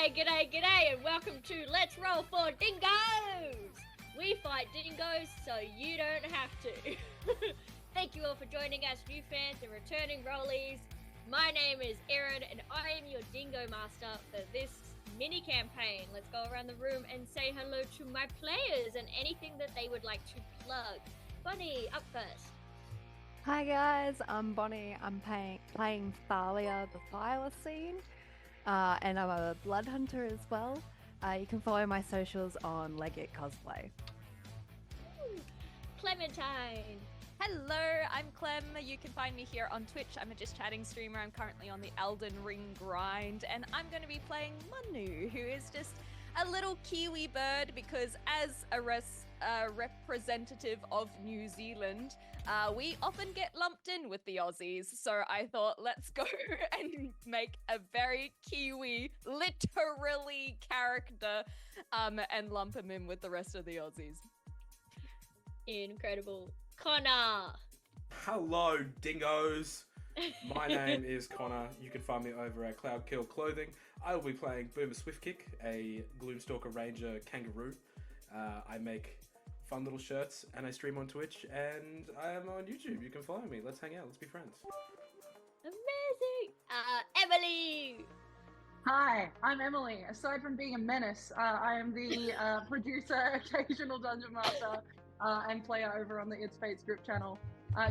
G'day, and welcome to Let's Roll for Dingos! We fight dingoes so you don't have to. Thank you all for joining us, new fans and returning rollies. My name is Erin, and I am your dingo master for this mini campaign. Let's go around the room and say hello to my players and anything that they would like to plug. Bonnie, up first. Hi guys, I'm Bonnie. I'm playing Thalia the Thylacine, and I'm a blood hunter as well. You can follow my socials on Legit Cosplay. Clementine. Hello, I'm Clem. You can find me here on Twitch. I'm a Just Chatting streamer. I'm currently on the Elden Ring grind, and I'm going to be playing Manu, who is just a little Kiwi bird because as a representative of New Zealand, we often get lumped in with the Aussies. So I thought, let's go and make a very Kiwi, literally character, and lump him in with the rest of the Aussies. Incredible. Connor. Hello, dingoes. My name is Connor. You can find me over at Cloud Kill Clothing. I will be playing Boomer Swiftkick, a Gloomstalker Ranger kangaroo. I make fun little shirts, and I stream on Twitch, and I am on YouTube. You can follow me. Let's hang out. Let's be friends. Amazing. Emily. Hi, I'm Emily. Aside from being a menace, I am the producer, occasional dungeon master, and player over on the It's Fate script channel.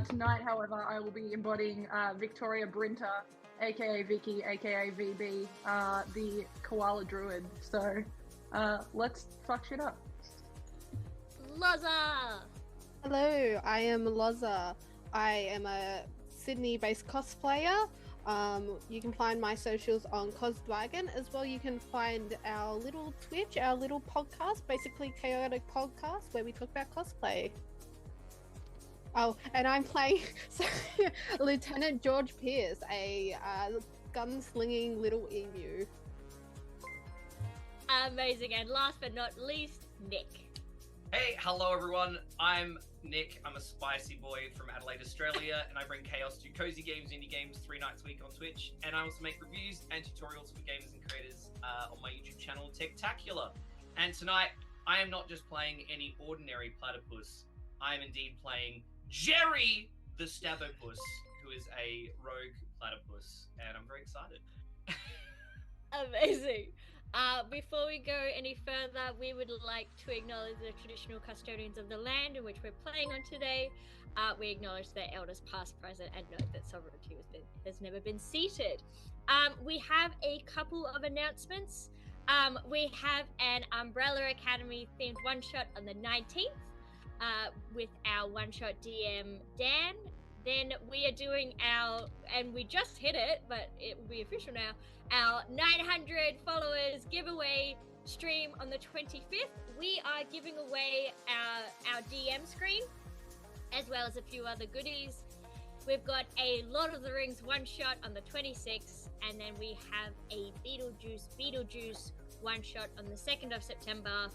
Tonight, however, I will be embodying Victoria Brinter, aka Vicky, aka VB, the koala druid. So let's fuck shit up. Loza. Hello, I am Loza. I am a Sydney-based cosplayer. You can find my socials on CosDwagon. As well, you can find our little Twitch, our little podcast, basically chaotic podcast, where we talk about cosplay. Oh, and I'm playing Lieutenant George Pierce, a gunslinging little emu. Amazing. And last but not least, Nick. Hey, hello everyone. I'm Nick. I'm a spicy boy from Adelaide, Australia, and I bring chaos to cozy games, indie games 3 nights a week on Twitch. And I also make reviews and tutorials for gamers and creators on my YouTube channel, Techtacular. And tonight, I am not just playing any ordinary platypus. I am indeed playing Jerry the Stabopus, who is a rogue platypus, and I'm very excited. Amazing. Before we go any further, we would like to acknowledge the traditional custodians of the land in which we're playing on today. We acknowledge their elders past, present, and note that sovereignty has never been ceded. We have a couple of announcements. We have an Umbrella Academy themed one-shot on the 19th with our one-shot DM, Dan. Then we are doing and we just hit it, but it will be official now, our 900 followers giveaway stream on the 25th. We are giving away our DM screen, as well as a few other goodies. We've got a Lord of the Rings one-shot on the 26th, and then we have a Beetlejuice one-shot on the 2nd of September.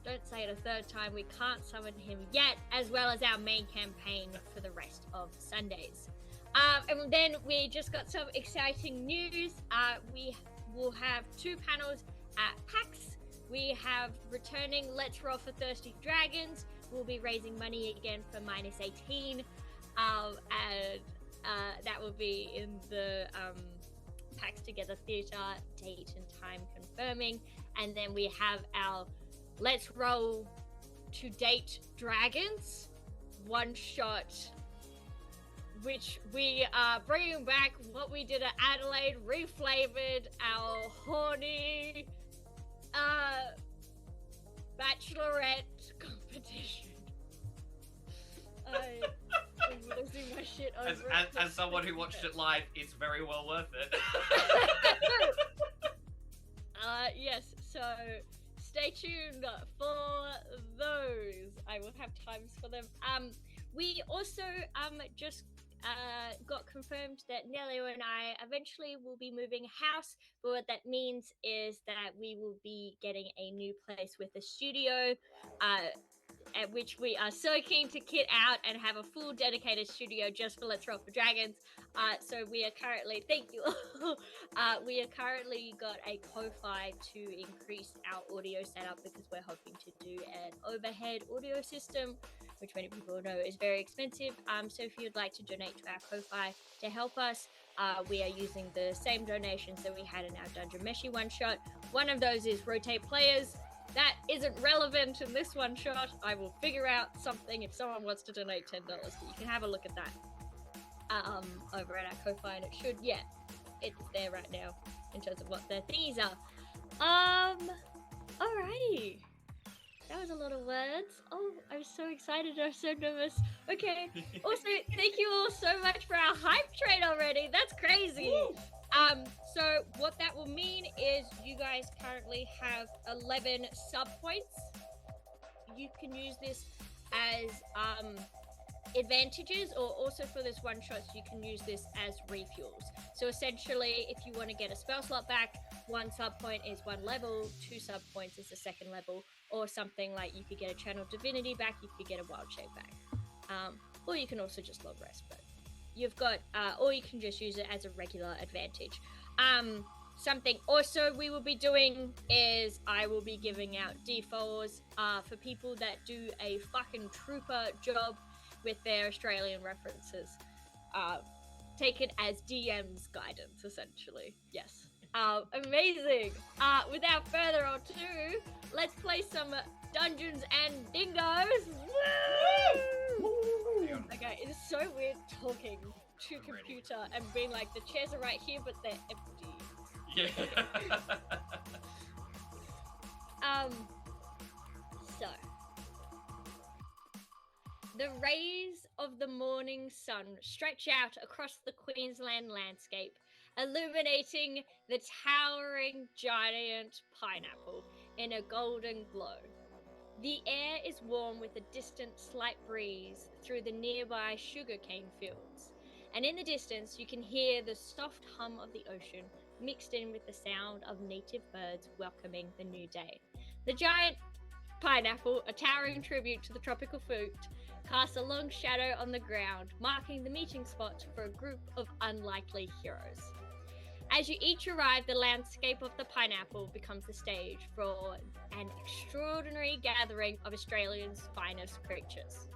Don't say it a third time, we can't summon him yet, as well as our main campaign for the rest of Sundays. And then we just got some exciting news. We will have 2 panels at PAX. We have returning Let's Roll for Thirsty Dragons. We'll be raising money again for Minus 18. And that will be in the PAX Together Theatre, date and time confirming. And then we have our Let's Roll to Date Dragons one shot, which we are bringing back what we did at Adelaide, reflavored our horny bachelorette competition. I'm losing my shit over as someone who watched it live, it's very well worth it. Yes, so stay tuned for those. I will have times for them. We also just got confirmed that Nelio and I eventually will be moving house, but what that means is that we will be getting a new place with a studio. at which we are so keen to kit out and have a full dedicated studio just for Let's Roll for Dragons. So we are currently, thank you. We are currently got a Ko-Fi to increase our audio setup because we're hoping to do an overhead audio system, which many people know is very expensive. So if you'd like to donate to our Ko-Fi to help us, we are using the same donations that we had in our Dungeon Meshi one shot. One of those is rotate players. That isn't relevant in this one shot. I will figure out something if someone wants to donate $10, but you can have a look at that over at our Ko-Fi, and it should, it's there right now in terms of what their thingies are. Alrighty. That was a lot of words. Oh, I'm so excited. I'm so nervous. Okay. Also, thank you all so much for our hype train already. That's crazy. Woo! So what that will mean is you guys currently have 11 sub points. You can use this as advantages, or also for this one shot you can use this as refuels. So essentially, if you want to get a spell slot back, 1 sub point is 1 level, 2 sub points is the 2nd level, or something like you could get a channel divinity back, you could get a wild shape back, or you can also just long rest. But you've got, or you can just use it as a regular advantage. Something also we will be doing is I will be giving out D4s for people that do a fucking trooper job with their Australian references. Take it as DM's guidance, essentially. Yes. Amazing. Without further ado, let's play some Dungeons and Dingos. Woo! Okay, it is so weird talking to computer and being like, the chairs are right here, but they're empty. Yeah. So the rays of the morning sun stretch out across the Queensland landscape, illuminating the towering giant pineapple in a golden glow. The air is warm with a distant slight breeze through the nearby sugarcane fields, and in the distance you can hear the soft hum of the ocean mixed in with the sound of native birds welcoming the new day. The giant pineapple, a towering tribute to the tropical fruit, casts a long shadow on the ground, marking the meeting spot for a group of unlikely heroes. As you each arrive, the landscape of the pineapple becomes the stage for an extraordinary gathering of Australia's finest creatures.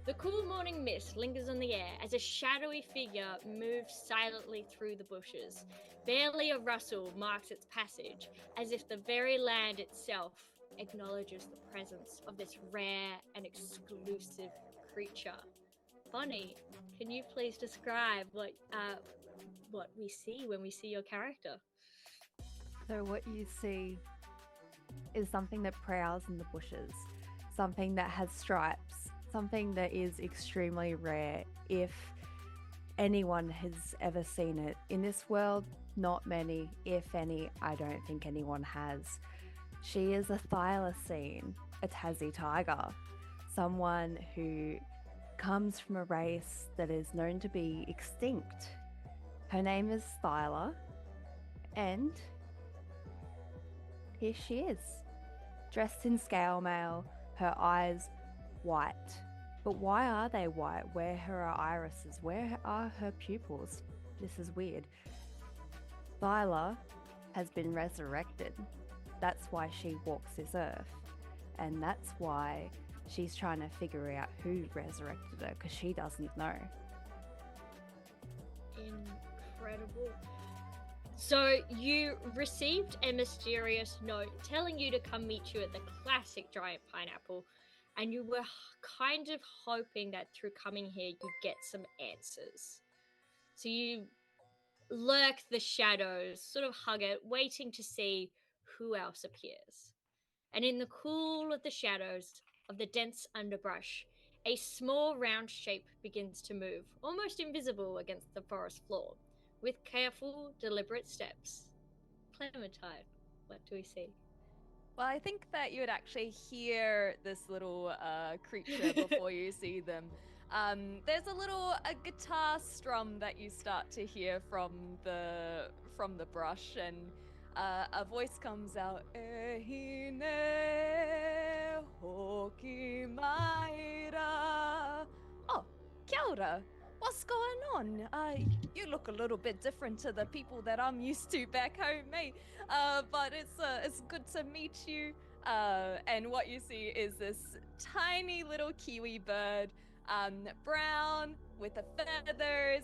The cool morning mist lingers on the air as a shadowy figure moves silently through the bushes. Barely a rustle marks its passage, as if the very land itself acknowledges the presence of this rare and exclusive creature. Bonnie, can you please describe what we see when we see your character? So what you see is something that prowls in the bushes, something that has stripes, something that is extremely rare. If anyone has ever seen it in this world, not many, if any. I don't think anyone has. She is a thylacine, a Tassie tiger, someone who comes from a race that is known to be extinct. Her name is Thyla, and here she is, dressed in scale mail, her eyes white. But why are they white? Where are her irises? Where are her pupils? This is weird. Thyla has been resurrected. That's why she walks this earth. And that's why she's trying to figure out who resurrected her, because she doesn't know. Incredible. So you received a mysterious note telling you to come meet you at the classic giant pineapple, and you were kind of hoping that through coming here you'd get some answers. So you lurk the shadows, sort of hug it, waiting to see who else appears. And in the cool of the shadows of the dense underbrush, a small round shape begins to move, almost invisible against the forest floor, with careful, deliberate steps. Clementine, what do we see? Well, I think that you would actually hear this little creature before you see them. There's a guitar strum that you start to hear from the brush, and a voice comes out. Ehine Hoki Maira. Oh, kia ora. What's going on? You look a little bit different to the people that I'm used to back home, mate. But it's good to meet you. And what you see is this tiny little kiwi bird, brown with the feathers.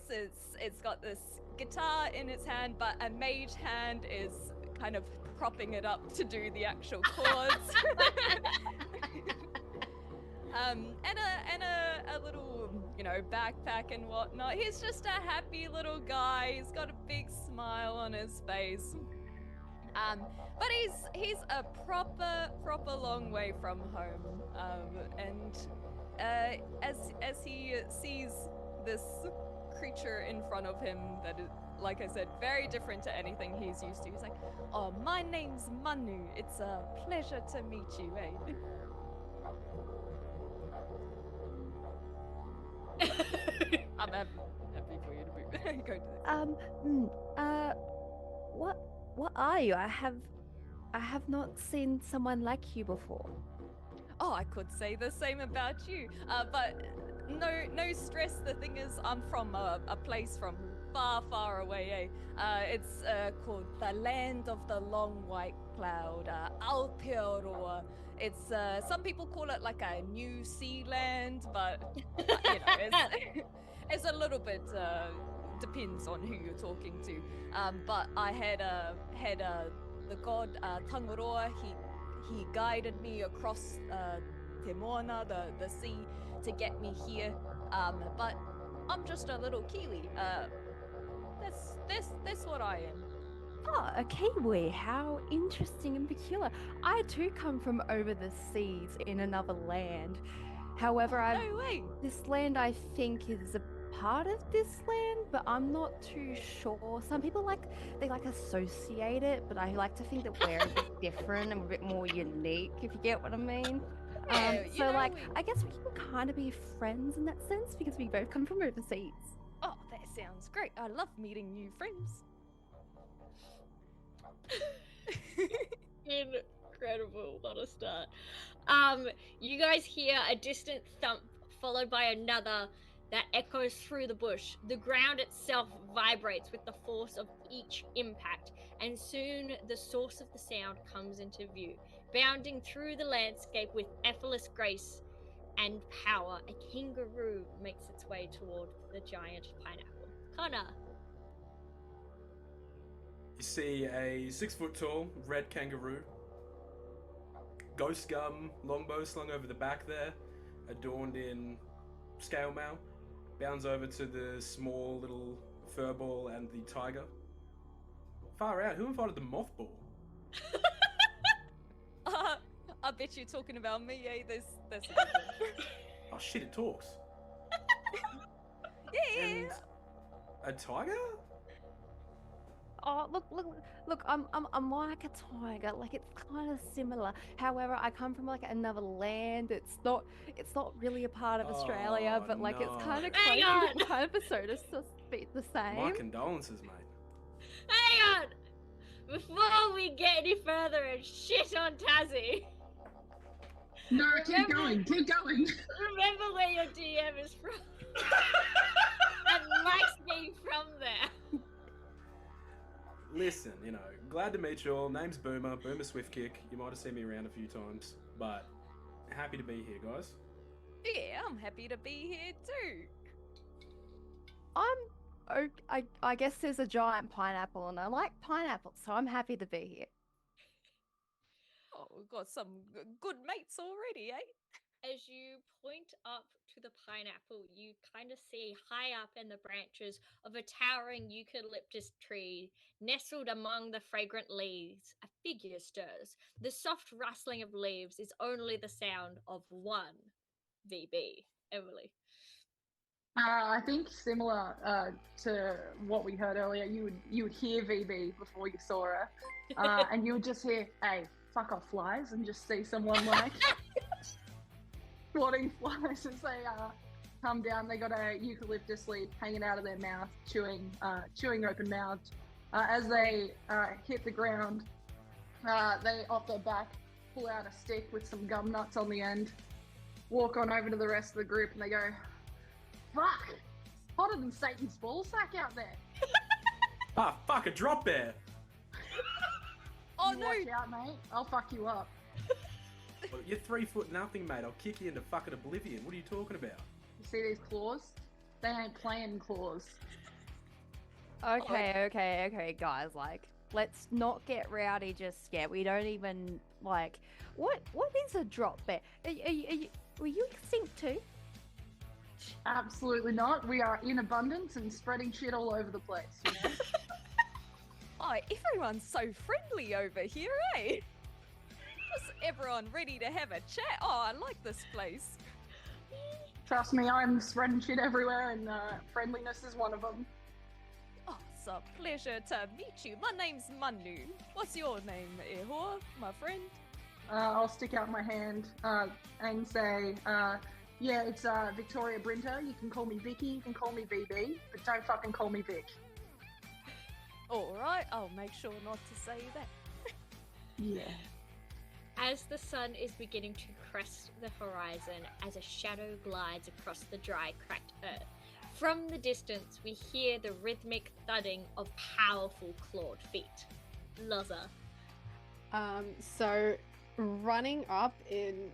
It's got this guitar in its hand, but a mage hand is kind of propping it up to do the actual chords. And a little, backpack and whatnot. He's just a happy little guy. He's got a big smile on his face. But he's a proper long way from home. And as he sees this creature in front of him that is, like I said, very different to anything he's used to, he's like, "Oh, my name's Manu. It's a pleasure to meet you, eh?" I'm happy for you to be go to what are you? I have not seen someone like you before. Oh, I could say the same about you. But no stress. The thing is, I'm from a place from far away, eh? It's called the Land of the Long White Cloud, Aotearoa. It's some people call it like a New Zealand, but it's a little bit depends on who you're talking to. But I had the god Tangaroa. He guided me across Te Moana, the sea, to get me here. But I'm just a little Kiwi. That's what I am. Oh, a Kiwi. How interesting and peculiar. I too come from over the seas in another land. However, No way. this land I think is a part of this land, but I'm not too sure. Some people they associate it, but I like to think that we're a bit different and a bit more unique, if you get what I mean. Yeah, I guess we can kind of be friends in that sense because we both come from overseas. Oh, that sounds great. I love meeting new friends. Incredible. What a start. You guys hear a distant thump followed by another that echoes through the bush. The ground itself vibrates with the force of each impact, and soon the source of the sound comes into view. Bounding through the landscape with effortless grace and power, a kangaroo makes its way toward the giant pineapple. Connor. You see a 6 foot tall red kangaroo, ghost gum longbow slung over the back there, adorned in scale mail, bounds over to the small little furball and the tiger. Far out, who invited the mothball? I bet you're talking about me, eh? That's Oh shit, it talks. yeah. And a tiger? Oh, look! I'm like a tiger. Like it's kind of similar. However, I come from like another land. It's not really a part of Australia, Oh, but like no. it's kind of Hang close. on! It's kind of sort of the same. My condolences, mate. Hang on! Before we get any further and shit on Tassie, No, keep going. remember where your DM is from and likes being from there. Listen, glad to meet you all. Name's Boomer Swiftkick. You might have seen me around a few times, but happy to be here, guys. Yeah, I'm happy to be here too. I guess there's a giant pineapple, and I like pineapples, so I'm happy to be here. Oh, we've got some good mates already, eh? As you point up to the pineapple, you kind of see high up in the branches of a towering eucalyptus tree, nestled among the fragrant leaves, a figure stirs. The soft rustling of leaves is only the sound of one VB. Emily. I think similar to what we heard earlier, you would hear VB before you saw her, and you would just hear, "Hey, fuck off, flies," and just see someone like swatting flies as they come down. They got a eucalyptus leaf hanging out of their mouth, chewing open mouthed. As they hit the ground, they off their back pull out a stick with some gum nuts on the end, walk on over to the rest of the group, and they go, "Fuck! Hotter than Satan's ballsack out there." Ah, fuck, a drop bear. Oh You no! watch out, mate. I'll fuck you up. Well, you're 3 foot nothing, mate. I'll kick you into fucking oblivion. What are you talking about? You see these claws? They ain't playing claws. Okay, guys. Like, let's not get rowdy just yet. We don't even like. What is a drop bear? Were you extinct too? Absolutely not. We are in abundance and spreading shit all over the place, you know? Oh, everyone's so friendly over here, eh? Just everyone ready to have a chat. Oh, I like this place. Trust me, I'm spreading shit everywhere, and friendliness is one of them. Oh, it's a pleasure to meet you. My name's Manu. What's your name, Ehor, my friend? I'll stick out my hand and say, yeah, it's Victoria Brinter. You can call me Vicky, you can call me VB, but don't fucking call me Vic. Alright, I'll make sure not to say that. Yeah. As the sun is beginning to crest the horizon, as a shadow glides across the dry, cracked earth, from the distance we hear the rhythmic thudding of powerful clawed feet. Loza. So running up in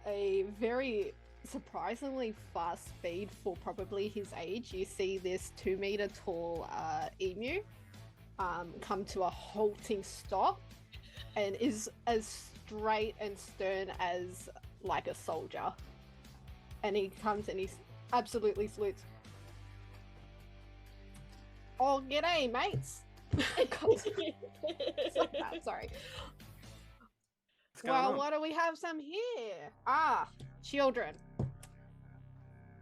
a very surprisingly fast speed for probably his age, you see this 2 meter tall emu come to a halting stop and is as straight and stern as like a soldier. And he comes and he absolutely salutes. Oh, g'day, mates. It's like that, sorry. What's going on? What do we have some here? Children.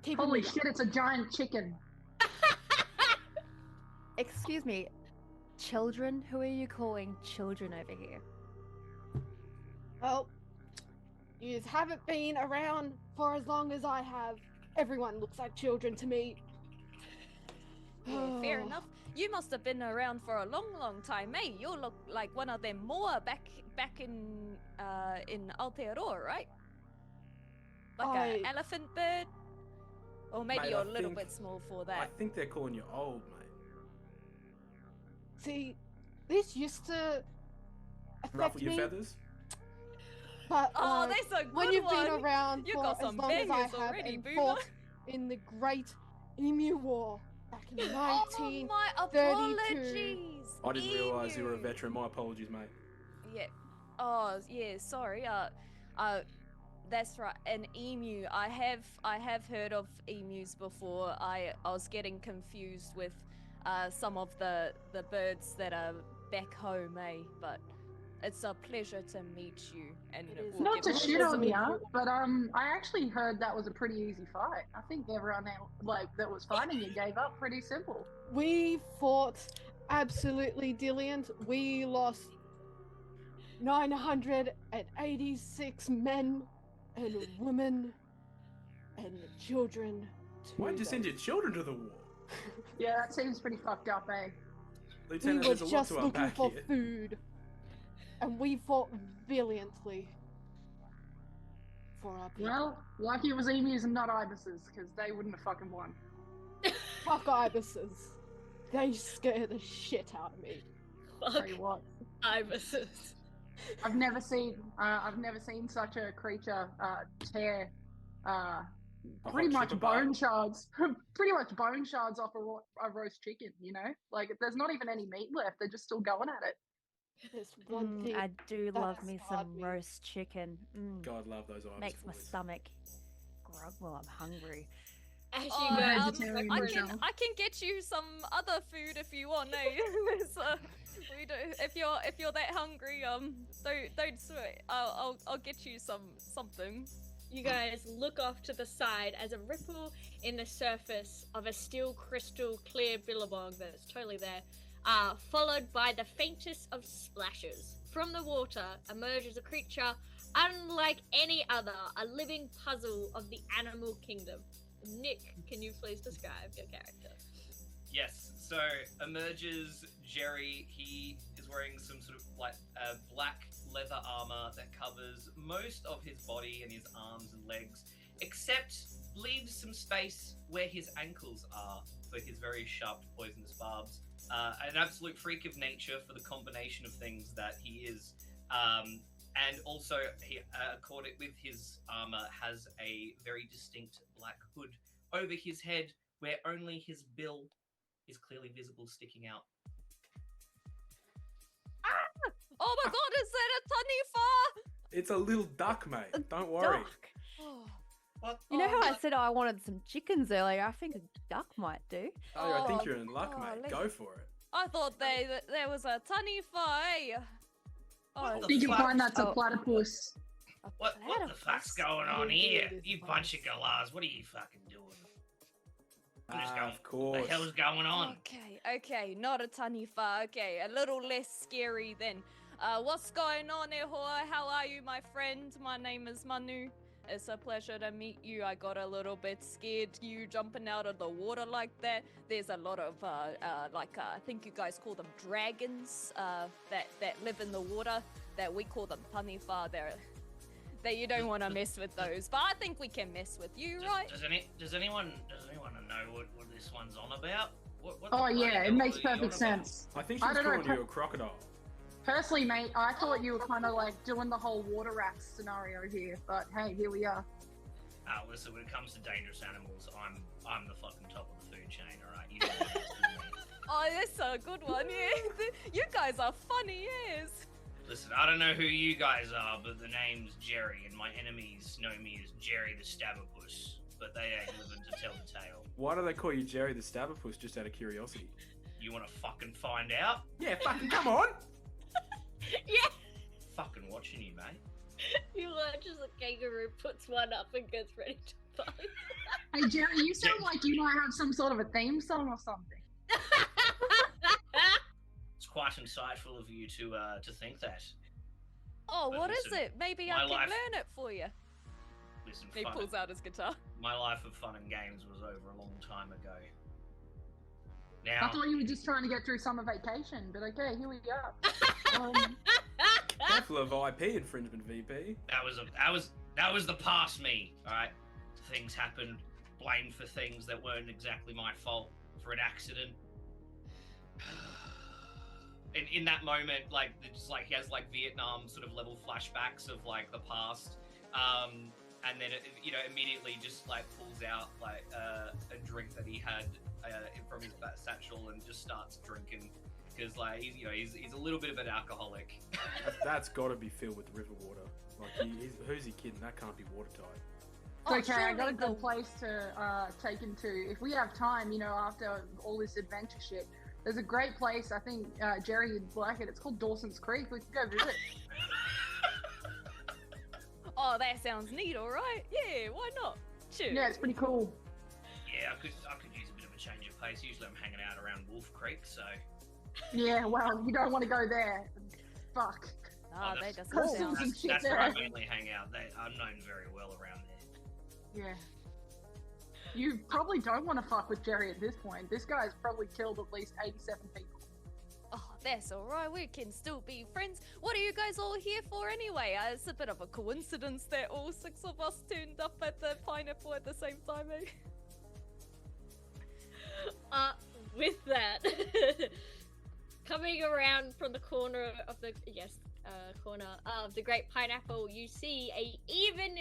Keep Holy them- shit, it's a giant chicken. Excuse me, children? Who are you calling children over here? Well, you haven't been around for as long as I have. Everyone looks like children to me. Yeah, fair enough. You must have been around for a long time, eh? You look like one of them more back in Aotearoa, right? Like an elephant bird? Or maybe Mate, you're I a little think- bit small for I that. think they're calling you old, mate. See, this used to affect Ruffle your me, feathers? but Oh, that's a good when you've one. been around You for got as some long as I bangers have already, and Boomer. fought in the Great Emu War back in Oh 19... my 32. apologies! I didn't realise you were a Emu. veteran. My apologies, mate. Yeah. Oh, yeah. Sorry. That's right. An emu. I have heard of emus before. I was getting confused with some of the birds that are back home, eh? But it's a pleasure to meet you. And It is. we'll Not give to it- shit on me ya, too. but I actually heard that was a pretty easy fight. I think everyone that was fighting you gave up pretty simple. We fought absolutely dilliant. We lost 986 men and women and children. Why'd you send your children to the war? Yeah, that seems pretty fucked up, eh? We Lieutenant, were there's a lot just to looking unpack for here. food, and we fought valiantly for our people. Well, lucky it was emus and not ibises, because they wouldn't have fucking won. Fuck ibises. They scare the shit out of me. Fuck Tell you what, ibises. I've never seen such a creature tear pretty hot much chip apart. bone shards, pretty much bone shards off a roast chicken. You know, like there's not even any meat left. They're just still going at it. There's one thing. I do that love has me scarred some me. roast chicken. God love those ibis Makes my boys. stomach grumble. I'm hungry. As you Oh, guys vegetarian I myself. can get you some other food if you want, eh? We do. If you're that hungry, don't sweat. I'll get you something. You guys look off to the side as a ripple in the surface of a still crystal clear billabong that's totally there, followed by the faintest of splashes. From the water emerges a creature unlike any other, a living puzzle of the animal kingdom. Nick, can you please describe your character? Yes, so emerges Jerry, he is wearing some sort of like black leather armor that covers most of his body and his arms and legs, except leaves some space where his ankles are for his very sharp, poisonous barbs. An absolute freak of nature for the combination of things that he is. And also, he, according with his armor, has a very distinct black hood over his head, where only his bill is clearly visible, sticking out. Oh my god, is that a Tanifa? It's a little duck, mate. Don't worry. Duck. Oh, What? You know how I look. said I wanted some chickens earlier? I think a duck might do. Oh, I think Oh, you're in luck, mate. golly. Go for it. I thought there was a Tanifa, eh? Oh, What I the think you fuck? find that's a Oh. platypus. a What the fuck's platypus. going on here? This You place. bunch of galahs, what are you fucking doing? I'm just going, Of course. what the hell's going on? Okay, not a Tanifa. Okay, a little less scary then. What's going on, Ehoi? How are you, my friend? My name is Manu. It's a pleasure to meet you. I got a little bit scared you jumping out of the water like that. There's a lot of I think you guys call them dragons that live in the water. That we call them Tanifa. That you don't want to mess with those, but I think we can mess with you, right? Does anyone know what this one's on about? What the Oh bloody yeah, hell it makes are you on perfect about? sense. I think she I was don't know, calling you a crocodile. Personally, mate, I thought you were kind of like doing the whole water rat scenario here, but hey, here we are. Listen, when it comes to dangerous animals, I'm the fucking top of the food chain, alright? You know what it is with me. Oh, that's a good one. Yeah, you guys are funny, yes. Listen, I don't know who you guys are, but the name's Jerry, and my enemies know me as Jerry the Stabberpuss, but they ain't living to tell the tale. Why do they call you Jerry the Stabberpuss just out of curiosity? You want to fucking find out? Yeah, fucking come on! Yeah, Fucking watching you, mate. you watch as the kangaroo puts one up and gets ready to fight. Hey Jerry, you sound like you might have some sort of a theme song or something. It's quite insightful of you to think that. Oh, But what is listen, it? Maybe I my can life- learn it for you. Listen, He pulls out his guitar. my life of fun and games was over a long time ago. I Now, thought you were just trying to get through summer vacation, but okay, here we are. Careful of IP infringement, VP. that was the past me. All right, things happened. Blamed for things that weren't exactly my fault, for an accident. In that moment, like it's like he has like Vietnam sort of level flashbacks of like the past, and then immediately just like pulls out like a drink that he had from his satchel and just starts drinking because like he's a little bit of an alcoholic. That's got to be filled with river water. Like, who's he kidding? That can't be watertight. It's okay, I got a surely good place to take him to. If we have time, after all this adventure shit, there's a great place, I think Jerry would like it. It's called Dawson's Creek. We could go visit. Oh, that sounds neat. All right. Yeah, why not? Sure. Yeah, it's pretty cool. Yeah, I could use a bit of a change of pace. Usually I'm hanging out around Wolf Creek, so Yeah, well, you don't want to go there. Fuck. Ah, Oh, that that's- doesn't Costumes sound. and shit that's there. where I mainly hang out. I'm known very well around there. Yeah. You probably don't want to fuck with Jerry at this point. This guy's probably killed at least 87 people. Oh, that's all right. We can still be friends. What are you guys all here for anyway? It's a bit of a coincidence that all 6 of us turned up at the pineapple at the same time, eh? With that, coming around from the corner of the corner of the Great Pineapple, you see a even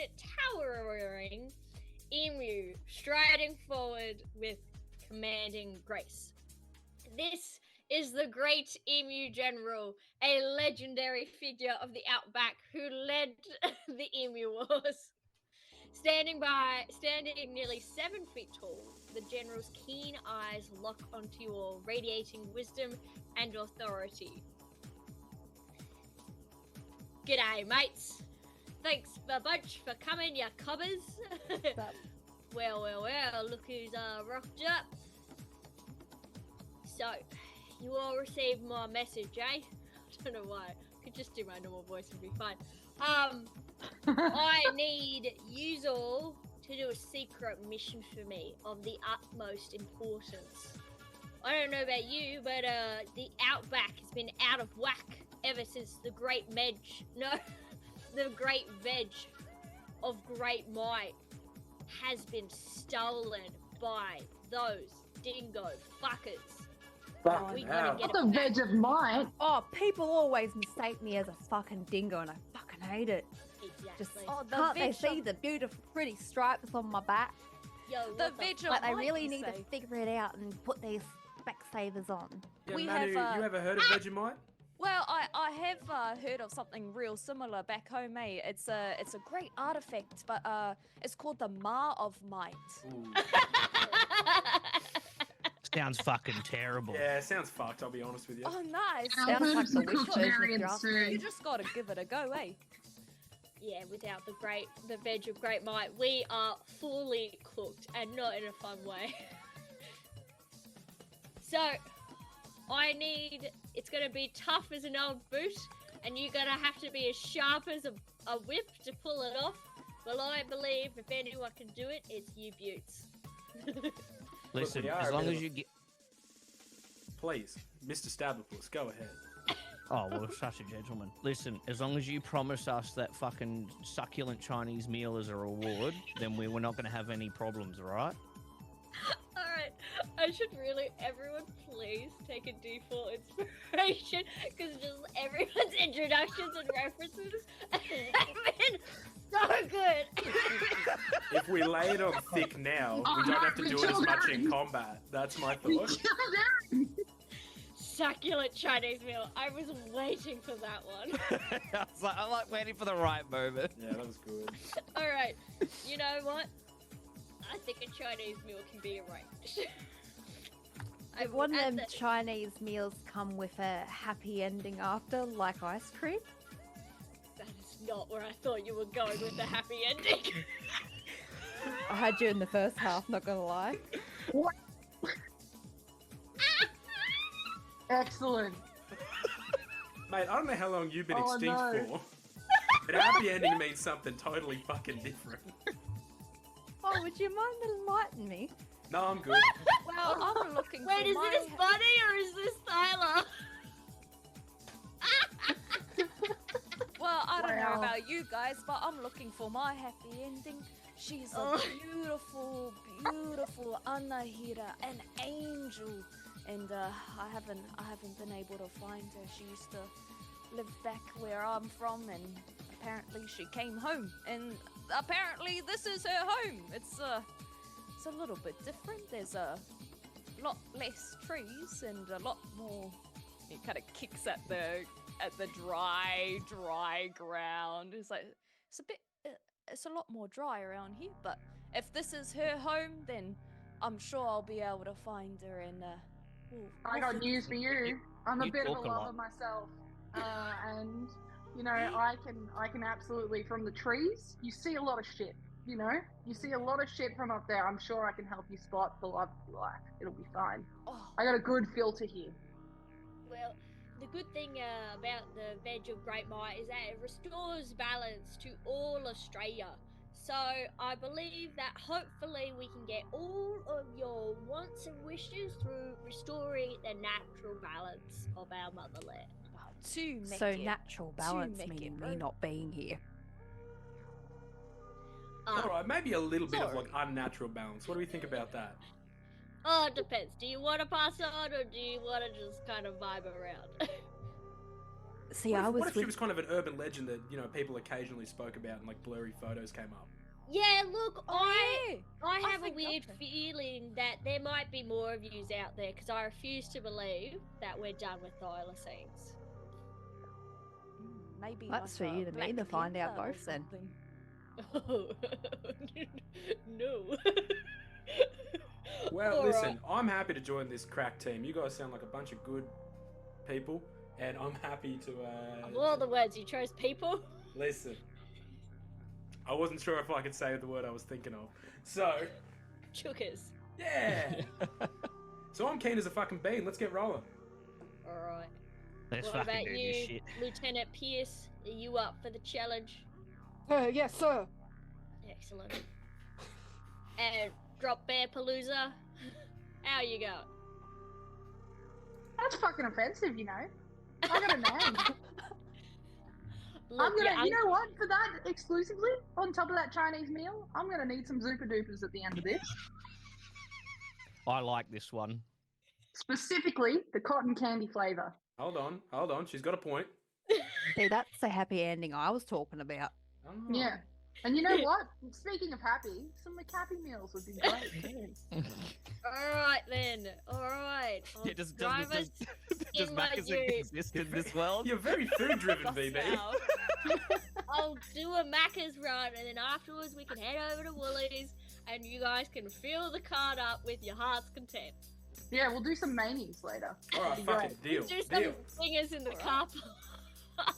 towering emu striding forward with commanding grace. This is the Great Emu General, a legendary figure of the Outback who led the Emu Wars. Standing nearly 7 feet tall, the General's keen eyes lock onto you all, radiating wisdom and authority. G'day, mates. Thanks a bunch for coming, ya cobbers. Well, look who's rocked up. So, you all received my message, eh? I don't know why. I could just do my normal voice and be fine. I need yous all to do a secret mission for me of the utmost importance. I don't know about you, but the outback has been out of whack ever since the great veg of great might has been stolen by those dingo fuckers. Fucking We hell. gotta get What it the back. veg of mine? Oh, people always mistake me as a fucking dingo, and I fucking hate it. Just Exactly. Oh, the can't they veg see of- the beautiful, pretty stripes on my back? Yo, The what veg of Like, I might, really you need to say? figure it out and put these Specsavers on. Yeah, We Manu, have, you ever heard of Vegemite? Well, I have heard of something real similar back home, eh? It's a great artifact, but it's called the Ma of Might. Ooh. Sounds fucking terrible. Yeah, sounds fucked, I'll be honest with you. Oh, nice. Sounds Our like boobs the are wish cooked version very if you ask me. soon. You just gotta give it a go, eh? Yeah, without the veg of great might, we are fully cooked and not in a fun way. So, it's gonna be tough as an old boot, and you're gonna have to be as sharp as a whip to pull it off. Well, I believe if anyone can do it, it's you beauts. Listen, we are as a long bit as of a- you get. Please, Mr. Stabberpuss, go ahead. Oh, well, such a gentleman. Listen, as long as you promise us that fucking succulent Chinese meal as a reward, then we're not going to have any problems, all right? Alright, I should really, everyone please take a default inspiration, because just everyone's introductions and references have been so good. If we lay it on thick now, we don't have to do it as much in combat. That's my We thought. killed Aaron. Succulent Chinese meal. I was waiting for that one. I like waiting for the right moment. Yeah, that was good. Alright, you know what? I think a Chinese meal can be arranged. If one of them Chinese meals come with a happy ending after, like ice cream? That is not where I thought you were going with the happy ending. I had you in the first half, not gonna lie. Excellent. Mate, I don't know how long you've been Oh, extinct no. for. But happy ending means something totally fucking different. Oh, would you mind enlightening me? No, I'm good. Well, I'm looking Wait, for is my... this Bunny or is this Tyler? Well, I don't know Wow. about you guys, but I'm looking for my happy ending. She's a Oh. beautiful, beautiful Anahira, an angel, and I haven't been able to find her. She used to live back where I'm from, and apparently she came home, and apparently this is her home. It's a little bit different. There's a lot less trees and a lot more. It kind of kicks at the dry ground. It's like it's a lot more dry around here. But if this is her home, then I'm sure I'll be able to find her. And I got news for you. I'm a You bit of a talk a lover lot. myself, and you know I can absolutely from the trees. You see a lot of shit. You know, you see a lot of shit from up there. I'm sure I can help you spot the love you like. It'll be fine. oh, I got a good filter here. Well, the good thing about the veg of great might is that it restores balance to all Australia. So I believe that hopefully we can get all of your wants and wishes through restoring the natural balance of our motherland. wow, to make So it. natural balance make it meaning right. me not being here. Alright, maybe a little bit of sorry. like unnatural balance. What do we think about that? Oh, it depends. Do you want to pass on or do you want to just kind of vibe around? See, What I if, was what if she with was kind of an urban legend that, you know, people occasionally spoke about and like blurry photos came up? Yeah, look, Oh, yeah. I I have a think- weird okay. feeling that there might be more of yous out there because I refuse to believe that we're done with thylacines. Maybe That's like for you a to me to Black find out Panther or both then. something. Oh, no. Well, All listen, I'm happy to join this crack team. You guys sound like a bunch of good people, and I'm happy to. Of all the words you chose, people. Listen, I wasn't sure if I could say the word I was thinking of. So, Chookers. yeah. So I'm keen as a fucking bean. Let's get rolling. Alright. Let's What fucking about do you, this shit. Lieutenant Pierce? Are you up for the challenge? Yes, sir. Excellent. And Drop Bear Palooza? How you going? That's fucking offensive, you know. I got a name. Look, I'm gonna, yeah, you know what? For that exclusively, on top of that Chinese meal, I'm gonna need some Zupa Dupas at the end of this. I like this one. Specifically, the cotton candy flavor. Hold on. She's got a point. See, that's the happy ending I was talking about. Oh. Yeah. And you know what? Speaking of happy, some McHappy meals would be great too. All right then. All right. I'll Yeah, does drive us does in my Macca's ute. exist in this world? You're very food driven, Bust BB. out. I'll do a Macca's run, and then afterwards we can head over to Woolies, and you guys can fill the cart up with your heart's content. Yeah, we'll do some manies later. All right, That'd be fucking deal. Do some Deal. singers in the All car park.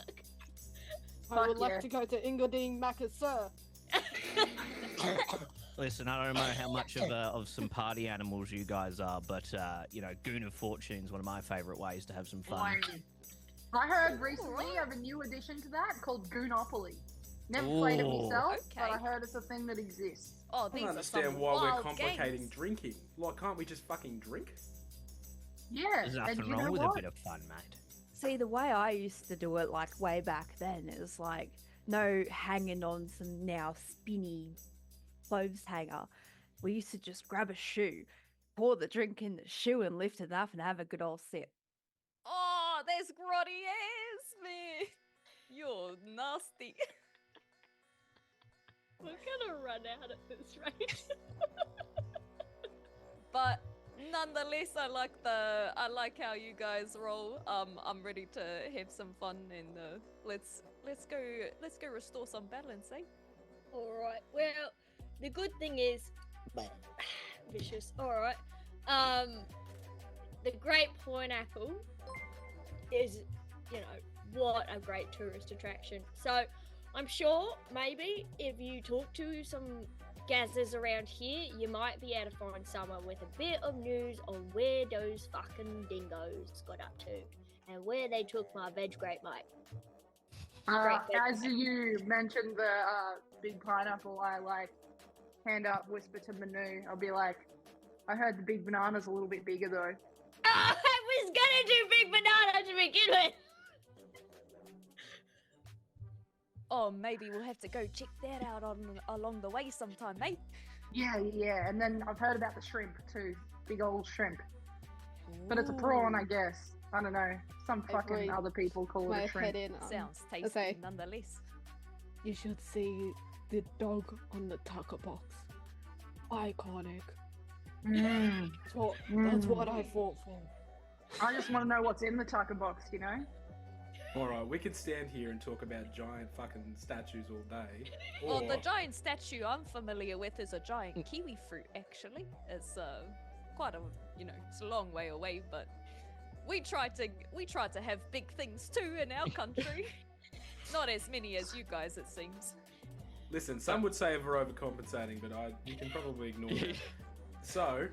I would Fuck like yeah. to go to Ingadine Macca's, sir. Listen, I don't know how much of some party animals you guys are, but you know, Goon of Fortune's one of my favourite ways to have some fun. I heard recently of a new addition to that called Goonopoly. Never played it Ooh. myself, but I Okay. heard it's a thing that exists. Oh, I these don't are understand some why we're wild complicating games. drinking. Like, can't we just fucking drink? Yeah, There's and nothing you wrong know with what? a bit of fun, mate. See, the way I used to do it, like way back then, is like no hanging on some now spinny clothes hanger. We used to just grab a shoe, pour the drink in the shoe, and lift it up and have a good old sip. Oh, there's grotty ass, man. You're nasty. We're gonna run out at this rate. But nonetheless, I like how you guys roll. I'm ready to have some fun and let's go restore some balance, eh? All right. Well, the good thing is, vicious. All right. The Great Pineapple is, you know, what a great tourist attraction. So, I'm sure maybe if you talk to some gazzers around here, you might be able to find someone with a bit of news on where those fucking dingoes got up to and where they took my veg grape, mate. Great, As you mentioned the big pineapple, I like hand up, whisper to Manu. I'll be like, I heard the big banana's a little bit bigger though. I was gonna do big banana to begin with. Oh, maybe we'll have to go check that out along the way sometime, mate. Yeah, and then I've heard about the shrimp too. Big old shrimp. But it's a prawn, I guess. I don't know. Some fucking Every- other people call My it a shrimp. head in. Sounds tasty okay. nonetheless. You should see the dog on the taco box. Iconic. Mm. That's what I fought for. I just want to know what's in the taco box, you know? Alright, we could stand here and talk about giant fucking statues all day. Well, Or, the giant statue I'm familiar with is a giant kiwi fruit, actually. It's quite a, it's a long way away, but we try to have big things too in our country. Not as many as you guys, it seems. listen, some would say we're overcompensating, but you can probably ignore that. So,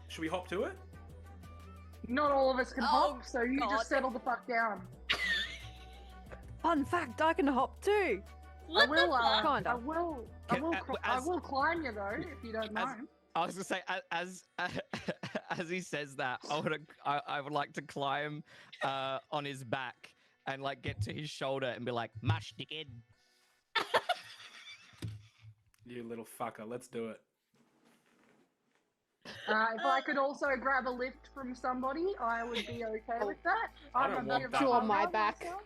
should we hop to it? Not all of us can Oh, hop, so you God. just settle the fuck down. Fun fact, I can hop too. What I will, the fuck? Kinda. I will climb you though, if you don't mind. I was gonna say, as he says that, I would like to climb on his back and like get to his shoulder and be like, "Mash, dickhead." You little fucker, let's do it. If I could also grab a lift from somebody, I would be okay with that. I I'm don't a want bit of that. a You on my bum back. myself.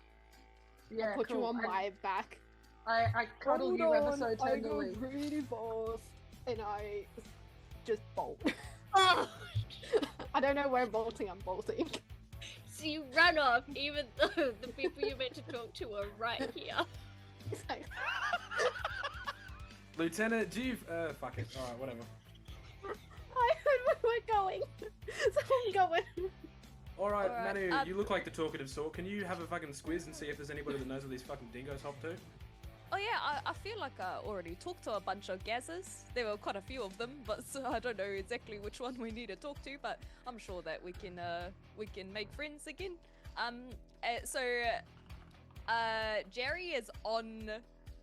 Yeah, Put you cool. on my back. I cuddle Hold you ever on, so I go tenderly. pretty fast, and I just bolt. Oh, I don't know where I'm bolting. I'm bolting. so you run off, even though the people you meant to talk to are right here. It's like, Lieutenant, do you... fuck it. Alright, whatever. I heard where we're going, so I'm going. Alright, Alright, Manu, you look like the talkative sort. Can you have a fucking squiz and see if there's anybody that knows where these fucking dingoes hop to? Oh yeah, I feel like I already talked to a bunch of gazzers. There were quite a few of them, but so I don't know exactly which one we need to talk to. But I'm sure that we can make friends again. So Jerry is on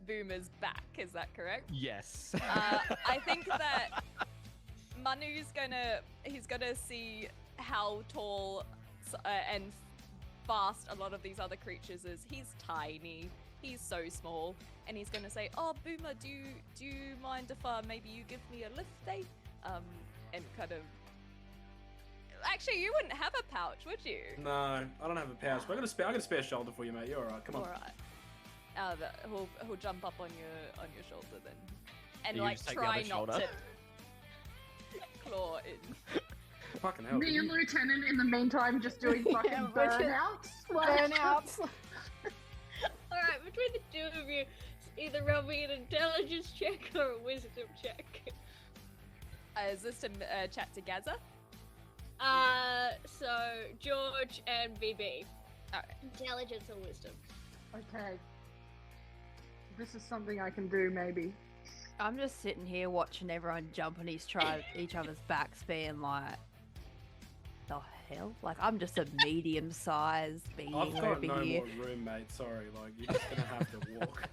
Boomer's back. Is that correct? Yes. I think that Manu's gonna see how tall and fast a lot of these other creatures is. He's tiny. He's so small, and he's gonna say, "Oh, Boomer, do you mind if maybe you give me a lift, eh?" And kind of. Actually, you wouldn't have a pouch, would you? No, I don't have a pouch, but I got a spare shoulder for you, mate. You're alright. Come on. All right. He'll jump up on your shoulder then, and You like just take the try other not shoulder? to claw in. Fucking hell. Me and Lieutenant in the meantime just doing fucking Yeah, we're just- burnouts. Burnouts. Alright, between the two of you, either roll me an intelligence check or a wisdom check. Is this to chat to Gaza? So George and BB. Alright. Intelligence or wisdom? Okay. This is something I can do, maybe. I'm just sitting here watching everyone jump on each other's backs, being like, the hell? Like, I'm just a medium-sized being I've got over no here. more room, mate. Sorry, like you're just gonna have to walk.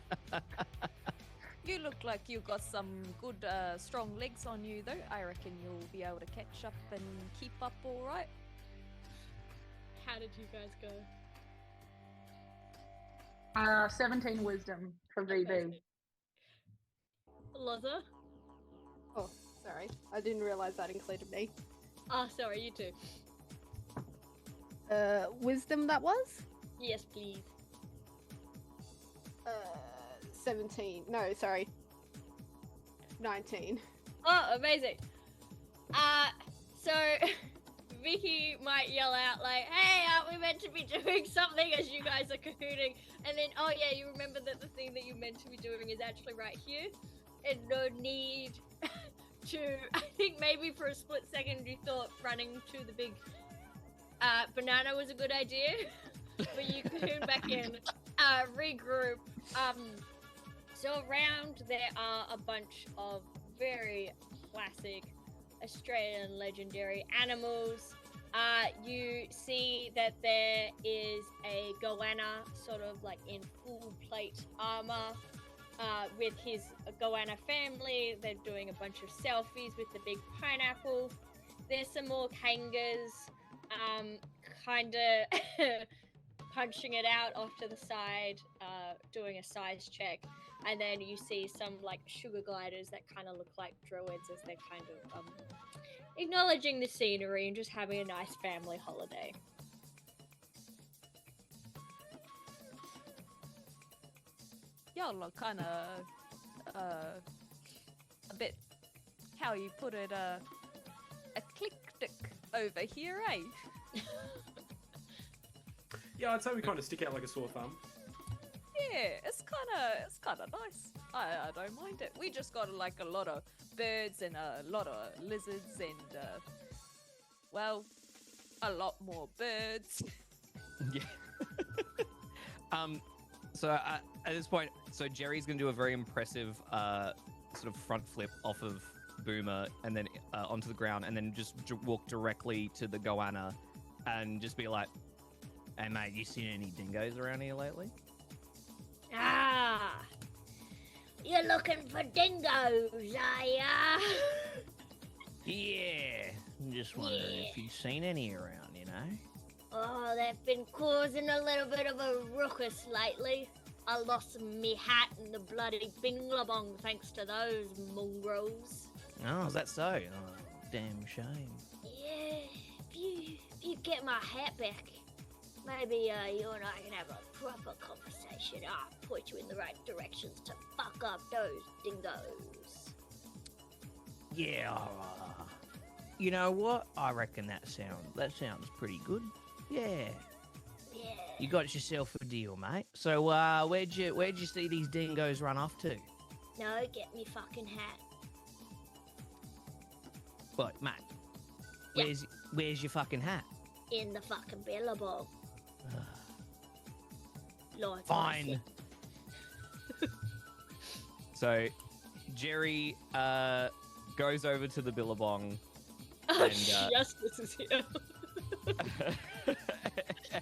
You look like you got some good, strong legs on you, though. I reckon you'll be able to catch up and keep up all right. How did you guys go? 17 wisdom for VB. Loza? Oh, sorry. I didn't realize that included me. Oh, sorry, you too. Wisdom that was? Yes, please. 17. No, sorry. 19. Oh, amazing. So Vicky might yell out like, "Hey, aren't we meant to be doing something?" as you guys are cahooting, and then, oh yeah, you remember that the thing that you're meant to be doing is actually right here, and no need to. I think maybe for a split second you thought running to the big banana was a good idea, but you cahoon back in, regroup. So around there are a bunch of very classic Australian legendary animals. You see that there is a goanna sort of like in full plate armor with his goanna family. They're doing a bunch of selfies with the big pineapple. There's some more kangas kind of punching it out off to the side, doing a size check. And then you see some like sugar gliders that kind of look like druids as they're kind of acknowledging the scenery and just having a nice family holiday. Y'all are kind of a bit, how you put it, eclectic over here, eh? Yeah, I'd say we kind of stick out like a sore thumb. Yeah, it's kind of nice. I don't mind it. We just got like a lot of birds and a lot of lizards and well, a lot more birds. Yeah. So at this point, so Jerry's gonna do a very impressive sort of front flip off of Boomer and then onto the ground, and then just walk directly to the goanna and just be like, "Hey mate, you seen any dingoes around here lately?" Ah, you're looking for dingoes, are ya? Yeah, I'm just wondering if you've seen any around, you know? Oh, they've been causing a little bit of a ruckus lately. I lost me hat in the bloody binglabong thanks to those mongrels. Oh, is that so? Oh, damn shame. Yeah, if you get my hat back, maybe you and I can have a proper conversation. I'll point you in the right directions to fuck up those dingoes. Yeah, you know what? I reckon that sounds pretty good. Yeah. Yeah. You got yourself a deal, mate. So, where'd you see these dingoes run off to? No, get me fucking hat. What, mate? Yeah. Where's your fucking hat? In the fucking billabong. Like Fine. So, Jerry goes over to the billabong. Oh, And, justice is here.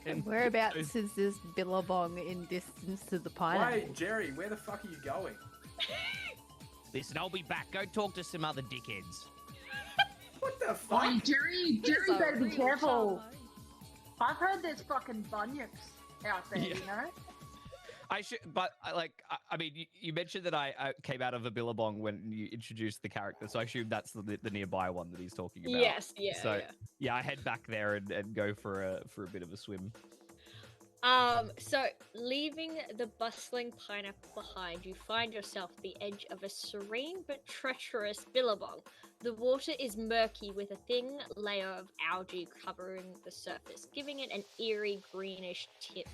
and Whereabouts goes- is this billabong in distance to the pineapple? Wait, Jerry, where the fuck are you going? Listen, I'll be back. Go talk to some other dickheads. What the fuck? Oh, Jerry better be careful. I've heard there's fucking bunyips out there, Yeah. you know? I should, but I mean, you mentioned that I came out of a billabong when you introduced the character, so I assume that's the nearby one that he's talking about. Yes, yeah, So yeah. yeah, I head back there and go for a bit of a swim. So leaving the bustling pineapple behind, you find yourself at the edge of a serene but treacherous billabong. The water is murky with a thin layer of algae covering the surface, giving it an eerie greenish tint.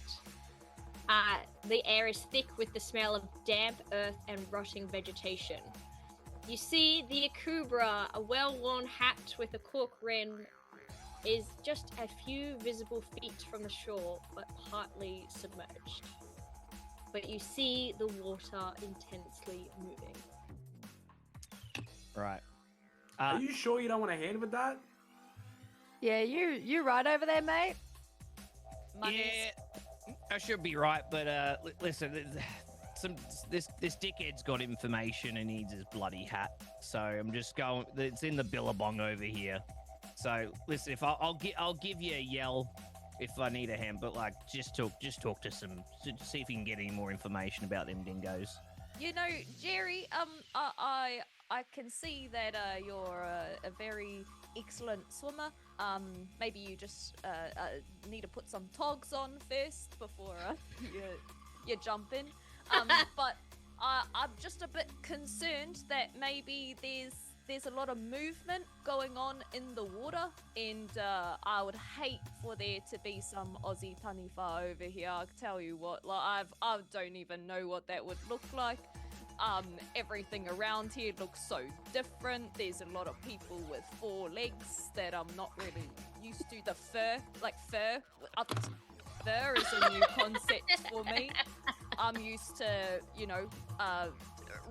The air is thick with the smell of damp earth and rotting vegetation. You see the Akubra, a well-worn hat with a cork rim, is just a few visible feet from the shore, but partly submerged. But you see the water intensely moving. Right. Are you sure you don't want a hand with that? Yeah, you right over there, mate. Yeah, I should be right, but listen, this dickhead's got information and needs his bloody hat, so I'm just going. It's in the billabong over here. So listen, if I'll give you a yell if I need a hand, but like just talk to see if you can get any more information about them dingoes. You know, Jerry, I can see that you're a very excellent swimmer. Maybe you just need to put some togs on first before you jump in. But I'm just a bit concerned that maybe there's a lot of movement going on in the water, and I would hate for there to be some Aussie taniwha over here. I tell you what, like I don't even know what that would look like. Everything around here looks so different. There's a lot of people with 4 legs that I'm not really used to. The fur is a new concept for me. I'm used to,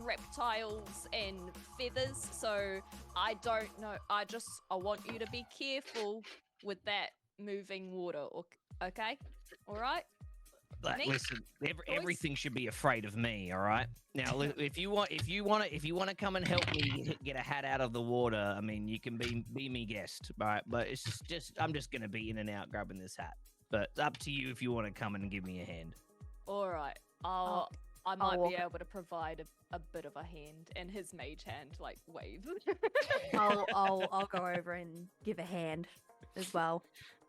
reptiles and feathers, so I don't know. I want you to be careful with that moving water, okay? All right? Nick? Listen, everything should be afraid of me. All right. Now, if you want to come and help me get a hat out of the water, I mean, you can be me guest, all right? But it's just I'm just gonna be in and out grabbing this hat. But it's up to you if you want to come and give me a hand. All right. I might be able to provide a bit of a hand, and his mage hand waves. I'll go over and give a hand as well.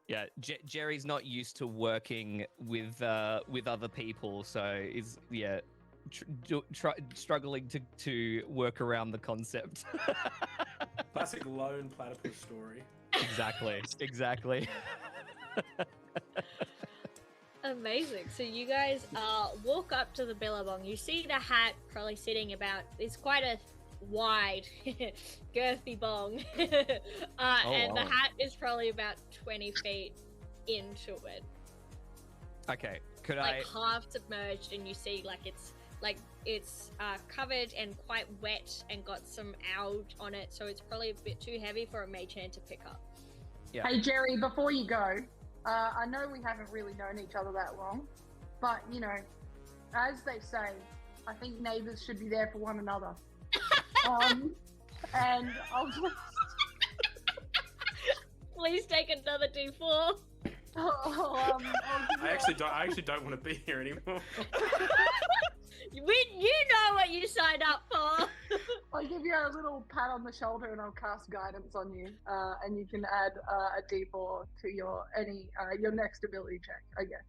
Yeah, Jerry's not used to working with other people, so is struggling to work around the concept. Classic lone platypus story. Exactly. Amazing. So you guys walk up to the billabong. You see the hat probably sitting about. It's quite a wide, girthy bong, and wow. the hat is probably about 20 feet into it. Okay, could half submerged, and you see it's covered and quite wet and got some algae on it, so it's probably a bit too heavy for a mage hand to pick up. Yeah. Hey Jerry, before you go, I know we haven't really known each other that long, but as they say, I think neighbors should be there for one another. And I'll just please take another D4. I actually don't want to be here anymore. You know what you signed up for. I'll give you a little pat on the shoulder and I'll cast guidance on you, and you can add a D4 to your next ability check, I guess.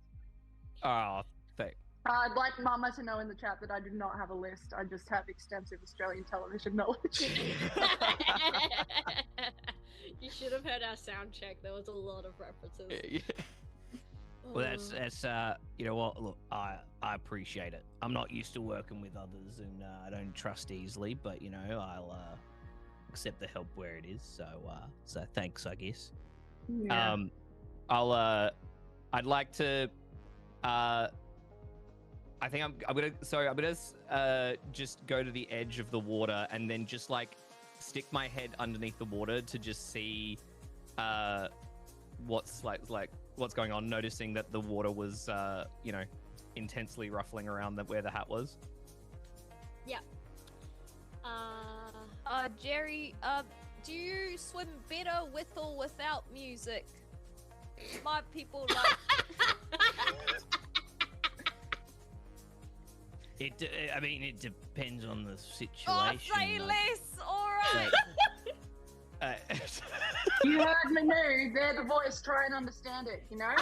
Oh, thanks. I'd like Mama to know in the chat that I do not have a list. I just have extensive Australian television knowledge. You should have heard our sound check. There was a lot of references. Yeah. Well, that's you know what? Look, I appreciate it. I'm not used to working with others, and I don't trust easily. But I'll accept the help where it is. So thanks, I guess. Yeah. I'd like to. I think I'm gonna just go to the edge of the water and then just stick my head underneath the water to just see what's what's going on, noticing that the water was intensely ruffling around where the hat was. Yeah. Jerry, do you swim better with or without music? My people like. I mean, it depends on the situation. Oh, say less. All right. You heard me, no. They're the voice. Try and understand it, you know?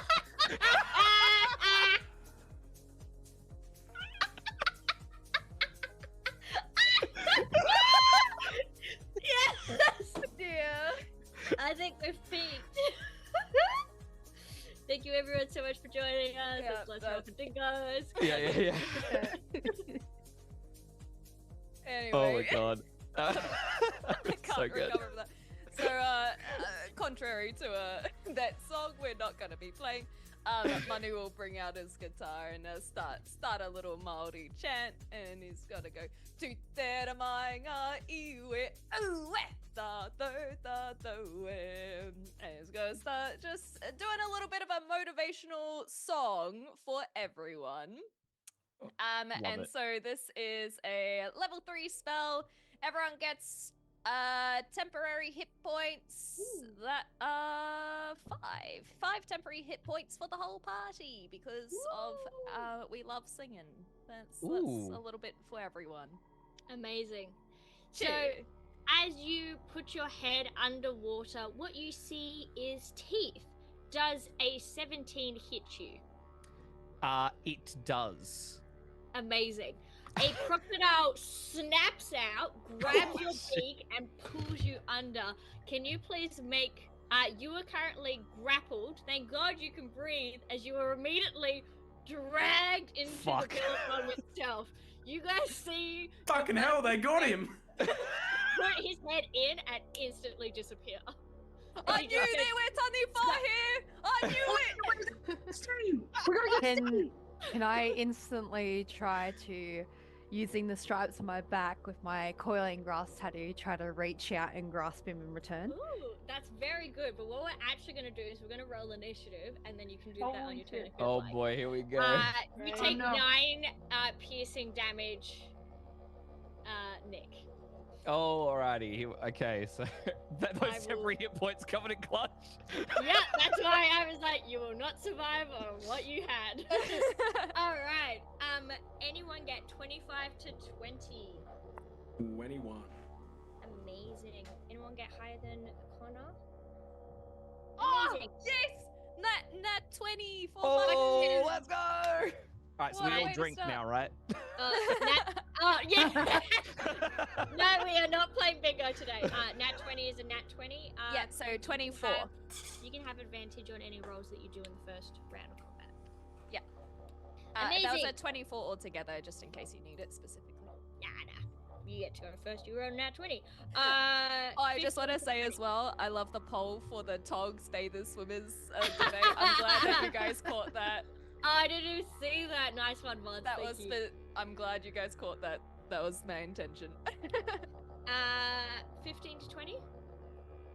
Yes! Dear. I think we've peaked. Thank you everyone so much for joining us. Yeah, Let's roll for Dingos. Yeah. Anyway. Oh my god. I It's can't so good. recover from that. So, contrary to that song, we're not going to be playing. Manu will bring out his guitar and start a little Māori chant, and he's got to go tu te ra mai ngā iwi ue tā tau e. And he's going to start just doing a little bit of a motivational song for everyone. And it. so this is a level 3 spell. Everyone gets temporary hit points. That five temporary hit points for the whole party because of we love singing. That's a little bit for everyone. Amazing. So, Cheers. as you put your head underwater, what you see is teeth. Does a 17 hit you? It does. Amazing. A crocodile snaps out, grabs your beak, and pulls you under. Can you please make... you are currently grappled. Thank God you can breathe, as you are immediately dragged into Fuck. the pillow itself. You guys see... Fucking hell, they got him! put his head in and instantly disappear. I knew they were Tani Far here! I knew it! Steve, we're gonna get Steve! Can I instantly try to, using the stripes on my back with my coiling grass tattoo, try to reach out and grasp him in return? Ooh, that's very good. But what we're actually going to do is we're going to roll initiative, and then you can do that on your turn. If you'd Oh like. boy, here we go. You Oh, take no. 9 piercing damage, Nick. Oh, alrighty. Okay, so I those will- temporary hit points covered in clutch. Yeah, that's why I was like, you will not survive on what you had. All right. Anyone get 25 to 20? 21. Amazing. Anyone get higher than Connor? Oh, Amazing. yes! Nat 20 for Oh, my let's go! Alright, so What we a all way to drink start. now, right? Oh, yeah. No, we are not playing bingo today. Nat 20 is a nat 20. Yeah, so 24. You can have advantage on any rolls that you do in the first round of combat. That was Amazing. a 24 altogether, just in case you need it specifically. Nah. You get to go first. You roll a nat 20. I just want to say as well, I love the poll for the Tog Stay the Swimmers debate. I'm glad that you guys caught that. I didn't even see that. Nice one, Mods. That Thank was you. the. I'm glad you guys caught that. That was my intention. 15 to 20.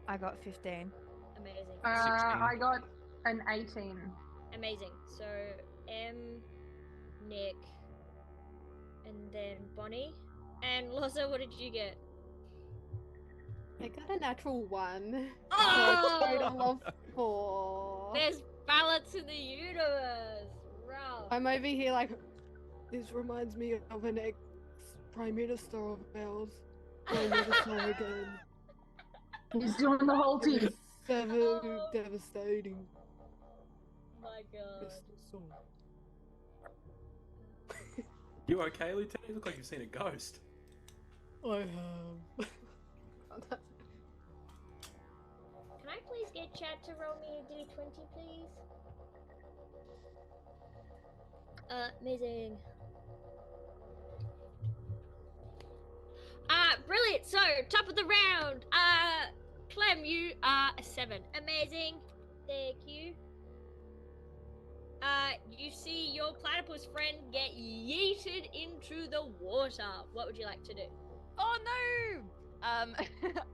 I got 15. Amazing. I got an 18. Amazing. So M, Nick, and then Bonnie. And Loza, what did you get? I got a natural 1. Oh! So a total of 4. There's balance in the universe. Rough. I'm over here like, this reminds me of an ex-prime minister of ours. I never saw again. He's doing the whole team. So devastating. My God. Just a song. You okay, Lieutenant? You look like you've seen a ghost. I have. Can I please get chat to roll me a d20, please? Amazing. Brilliant. So, top of the round. Clem, you are a 7. Amazing. Thank you. You see your platypus friend get yeeted into the water. What would you like to do? Oh no!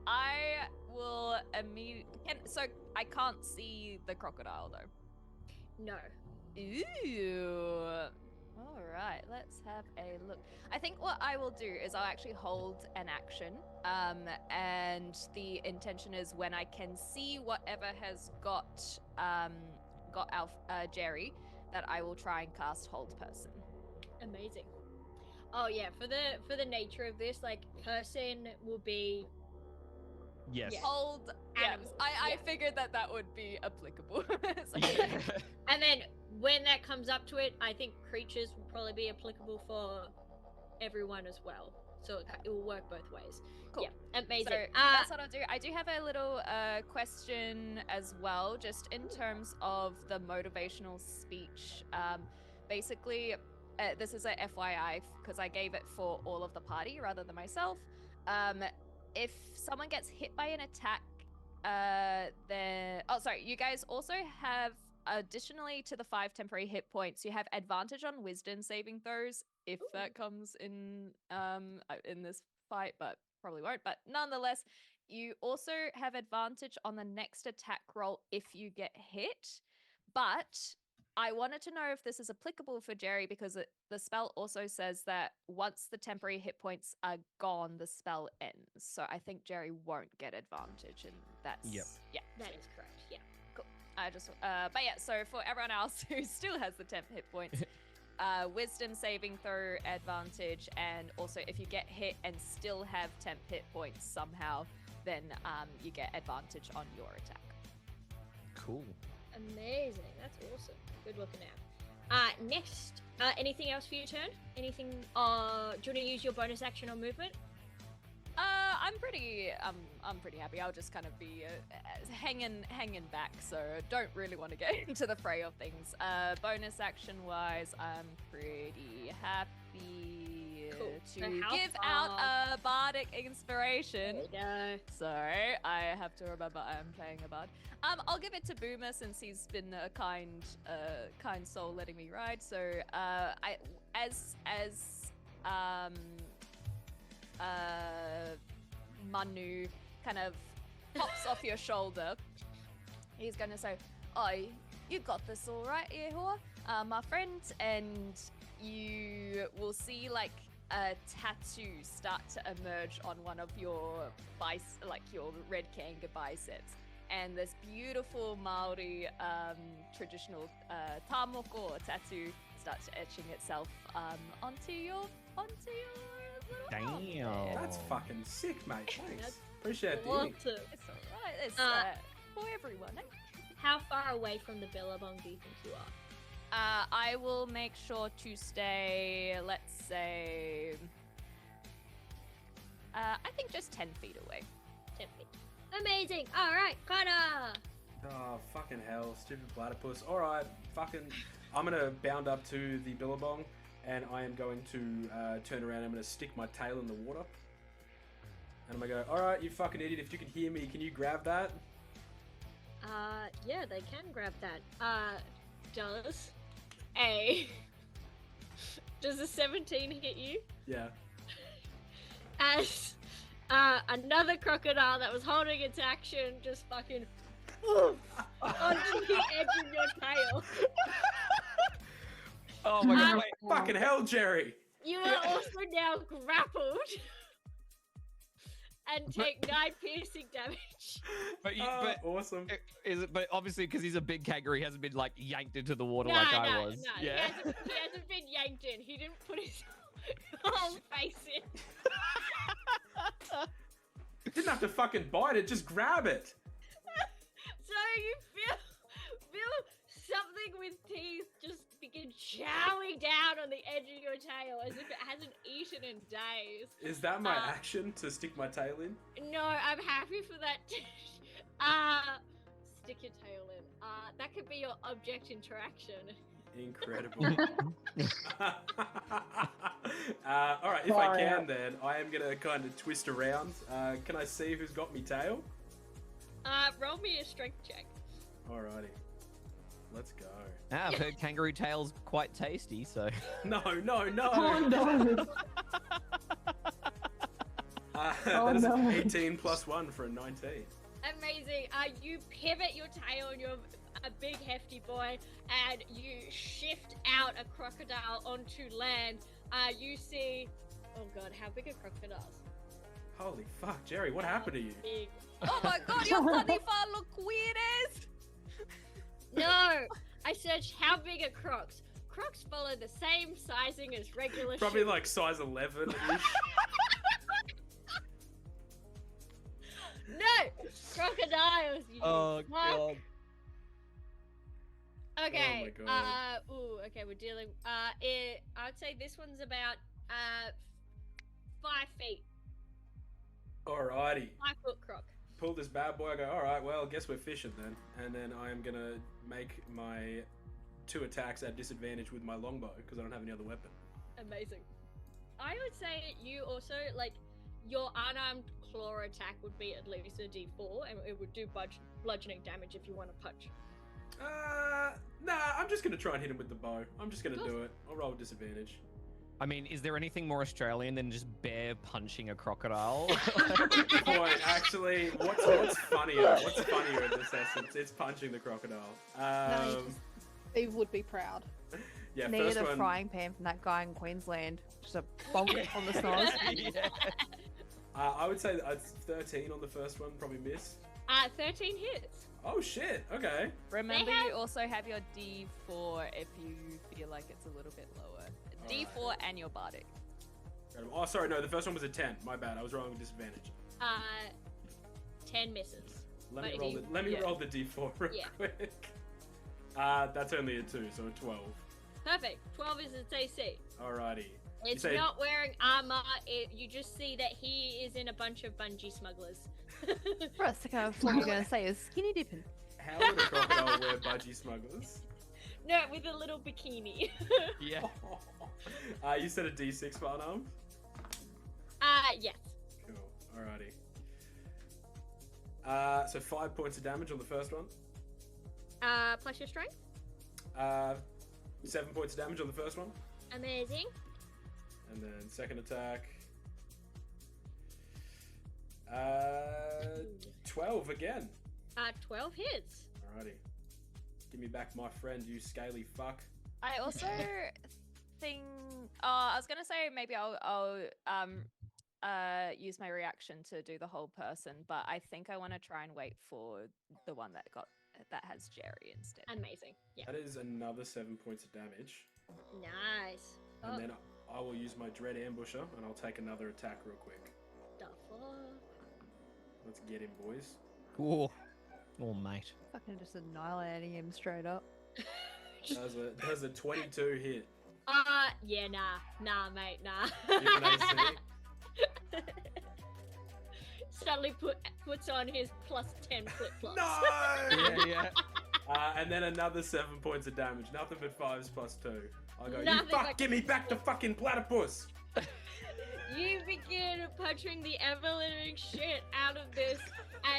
I will immediately. So I can't see the crocodile though. No. Ooh. All right, let's have a look. I think what I will do is I'll actually hold an action. And the intention is when I can see whatever has got got Jerry that I will try and cast Hold Person. Amazing. Oh yeah, for the nature of this, like person will be Yes. Yeah. Hold. Yes, Animals, I yeah. figured that would be applicable. So- Yeah. And then when that comes up to it, I think creatures will probably be applicable for everyone as well. So it will work both ways. Cool. Yeah, amazing. So that's what I'll do. I do have a little question as well, just in terms of the motivational speech. Basically, this is a FYI because I gave it for all of the party rather than myself. If someone gets hit by an attack, then you guys also have, additionally to the 5 temporary hit points, you have advantage on wisdom saving throws if that comes in this fight, but probably won't. But nonetheless, you also have advantage on the next attack roll if you get hit. But I wanted to know if this is applicable for Jerry because the spell also says that once the temporary hit points are gone, the spell ends. So I think Jerry won't get advantage, and that's Yep. yeah. That is correct. Yeah. I just but yeah, so for everyone else who still has the temp hit points, wisdom saving throw advantage, and also if you get hit and still have temp hit points somehow, then you get advantage on your attack. Cool. Amazing. That's awesome. Good looking out. Next, anything else for your turn? Anything? Do you want to use your bonus action on movement? I'm pretty happy. I'll just kind of be hanging back, so don't really want to get into the fray of things. Bonus action wise, I'm pretty happy Cool. to So how give far- out a bardic inspiration. There you go. Sorry, I have to remember I am playing a bard. I'll give it to Boomer since he's been a kind soul letting me ride. So, Manu kind of pops off your shoulder, he's gonna say, "Oh, you got this all right, Yehua, my friend," and you will see like a tattoo start to emerge on one of your your red kanga biceps, and this beautiful Maori traditional tamoko tattoo starts etching itself onto your little arm there. Damn. That's fucking sick, mate. Thanks. That's Appreciate the Awesome. ink. It's alright. It's for everyone. Eh? How far away from the billabong do you think you are? I will make sure to stay, let's say, I think just 10 feet away. 10 feet. Amazing. All right, Connor. Oh, fucking hell. Stupid platypus. Alright, fucking... I'm gonna bound up to the billabong, and I am going to turn around. I'm gonna stick my tail in the water. And I'm gonna go, alright, you fucking idiot, if you can hear me, can you grab that? Yeah, they can grab that. Does a 17 hit you? Yeah. As another crocodile that was holding its action just fucking onto the edge of your tail. Oh my god, wait. Fucking hell, Jerry! You are also now grappled and take 9 piercing damage. But Awesome. but obviously because he's a big kangaroo, he hasn't been like yanked into the water No, like I was. No, Yeah. he hasn't been yanked in. He didn't put his whole face in. Didn't have to fucking bite it, just grab it. So you feel something with teeth just begin chowing down on the edge of your tail as if it hasn't eaten in days. Is that my action, to stick my tail in? No, I'm happy for that. Stick your tail in. That could be your object interaction. Incredible. Alright, if I can then, I am gonna kind of twist around. Can I see who's got me tail? Roll me a strength check. Alrighty. Let's go. I've heard kangaroo tail's quite tasty, so. No. Oh no! That is an 18 plus 1 for a 19. Amazing. You pivot your tail and you're a big hefty boy and you shift out a crocodile onto land. You see, oh god, how big are crocodiles? Holy fuck, Jerry, what happened to you? Big. Oh my god, your bloody far look weird as. No, I searched how big are crocs. Crocs follow the same sizing as regular Probably shoes. like size 11 ish. No! Crocodiles, you Oh fuck. god. Okay. Oh my God. Okay, we're dealing. I would say this one's about 5 feet. Alrighty. 5-foot croc. Pull this bad boy. I go, alright, well, guess we're fishing then. And then I am gonna make my 2 attacks at disadvantage with my longbow because I don't have any other weapon. Amazing. I would say you also like your unarmed claw attack would be at least a D4, and it would do bludgeoning damage if you want to punch. Nah, I'm just gonna try and hit him with the bow. I'm just gonna do it. I'll roll with disadvantage. I mean, is there anything more Australian than just bear punching a crocodile? Boy, actually, what's funnier? What's funnier in this essence? It's punching the crocodile. They would be proud. Yeah, Needed first a one. frying pan from that guy in Queensland. Just a bonk on the snoz. Yeah. I would say that 13 on the first one, probably miss. 13 hits. Oh shit! Okay. Remember, have- you also have your D4 if you feel like it's a little bit lower. D4 and your bardic. Oh, sorry, no, the first one was a 10. My bad. I was rolling with disadvantage. 10 misses. Let me But roll you- the. Let me yeah. roll the d4 real Yeah. quick. That's only a 2, so a 12. Perfect. 12 is its AC. Alrighty. It's say- not wearing armor. You just see that he is in a bunch of bungee smugglers. For us to kind of what you're going to say is skinny dipping. How would a crocodile wear budgie smugglers? No, with a little bikini. Yeah. You said a d6 for unarmed? Yes. Cool. Alrighty. So 5 points of damage on the first one. Plus your strength. 7 points of damage on the first one. Amazing. And then second attack. 12 again. 12 hits. Alrighty. Give me back my friend, you scaly fuck. I also think. I was gonna say maybe I'll use my reaction to do the whole person, but I think I want to try and wait for the one that has Jerry instead. Amazing. Yeah. That is another 7 points of damage. Nice. And then I will use my Dread Ambusher and I'll take another attack real quick. The fuck? Let's get him, boys. Cool. Oh, mate. Fucking just annihilating him straight up. Does a 22 hit. Yeah, nah, mate, nah. Give an AC. Suddenly puts on his +10 flip flops. No! Yeah. And then another 7 points of damage. Nothing but 5s plus 2. I go, Nothing you fuck, but- give me back the fucking platypus! You begin punching the ever-living shit out of this,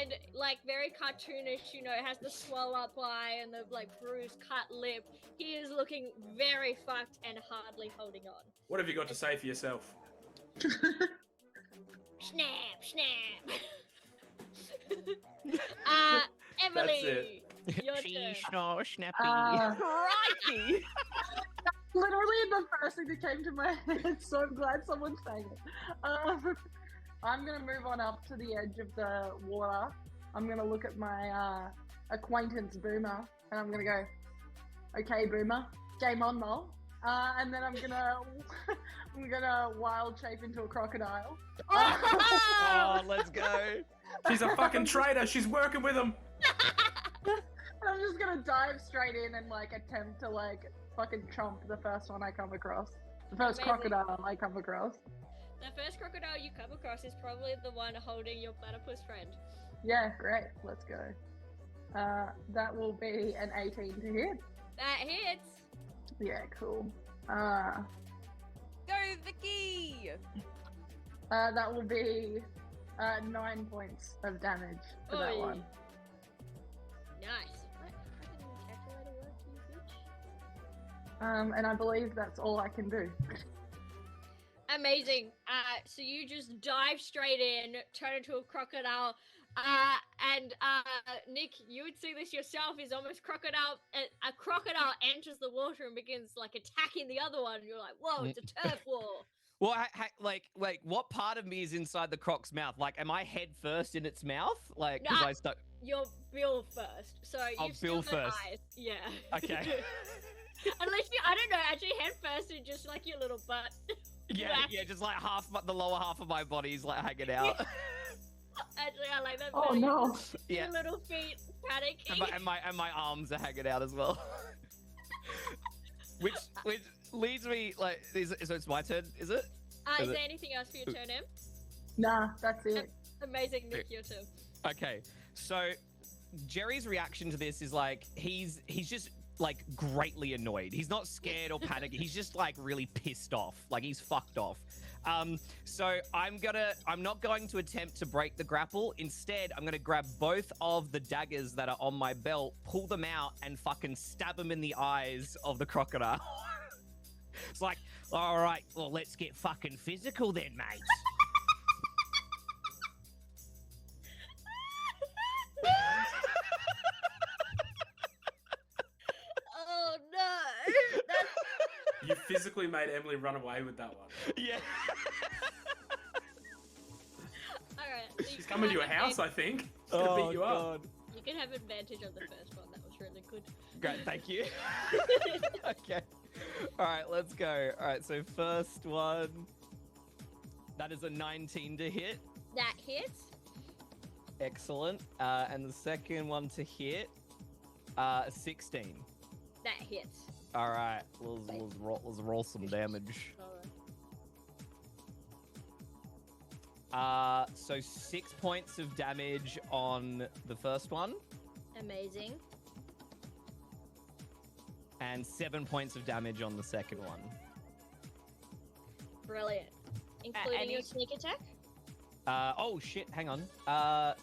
and like very cartoonish, you know, it has the swell-up eye and the like bruised, cut lip. He is looking very fucked and hardly holding on. What have you got to say for yourself? Snap, snap. Emily, your turn. Snore, snappy. Crikey! Literally the first thing that came to my head, so I'm glad someone's saying it. I'm gonna move on up to the edge of the water. I'm gonna look at my acquaintance Boomer, and I'm gonna go, "Okay, Boomer, game on, Mole." And then I'm gonna wild shape into a crocodile. Oh, let's go. She's a fucking traitor. She's working with him. And I'm just gonna dive straight in and like attempt to like fucking chomp the first one I come across. The first Amazing. crocodile I come across. The first crocodile you come across is probably the one holding your platypus friend. Yeah, great. Let's go. That will be an 18 to hit. That hits. Yeah, cool. Go, Vicky! That will be 9 points of damage for that Oi. one. Nice. What fucking calculator work, you bitch? And I believe that's all I can do. Amazing. So you just dive straight in, turn into a crocodile, and Nick, you would see this yourself. Is almost crocodile. A crocodile enters the water and begins like attacking the other one. And you're like, whoa, it's a turf war. Well, like, what part of me is inside the croc's mouth? Like, am I head first in its mouth? Like, because Nah. I stuck. You're Bill first. So Oh, you've still Bill got first. eyes. Yeah. Okay. Unless you, I don't know, actually head first and just like your little butt. Yeah, Whack. yeah, just like the lower half of my body's like hanging out. Actually, I like that. Oh better. no. Yeah. Your little feet panicking. And my arms are hanging out as well. which leads me like so it's my turn, is it? Is there anything else for your turn, Em? Nah, that's it. Amazing, Nick, your turn. Okay, so Jerry's reaction to this is like he's just like greatly annoyed. He's not scared or panicked. He's just like really pissed off. Like he's fucked off. So I'm not going to attempt to break the grapple. Instead, I'm gonna grab both of the daggers that are on my belt, pull them out, and fucking stab them in the eyes of the crocodile. It's like, all right, well, let's get fucking physical then, mate. Oh no! That's... You physically made Emily run away with that one. Yeah. Alright. So She's coming to your house, I think. She's gonna beat you up. You can have advantage on the first one. That was really good. Great, thank you. Okay. All right, let's go. All right, so first one. That is a 19 to hit. That hits. Excellent. And the second one to hit, 16. That hits. All right, let's roll some damage. So 6 points of damage on the first one, Amazing. and 7 points of damage on the second one. Brilliant. Including any- your sneak attack? Oh shit, hang on.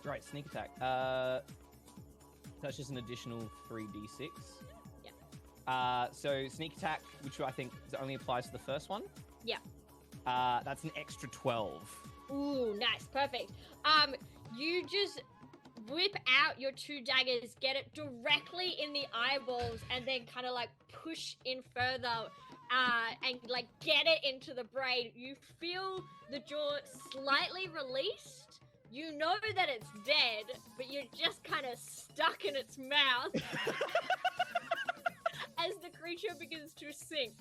Right, sneak attack. That's just an additional 3d6. Yeah. So sneak attack, which I think only applies to the first one. Yeah. That's an extra 12. Ooh, nice. Perfect. You just whip out your two daggers, get it directly in the eyeballs, and then kind of like push in further, and like get it into the brain. You feel the jaw slightly released. You know that it's dead, but you're just kind of stuck in its mouth as the creature begins to sink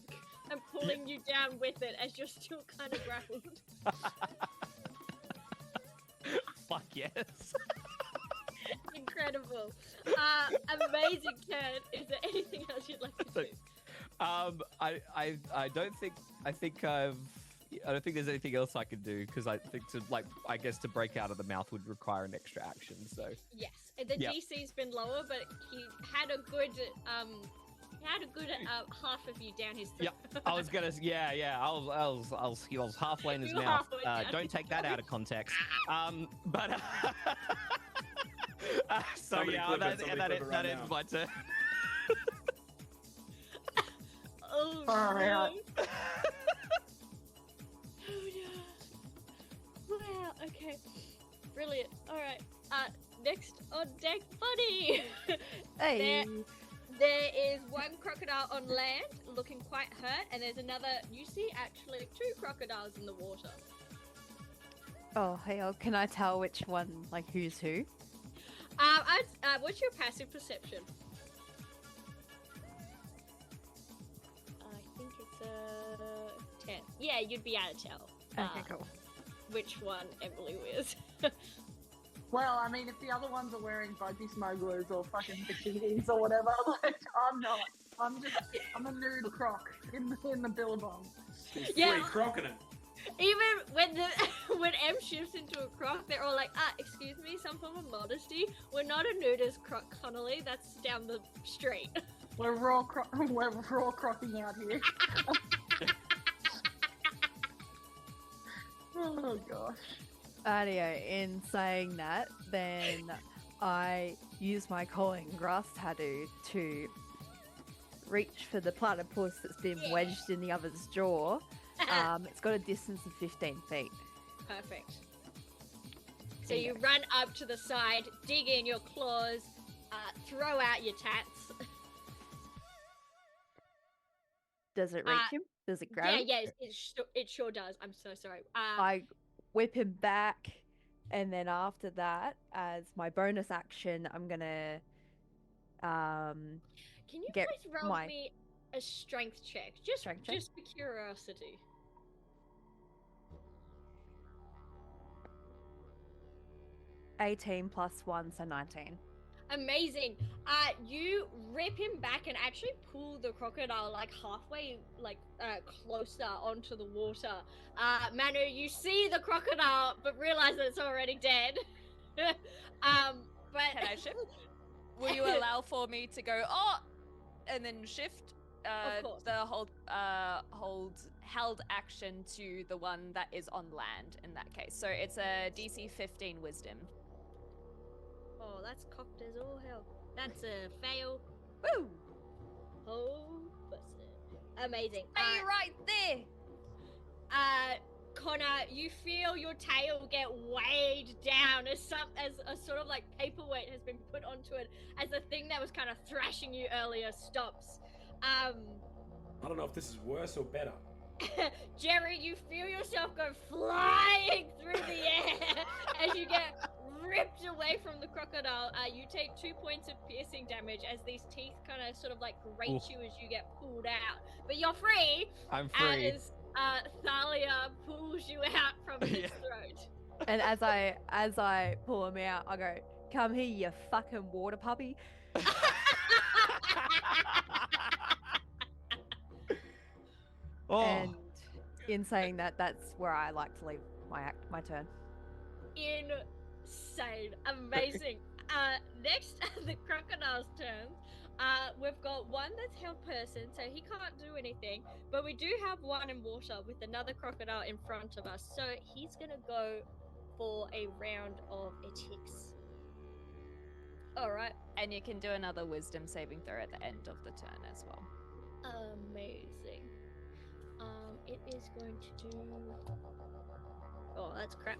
and pulling you down with it as you're still kind of grappled. Fuck yes. Incredible. Amazing turn. Is there anything else you'd like to do? I don't think there's anything else I could do, because I think I guess to break out of the mouth would require an extra action. So Yes, the Yep. DC's been lower, but he had a good half of you down his throat. yeah, I was gonna I was halfway in his You were mouth. halfway down Don't his take that out of context. But so Somebody yeah, clip it, that somebody clip it right ends now. my turn. Oh Far no! out. Oh no! Wow. Okay. Brilliant. All right. Next on deck, Bunny. Hey. There is one crocodile on land, looking quite hurt, and there's another. You see, actually, two crocodiles in the water. Oh, hey, can I tell which one, like, who's who? What's your passive perception? I think it's a 10. Yeah, you'd be able to tell. Okay, cool. Which one Emily was. Well, I mean, if the other ones are wearing buggy smugglers or fucking bikinis or whatever, like, I'm not. I'm a nude croc in the billabong. Yeah. Free crocking it. Even when M shifts into a croc, they're all like, excuse me, some form of modesty. We're not a nudist croc, Connolly. That's down the street. We're raw crocking out here. Oh gosh. Audio, in saying that, then I use my calling grass tattoo to reach for the platypus that's been wedged in the other's jaw. It's got a distance of 15 feet. Perfect. So you run up to the side, dig in your claws, throw out your tats. Does it reach him? Does it grab him? Yeah, it sure does. I'm so sorry. I whip him back, And then after that, as my bonus action, I'm gonna Can you get please roll my me a strength check? Just strength check. just for curiosity. 18 plus 1, so 19. Amazing. You rip him back and actually pull the crocodile like halfway, like closer onto the water. Manu, you see the crocodile, but realize that it's already dead. But Can I shift? Will you allow for me to go, oh, and then shift Of course. the held action to the one that is on land in that case? So it's a DC 15 wisdom. Oh, that's cocked as all hell. That's a fail. Woo! Oh, busted. Amazing. Stay right there. Connor, you feel your tail get weighed down as a sort of like paperweight has been put onto it as the thing that was kind of thrashing you earlier stops. I don't know if this is worse or better. Jerry, you feel yourself go flying through the air as you get ripped away from the crocodile. You take 2 points of piercing damage as these teeth kind of sort of like grate you as you get pulled out. But you're free. I'm free. As Thalia pulls you out from his throat. And as I pull him out, I go, "Come here, you fucking water puppy." Oh, And in saying that, that's where I like to leave my turn. Insane. Amazing. Next, the crocodile's turn. We've got one that's held person, so he can't do anything. But we do have one in water with another crocodile in front of us. So he's gonna go for a round of attacks. Alright. And you can do another wisdom saving throw at the end of the turn as well. Amazing. It is going to do. Oh, that's crap.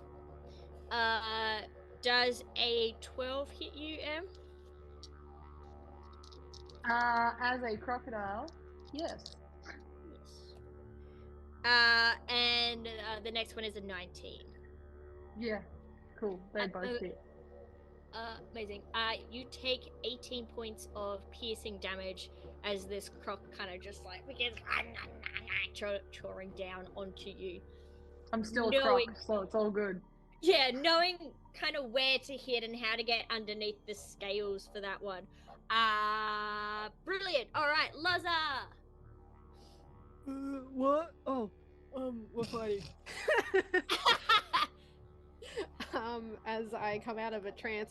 Does a 12 hit you, Em? As a crocodile, yes. Yes. And the next one is a 19. Yeah, cool. They both hit. Amazing. You take 18 points of piercing damage as this croc kind of just like begins chawing down onto you. I'm still a croc, so it's all good. Yeah, knowing kind of where to hit and how to get underneath the scales for that one. Brilliant. All right, Laza. What? Oh, we're fighting. As I come out of a trance,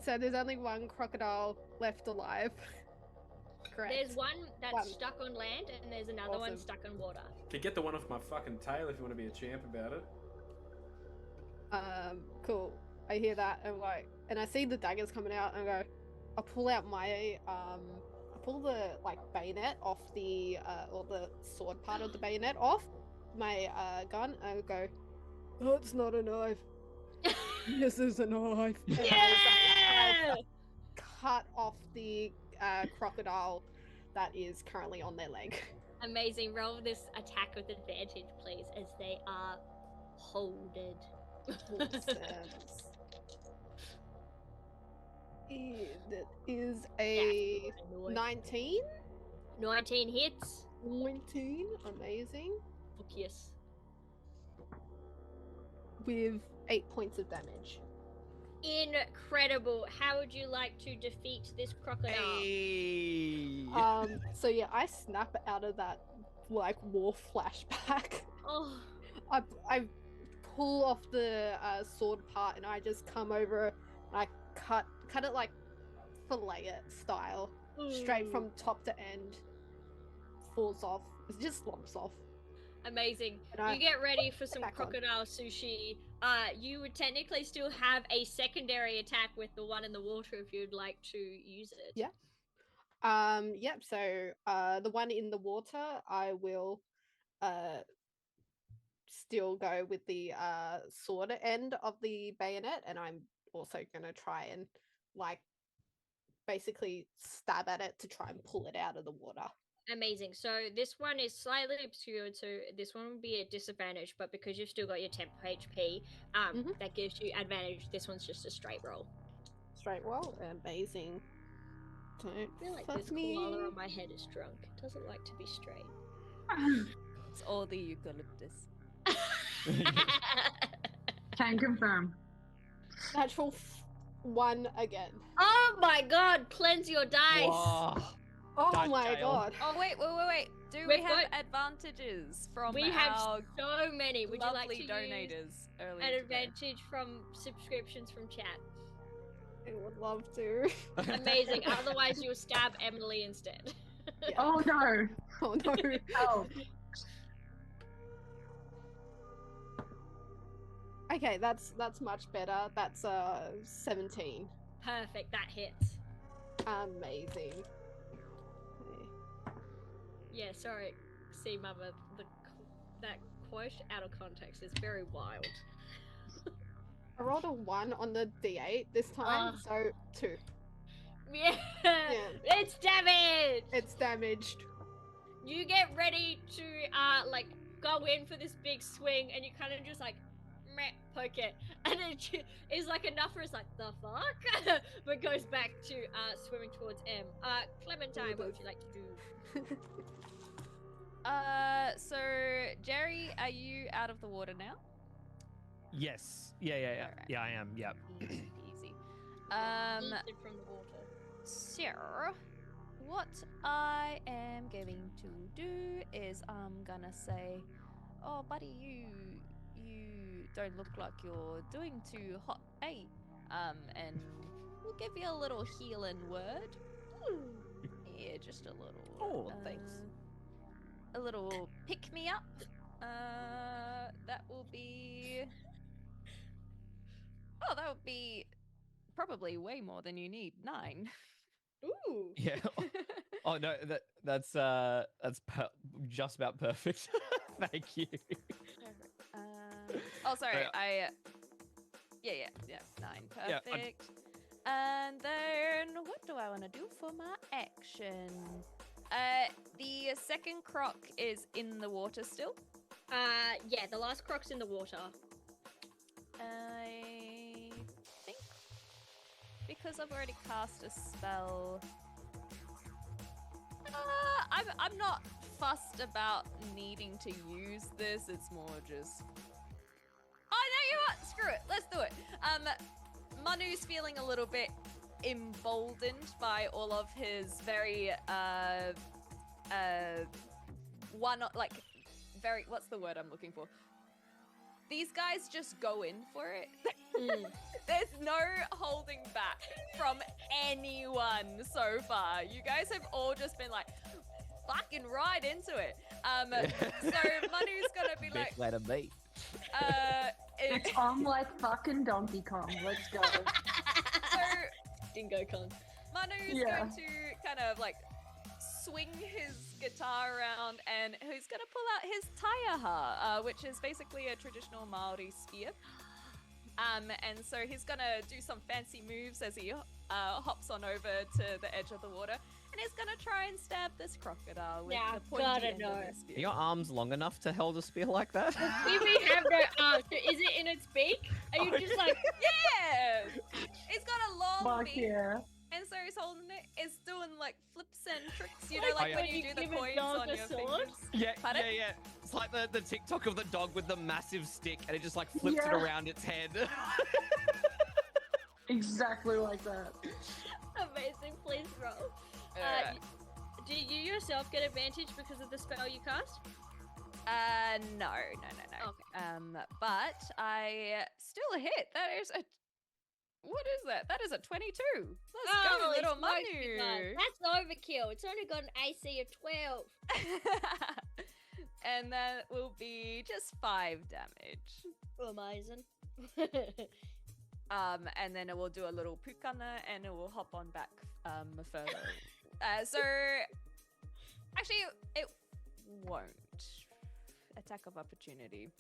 so there's only one crocodile left alive. Correct. There's one that's stuck on land, and there's another one Awesome. stuck on water. Can get the one off my fucking tail if you want to be a champ about it. Cool. I hear that and I see the daggers coming out, and I pull out my I pull the bayonet off the or the sword part of the bayonet off my gun, and I go, "Oh, it's not a knife. This is a knife." And I cut off the crocodile that is currently on their leg. Amazing. Roll this attack with advantage, please, as they are holded. It is a 19. 19 hits. 19, amazing. Fuck yes. With 8 points of damage. Incredible. How would you like to defeat this crocodile? hey. So yeah, I snap out of that war flashback. Oh. I pull off the sword part, and I just come over and I cut it like fillet it style, straight from top to end. Falls off. It just lumps off. Amazing. And you get ready for some back on. crocodile sushi. You would technically still have a secondary attack with the one in the water if you'd like to use it. Yeah. Yep. So the one in the water, I will still go with the sword end of the bayonet, and I'm also gonna try and basically stab at it to try and pull it out of the water. Amazing. So this one is slightly obscured, so this one would be a disadvantage, but because you've still got your temp HP, Mhm. that gives you advantage. This one's just a straight roll. Straight roll. Amazing. Don't I feel like fuck this me. koala on my head is drunk. It doesn't like to be straight. It's all the eucalyptus. Can confirm. Natural 1 again. Oh my god, cleanse your dice. Whoa. Oh Dice my jail. god. Oh wait. Do we We've have got- advantages from We have our so many. Would you like lovely to use donators earlier an today? advantage from subscriptions from chat? I would love to. Amazing. Otherwise, you'll stab Emily instead. Oh no. Oh no. Oh. Okay, that's much better. That's 17. Perfect. That hits. Amazing. Okay. Yeah. Sorry. See, Mother. That quote out of context is very wild. I rolled a 1 on the d8 this time, so 2. Yeah. Yeah. It's damage. It's damaged. You get ready to like go in for this big swing, and you kind of just like meh, poke it, and it is like enough for it's like the fuck, but goes back to swimming towards M. Clementine, what would you like to do? So Jerry, are you out of the water now? Yes. Yeah. Alright. Yeah, I am. Yep. Easy peasy. Yeeted from the water. So what I am going to do is I'm gonna say, oh buddy, you don't look like you're doing too hot, hey. And we'll give you a little healing word. Yeah, just a little. Oh, thanks. A little pick me up. That will be. Oh, that would be probably way more than you need. 9. Ooh. Yeah. Oh no, that's just about perfect. Thank you. Oh, sorry. Yeah. Yeah. 9. Yeah, Perfect. And then what do I want to do for my action? The second croc is in the water still. Yeah, the last croc's in the water. I think because I've already cast a spell. I'm not fussed about needing to use this. It's more just. Oh, no, you know what? Screw it. Let's do it. Manu's feeling a little bit emboldened by all of his very very, what's the word I'm looking for? These guys just go in for it. There's no holding back from anyone so far. You guys have all just been like fucking right into it. So Manu's gonna be like, Let him be. It's on like fucking Donkey Kong. Let's go. So Dingo Kong. Manu's Yeah. going to kind of like swing his guitar around, and he's gonna pull out his taiaha, which is basically a traditional Maori spear. And so he's gonna do some fancy moves as he hops on over to the edge of the water, and he's gonna try and stab this crocodile with Now, the pointy gotta end of know. his spear. Are your arms long enough to hold a spear like that? If we have no arms, so is it in its beak? Are you just like, Yeah! It's got a long Fuck beak, yeah. and so he's holding it. It's doing like flips and tricks, you Like know, like yeah. when when you you do the give a coins dog on a your sword? fingers. Yeah, Pardon? yeah. It's like the TikTok of the dog with the massive stick, and it just like flips it Yeah. around its head. Exactly like that. amazing, please roll. Alright. Do you yourself get advantage because of the spell you cast? No. Okay. But I still hit. That is a. What is that? That is a 22. Let's go, Holy little smokes, you guys. Manu. That's overkill. It's only got an AC of 12. And that will be just 5 damage. Amazing. And then it will do a little pukana, and it will hop on back further. So actually, it won't. Attack of opportunity.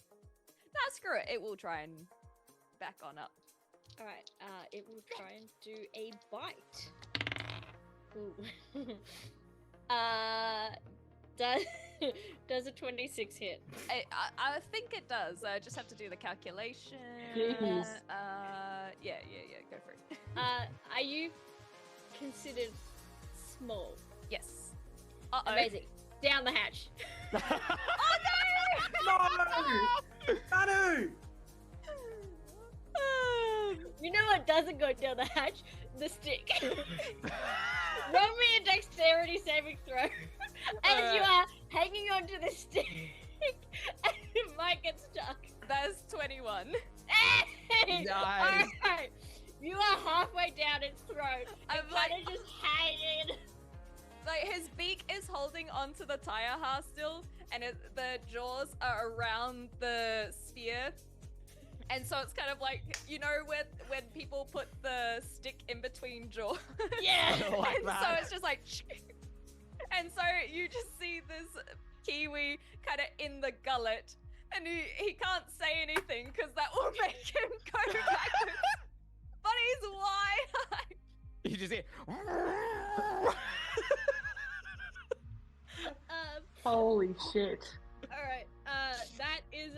No, screw it. It will try and back on up. Alright, it will try and do a bite. Ooh. Does does a 26 hit? I think it does. I just have to do the calculation. Jeez. Yeah, go for it. Are you considered small? Yes. Amazing. Down the hatch. No! Manu! You know what doesn't go down the hatch? The stick. Roll me a dexterity saving throw. As you are hanging onto the stick, and it might get stuck. That's 21. Hey! Nice. Alright. You are halfway down its throat. I'm And like- kind of just hanging. Like his beak is holding onto the tire half still, and the jaws are around the sphere. And so it's kind of like, you know, when people put the stick in between jaws. Yeah. Like And so that. it's just like, and so you just see this kiwi kind of in the gullet, and he can't say anything because that will make him go backwards. But he's wide-eyed. You just hear. Holy shit. Alright, that is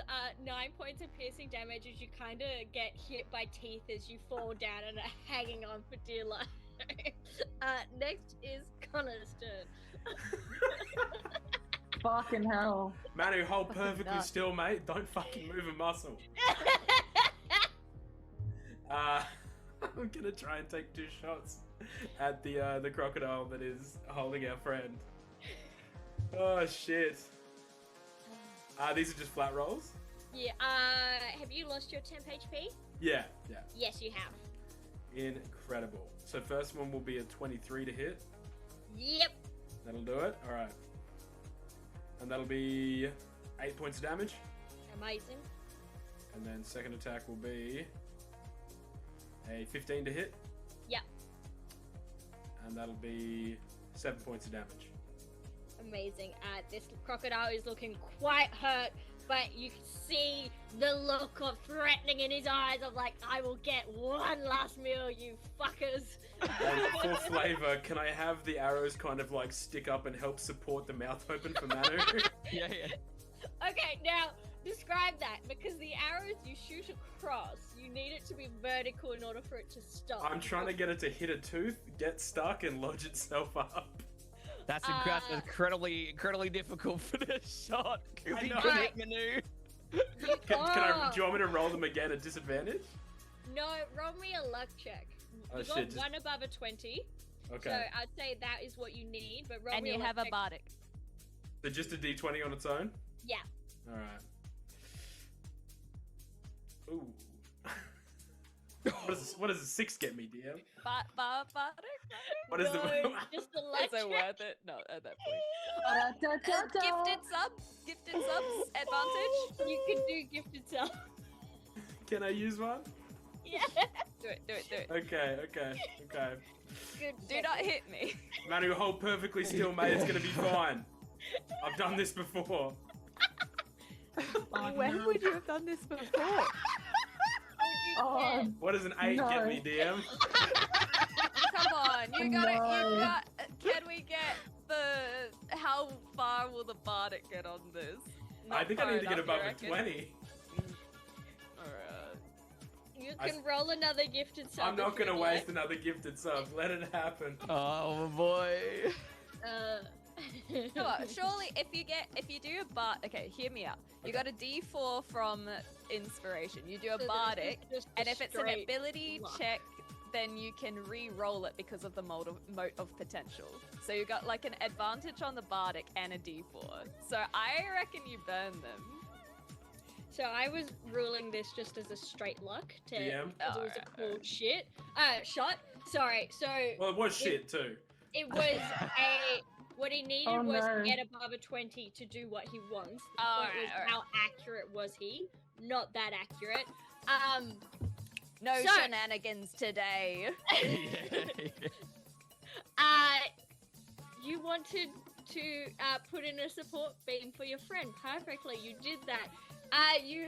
9 points of piercing damage as you kind of get hit by teeth as you fall down and are hanging on for dear life. Next is Connor's turn. Fucking hell. Manu, hold perfectly nuts. still, mate. Don't fucking move a muscle. I'm gonna try and take 2 shots at the crocodile that is holding our friend. Oh shit. These are just flat rolls? Yeah, have you lost your temp HP? Yeah. Yes, you have. Incredible. So first one will be a 23 to hit. Yep. That'll do it. Alright. And that'll be 8 points of damage. Amazing. And then second attack will be a 15 to hit. Yep. And that'll be 7 points of damage. Amazing. This crocodile is looking quite hurt, but you can see the look of threatening in his eyes of like, I will get one last meal, you fuckers. And for flavor, can I have the arrows kind of like stick up and help support the mouth open for Manu? Yeah. Okay, now describe that, because the arrows you shoot across, you need it to be vertical in order for it to stop. I'm trying to get it to hit a tooth, get stuck, and lodge itself up. That's incredibly difficult for this shot. Because I he know. couldn't hit Manu. Do you want me to roll them again at disadvantage? No, roll me a luck check. Oh, You got shit, just- one above a 20, Okay. so I'd say that is what you need, but roll And me you luck have a check. bardic. So just a d20 on its own? Yeah. Alright. Ooh. What does a 6 get me, DM? Bardic? What is No, the... just a luck Is it check. worth it? No, at that point. Gifted subs, advantage. You can do gifted self. Can I use one? Yeah. Do it. Okay. Good. Do not hit me. Manu, hold perfectly still, mate. It's gonna be fine. I've done this before. When would you have done this before? Oh, What does an 8 get No. me, DM? Come on, you got it. No. You got. Can we get the? How far will the bardic get on this? I Not think I far need to get enough, you above a reckon? 20. Alright. You I- can roll another gifted self. I'm not if you'd gonna like. waste another gifted sub. Let it happen. Oh boy. Come on, surely if you do a bard, okay, hear me out. You got a D4 from inspiration. You do a So then bardic, just a and if it's an straight ability luck. check, then you can re-roll it because of the mote of potential. So you got like an advantage on the bardic and a D4. So I reckon you burn them. So I was ruling this just as a straight luck to DM? because it was a Alright, cool alright. shot. Sorry. So Well, it was shit too. it was a what he needed Oh, was to no. get above a 20 to do what he wants. The Alright, point was alright. how accurate was he? Not that accurate. No So- shenanigans today. You wanted to put in a support beam for your friend. Perfectly, you did that. You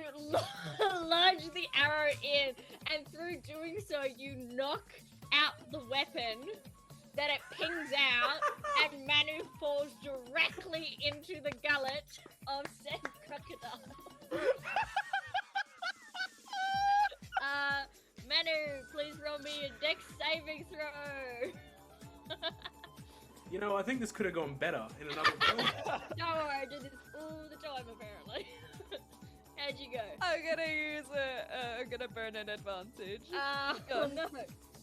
lodge the arrow in, and through doing so, you knock out the weapon that it pings out, and Manu falls directly into the gullet of said crocodile. Manu, please roll me a dex saving throw. You know, I think this could have gone better in another way. Don't worry, I did this all the time apparently. How'd you go? I'm gonna burn an advantage. Oh no.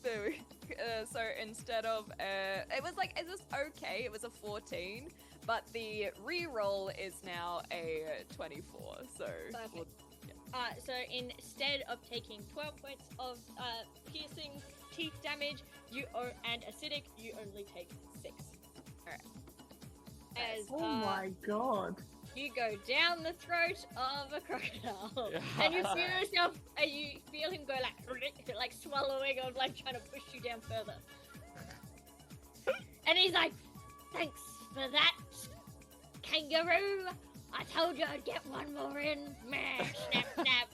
So instead of it was okay. It was a 14, but the re-roll is now a 24. So Perfect. So instead of taking 12 points of piercing teeth damage, and acidic, you only take 6. Alright. As Oh my god. you go down the throat of a crocodile, and you feel him go like swallowing or like trying to push you down further. And he's like, "Thanks for that, kangaroo. I told you I'd get one more in. Meh, snap, snap."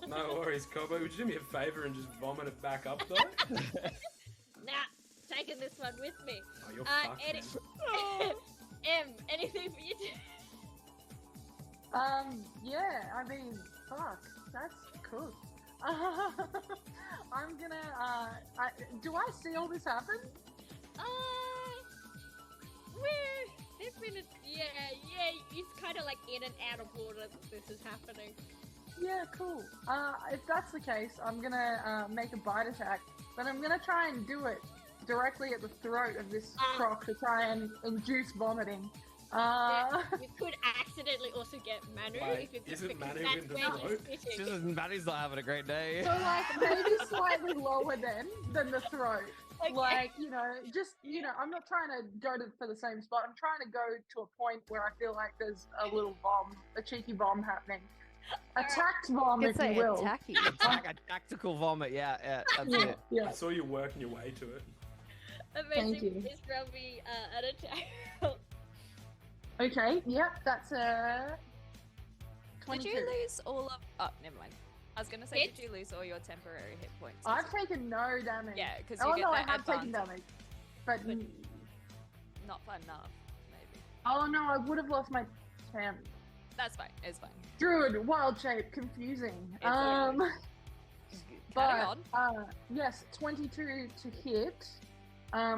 No worries, Kobo. Would you do me a favor and just vomit it back up, though? Nah, taking this one with me. Oh, you're fucked, man. Anything for you to... Yeah, I mean, fuck, that's cool. I'm gonna, do I see all this happen? It's kind of like in and out of order that this is happening. Yeah, cool. If that's the case, I'm gonna make a bite attack, but I'm gonna try and do it directly at the throat of this croc to try and induce vomiting. You could accidentally also get Manu. Wait, if it's isn't because Manu that's in the where throat? you're sitting. Just Maddie's not having a great day. So like maybe slightly lower than the throat. Okay. Like, I'm not trying to go for the same spot. I'm trying to go to a point where I feel like there's a little bomb, a cheeky bomb happening. Attacked bomb, You if could you say will. attacky. Like a tactical vomit. Yeah, that's Yeah, it. yeah. I saw you working your way to it. Amazing. Thank you. Please roll me an attack. Okay, yep, that's a did 22. you lose all of? Oh, never mind. I was gonna say, Hit? did you lose all your temporary hit points? I've taken no damage. Yeah, because you Oh get no, I that have taken advantage. damage. But Not enough, maybe. oh no, I would have lost my temp. That's fine. It's fine. Druid, wild shape, confusing. It's okay. Carry on. Yes, 22 to hit,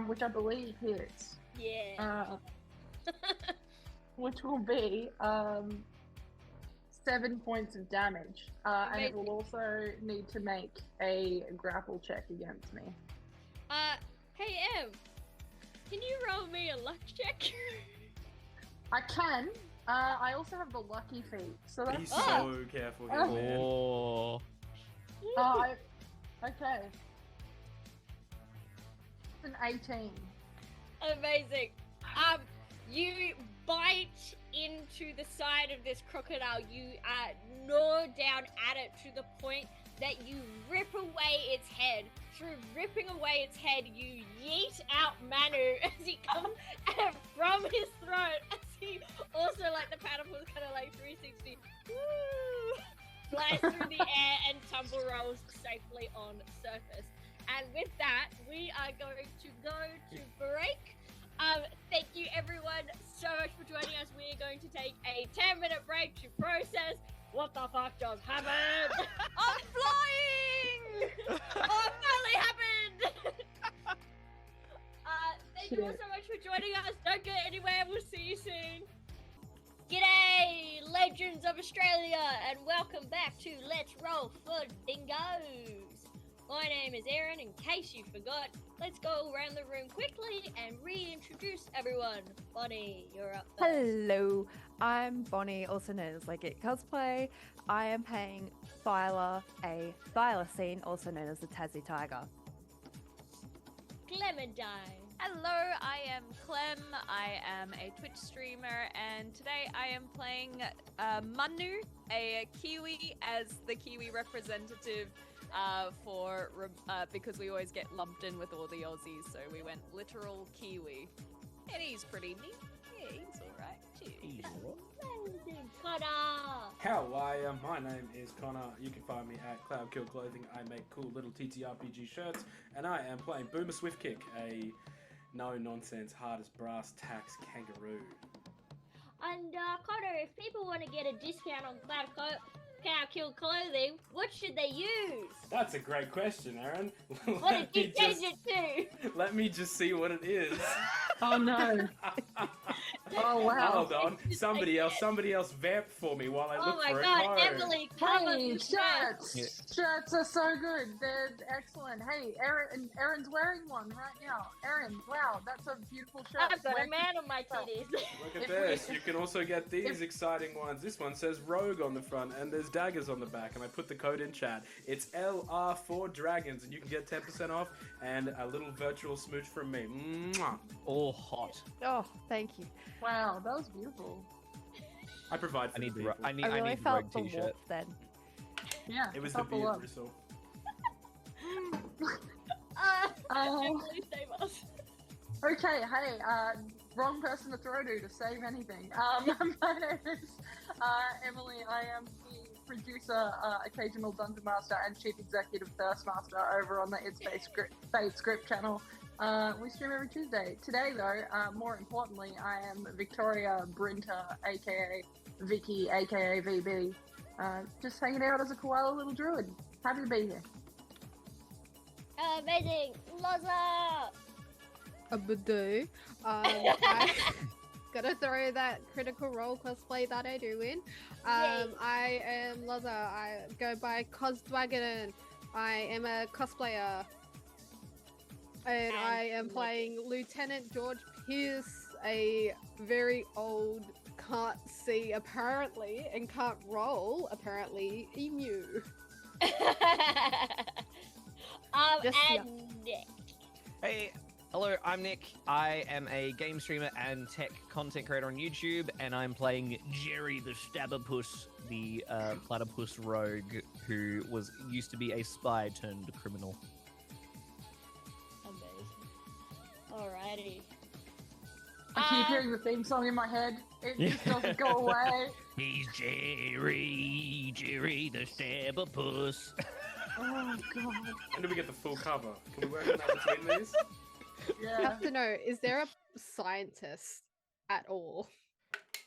which I believe hits. Yeah. Which will be 7 points of damage, and it will also need to make a grapple check against me. Hey Em, can you roll me a luck check? I can. I also have the lucky feat, so Be that's so careful here, man. Oh. okay. It's an 18. Amazing. You bite into the side of this crocodile. You gnaw down at it to the point that you rip away its head. Through ripping away its head, you yeet out Manu as he comes from his throat. As he also, like, the paddle kind of like 360. Woo! Flies through the air and tumble rolls safely on surface. And with that, we are going to go to break. Thank you everyone so much for joining us. We are going to take a 10-minute break to process what the fuck just happened. I'm flying! Oh, it finally happened! Thank you all so much for joining us. Don't go anywhere. We'll see you soon. G'day, legends of Australia, and welcome back to Let's Roll for Dingos. My name is Aaron, in case you forgot. Let's go around the room quickly and reintroduce everyone. Bonnie, you're up first. Hello, I'm Bonnie, also known as Legit Cosplay. I am playing Thyla, a thylacine, also known as the Tassie Tiger. Clementine. Hello, I am Clem. I am a Twitch streamer, and today I am playing Manu, a Kiwi, as the Kiwi representative because we always get lumped in with all the Aussies, so we went literal Kiwi. And he's pretty neat. Yeah, he's alright too. Amazing. Connor. How are ya? My name is Connor. You can find me at Cloud Kill Clothing. I make cool little TTRPG shirts, and I am playing Boomer Swiftkick, a no nonsense, hard as brass tacks kangaroo. And Connor, if people want to get a discount on Cloud Kill clothing, what should they use? That's a great question, Aaron. What did you change it to? Let me just see what it is. Oh no. Oh wow. Hold on. Somebody else vamp for me while I Oh look my for god, a code. Emily, come on Hey, the shirts! Yeah. Shirts are so good. They're excellent. Hey, Aaron's wearing one right now. Aaron, wow, that's a beautiful shirt. I've got Where- a man on my titties. Look at If this. we- You can also get these if- exciting ones. This one says Rogue on the front and there's daggers on the back. And I put the code in chat. It's LR4 Dragons and you can get 10% off and a little virtual smooch from me. Mwah. All hot. Oh, thank you. Wow, that was beautiful. I provide for I need the the people. I need I I really need the felt rogue the t-shirt. warmth then. Yeah, It was the help a beard lot. bristle. Emily, save us. Okay, hey, wrong person to throw to save anything. My name is Emily. I am the producer, occasional dungeon master, and chief executive thirst master over on the It's Fate script channel. We stream every Tuesday. Today, though, more importantly, I am Victoria Brinter, aka Vicky, aka VB. Just hanging out as a koala little druid. Happy to be here. Amazing, Loza. A Badoo. I gotta throw that Critical Role cosplay that I do in. Yay. I am Loza. I go by Cosdwagon. I am a cosplayer. And I am Nikki. playing Lieutenant George Pierce, a very old, can't see apparently, and can't roll apparently, emu. Just and Nick. Hey, hello, I'm Nick. I am a game streamer and tech content creator on YouTube, and I'm playing Jerry the Stabberpuss, the platypus rogue who used to be a spy turned criminal. Amazing. Alrighty. I keep hearing the theme song in my head. It just doesn't go away. He's Jerry the Stabberpuss. Oh god. When do we get the full cover? Can we work on that between these? I Yeah. have to know, is there a scientist at all?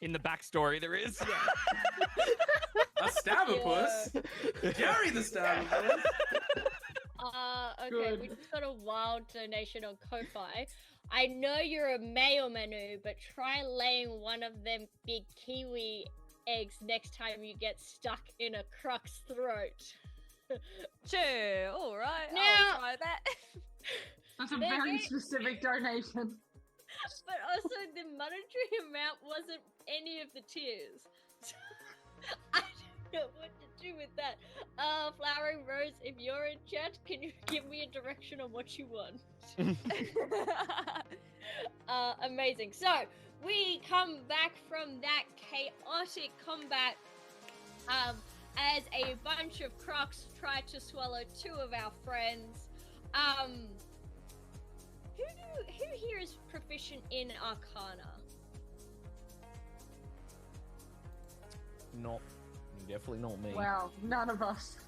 In the backstory, there is. A Stabberpuss? Jerry the Stabberpuss? Okay, Good. we just got a wild donation on Ko-Fi. I know you're a male Manu, but try laying one of them big kiwi eggs next time you get stuck in a croc's throat. Sure, all right. Now- I'll try that. That's a They're very very- specific donation. But also, the monetary amount wasn't any of the tiers. I don't know what to do with that. Flowering Rose, if you're in chat, can you give me a direction on what you want? Amazing. So, we come back from that chaotic combat as a bunch of crocs try to swallow two of our friends. Who here is proficient in Arcana? Definitely not me. Wow, none of us.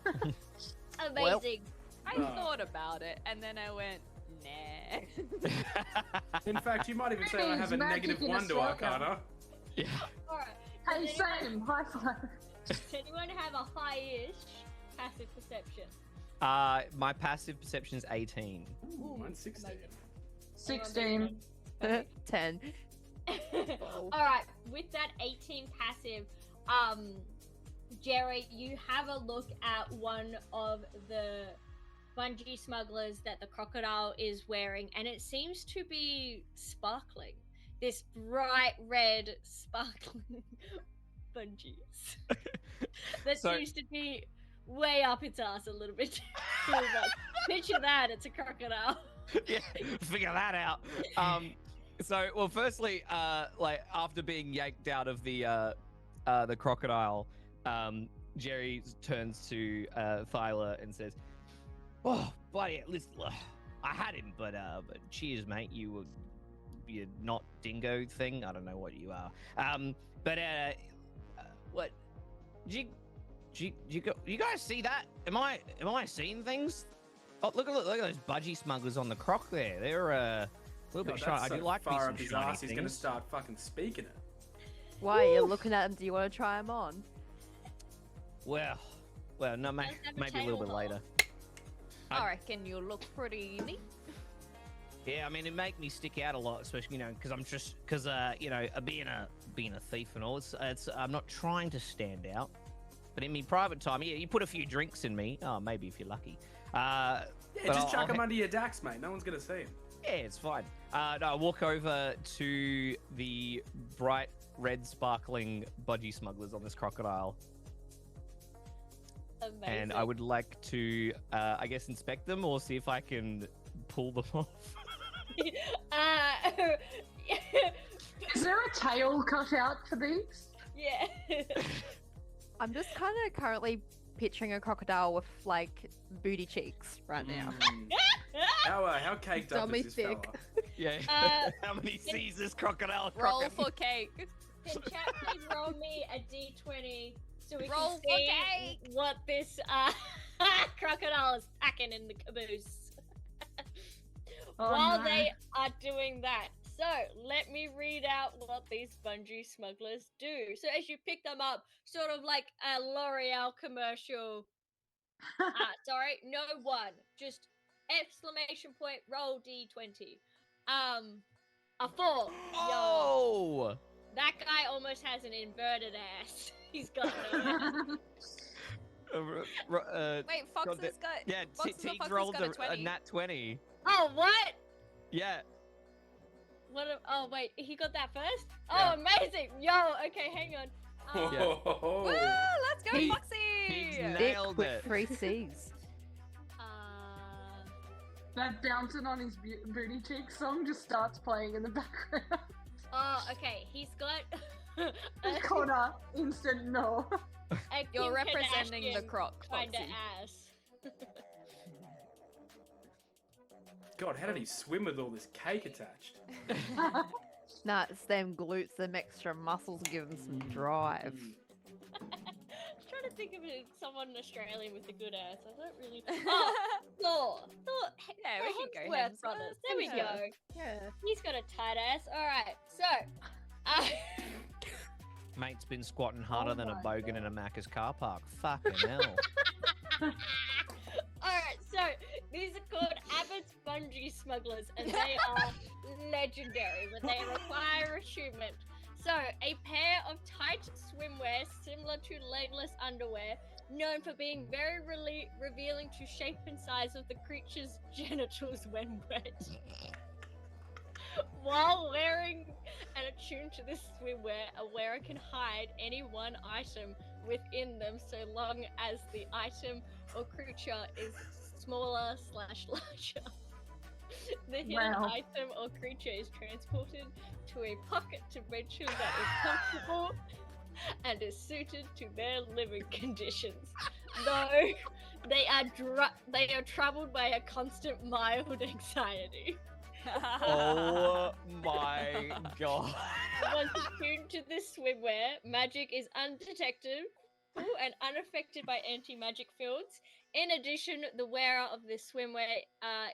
Amazing. I thought about it, and then I went, nah. In fact, you might even say I It's have a magic in -1 to Australia. Arcana. Yeah. Alright. Hey, Does anyone- same. High five. Does anyone have a high-ish passive perception? My passive perception is 18. Ooh, mine's 16. Amazing. 16. 10. Alright, with that 18 passive, Jerry, you have a look at one of the bungee smugglers that the crocodile is wearing, and it seems to be sparkling. This bright red sparkling bungees. That So- seems to be way up its ass a little bit too much. Picture that, it's a crocodile. Yeah, figure that out. Well, firstly, like after being yanked out of the crocodile, Jerry turns to Thyla and says, "Oh, buddy, listen, I had him, but cheers, mate. You're not dingo thing. I don't know what you are. What? Did you guys see that? Am I seeing things? Oh, look at those budgie smugglers on the croc there. little bit God, shy. that's I do so like me far some up his shiny ass, he's gonna things. start fucking speaking it. Why are you looking at him? Do you want to try him on? Well, no, Does have a maybe a little tail, bit though. later. I reckon you look pretty neat. Yeah, I mean, it make me stick out a lot, especially because I'm just being a thief and all. It's I'm not trying to stand out, but in me private time, yeah, you put a few drinks in me. Oh, maybe if you're lucky. Yeah, But just chuck I'll him under your dax, mate. No one's gonna see him. Yeah, it's fine. No, I walk over to the bright red sparkling budgie smugglers on this crocodile, Amazing. and I would like to, I guess, inspect them or see if I can pull them off. Is there a tail cut out for these? yeah. I'm just kind of currently picturing a crocodile with like booty cheeks right now. Mm. How caked up Dummy is this thick. fella? Yeah. Uh, How many sees this crocodile? Roll for cake. Can chat please roll me a d20 so we Roll can for see cake. what this crocodile is packing in the caboose. Oh, While no. they are doing that, so let me read out what these bungee smugglers do. So as you pick them up, sort of like a L'Oreal commercial. Sorry, no one, just exclamation point. Roll d20. A 4. Yo. Oh! That guy almost has an inverted ass. He's got no. Wait, Fox God, has got. yeah, Fox the Teague Fox has rolled got a a 20. nat 20. Oh, what? Yeah. What? Oh, wait. He got that first? Yeah. Oh, amazing. Yo, okay, hang on. Woo! Let's go, He- Foxy! Teague's Dick nailed with it. 3 C's. That bouncing on his booty cheek song just starts playing in the background. Oh, okay. He's got a, Connor, instant no. a You're Kim representing the Kardashian croc, kinda Foxy. ass. God, how did he swim with all this cake attached? Nah, it's them glutes, them extra muscles give them some drive. Mm. I'm trying to think of someone Australian with a good ass. I don't really. Oh, Thor. Yeah, the we can go Hemsworth Hemsworth. brothers. There we Yeah. go. Yeah. He's got a tight ass. All right, so. Mate's been squatting harder Oh than a my bogan in a Macca's car park. Fucking hell. Alright, so these are called Abbott's Bungee Smugglers, and they are legendary, but they require attunement. So, a pair of tight swimwear similar to legless underwear, known for being very revealing to shape and size of the creature's genitals when wet. While wearing and attuned to this swimwear, a wearer can hide any one item within them so long as the item or creature is smaller / larger. The hidden Wow. item or creature is transported to a pocket dimension that is comfortable and is suited to their living conditions. Though they are troubled by a constant mild anxiety. Oh my god. Once attuned to this swimwear, magic is undetected and unaffected by anti-magic fields. In addition, the wearer of this swimwear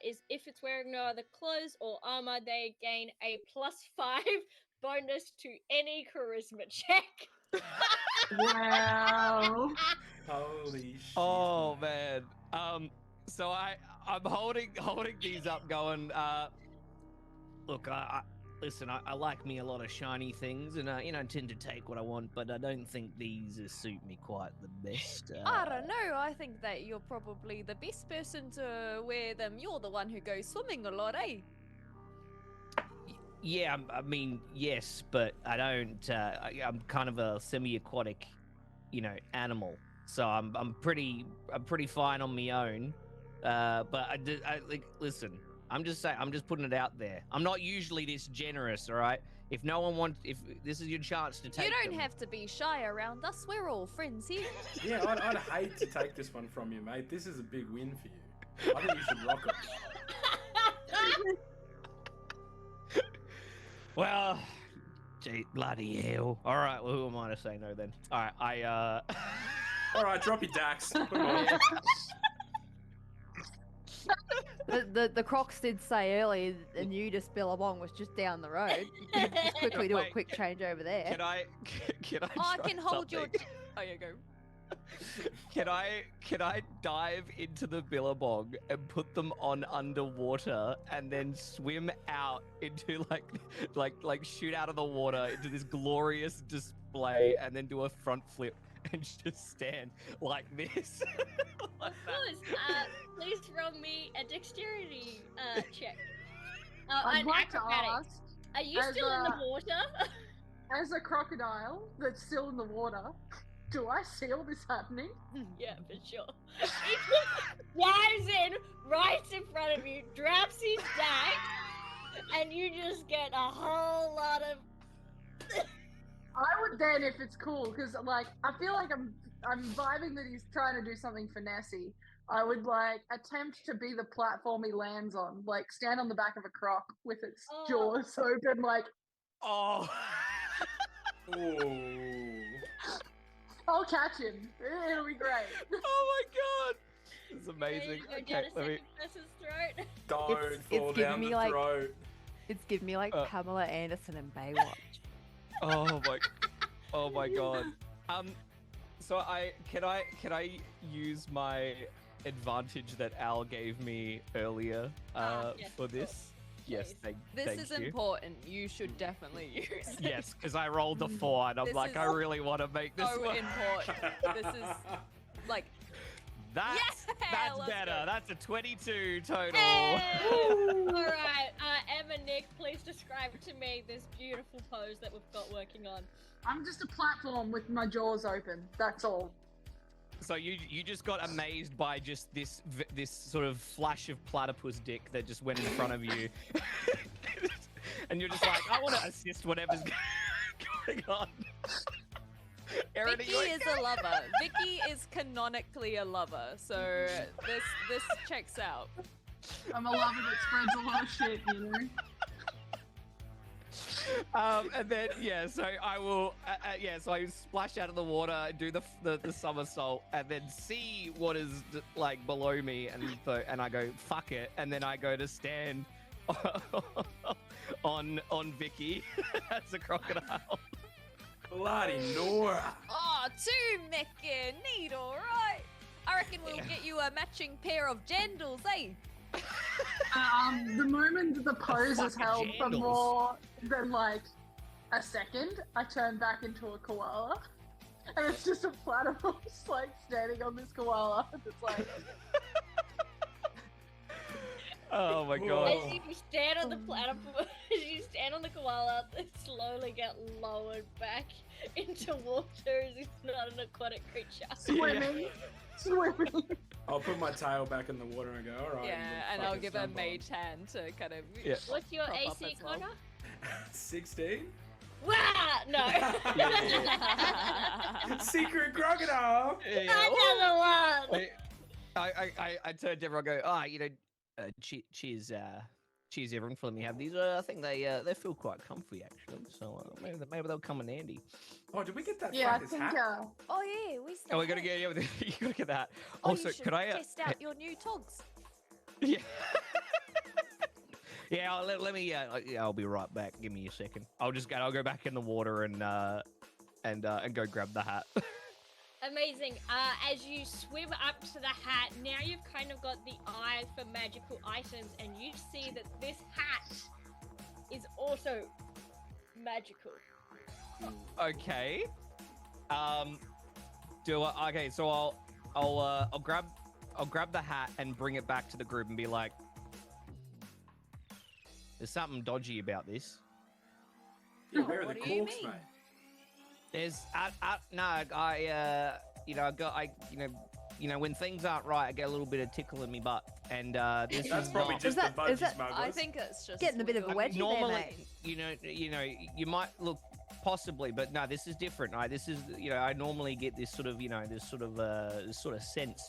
is, if it's wearing no other clothes or armor, they gain a +5 bonus to any charisma check. Wow. Holy shit. Oh man. So I'm holding these up, going. Look, listen. I like me a lot of shiny things, and I tend to take what I want, but I don't think these suit me quite the best. I don't know. I think that you're probably the best person to wear them. You're the one who goes swimming a lot, eh? Yeah, I mean, yes, but I don't. I'm kind of a semi-aquatic, animal. So I'm pretty fine on my own. But like, listen. I'm just saying. I'm just putting it out there. I'm not usually this generous, all right? If no one wants, if this is your chance to take You don't them- have to be shy around us. We're all friends here. Yeah, I'd hate to take this one from you, mate. This is a big win for you. I think you should rock it. Well, gee, bloody hell. All right, well, who am I to say no then? All right, All right, drop your dax. Put 'em on. the Crocs did say earlier, the nudist Billabong was just down the road. You could just quickly do a Wait, quick change over there. Can I Oh, I try can hold your. something? Oh, yeah, go. Can I dive into the billabong and put them on underwater and then swim out into like shoot out of the water into this glorious display and then do a front flip and just stand like this? Like Of that. course. Please roll me a dexterity check. I'd An like to acrobatics. ask, Are you as still in the a- water? as a crocodile that's still in the water, do I see all this happening? Yeah, for sure. He just dives in right in front of you, drops his stack, and you just get a whole lot of. I would then, if it's cool, because like I feel like I'm vibing that he's trying to do something finessey. I would like attempt to be the platform he lands on, like stand on the back of a croc with its Oh. jaws open, like Oh. Ooh. I'll catch him. It'll be great. Oh my god. It's amazing. Go Okay, down a let me. second person's throat. Don't It's fall giving down me, the like- throat. It's giving me like Uh. Pamela Anderson and Baywatch. Oh my god. So can I use my advantage that Al gave me earlier yes, for of this? course. Yes, Please. This thank is you. important. You should definitely use it. Yes, because I rolled a 4 and I'm This like, is I really want to make this So work. important. This is like. That's let's better. go. That's a 22 total. Hey! Alright, Em and Nick, please describe to me this beautiful pose that we've got working on. I'm just a platform with my jaws open. That's all. So you just got amazed by just this sort of flash of platypus dick that just went in front of you, and you're just like, I want to assist whatever's going on. Erin, Vicky you're like, is a lover. Vicky is canonically a lover, so this checks out. I'm a lover that spreads a lot of shit, you know. And then so I will so I splash out of the water, do the somersault, and then see what is like below me, and I go fuck it, and then I go to stand on Vicky as a crocodile. Bloody Nora. Oh, two mecca, neat, alright. I reckon we'll get you a matching pair of jandals, eh? The moment the pose is fucking held for jandals. more than like a second, I turn back into a koala, and it's just a platypus like standing on this koala. It's like Oh my Whoa. god. As you stand on the platypus, as you stand on the koala, they slowly get lowered back into water as it's not an aquatic creature. swimming, swimming. I'll put my tail back in the water and go, alright. Yeah, and I'll give a mage hand to kind of. Yeah. What's your prop up AC, as well. Connor? 16? Wah! No. Secret crocodile! Another one. I turned to everyone and go, cheers, cheers everyone for letting me have these. I think they feel quite comfy actually, so maybe they'll come in handy. Oh, did we get that Yeah, I fucker's think. hat? Oh yeah, we still. Oh, we gotta get you gotta get that. Oh, Also, you should could I test out your new togs? Yeah. Yeah, let me. I'll be right back. Give me a second. I'll go back in the water and go grab the hat. Amazing. As you swim up to the hat, now you've kind of got the eye for magical items, and you see that this hat is also magical. Okay. Okay. So I'll grab the hat and bring it back to the group and be like, "There's something dodgy about this." Yeah, where are What the do you corks, mean? mate? There's when things aren't right, I get a little bit of tickle in my butt, and this That's is probably not. just that- the is budgie that- smugglers. I think it's just Getting a bit of a weird. wedgie Normally, there, mate. you might look possibly, but no, this is different. Right? This is, I normally get this sort of, this sort of sense,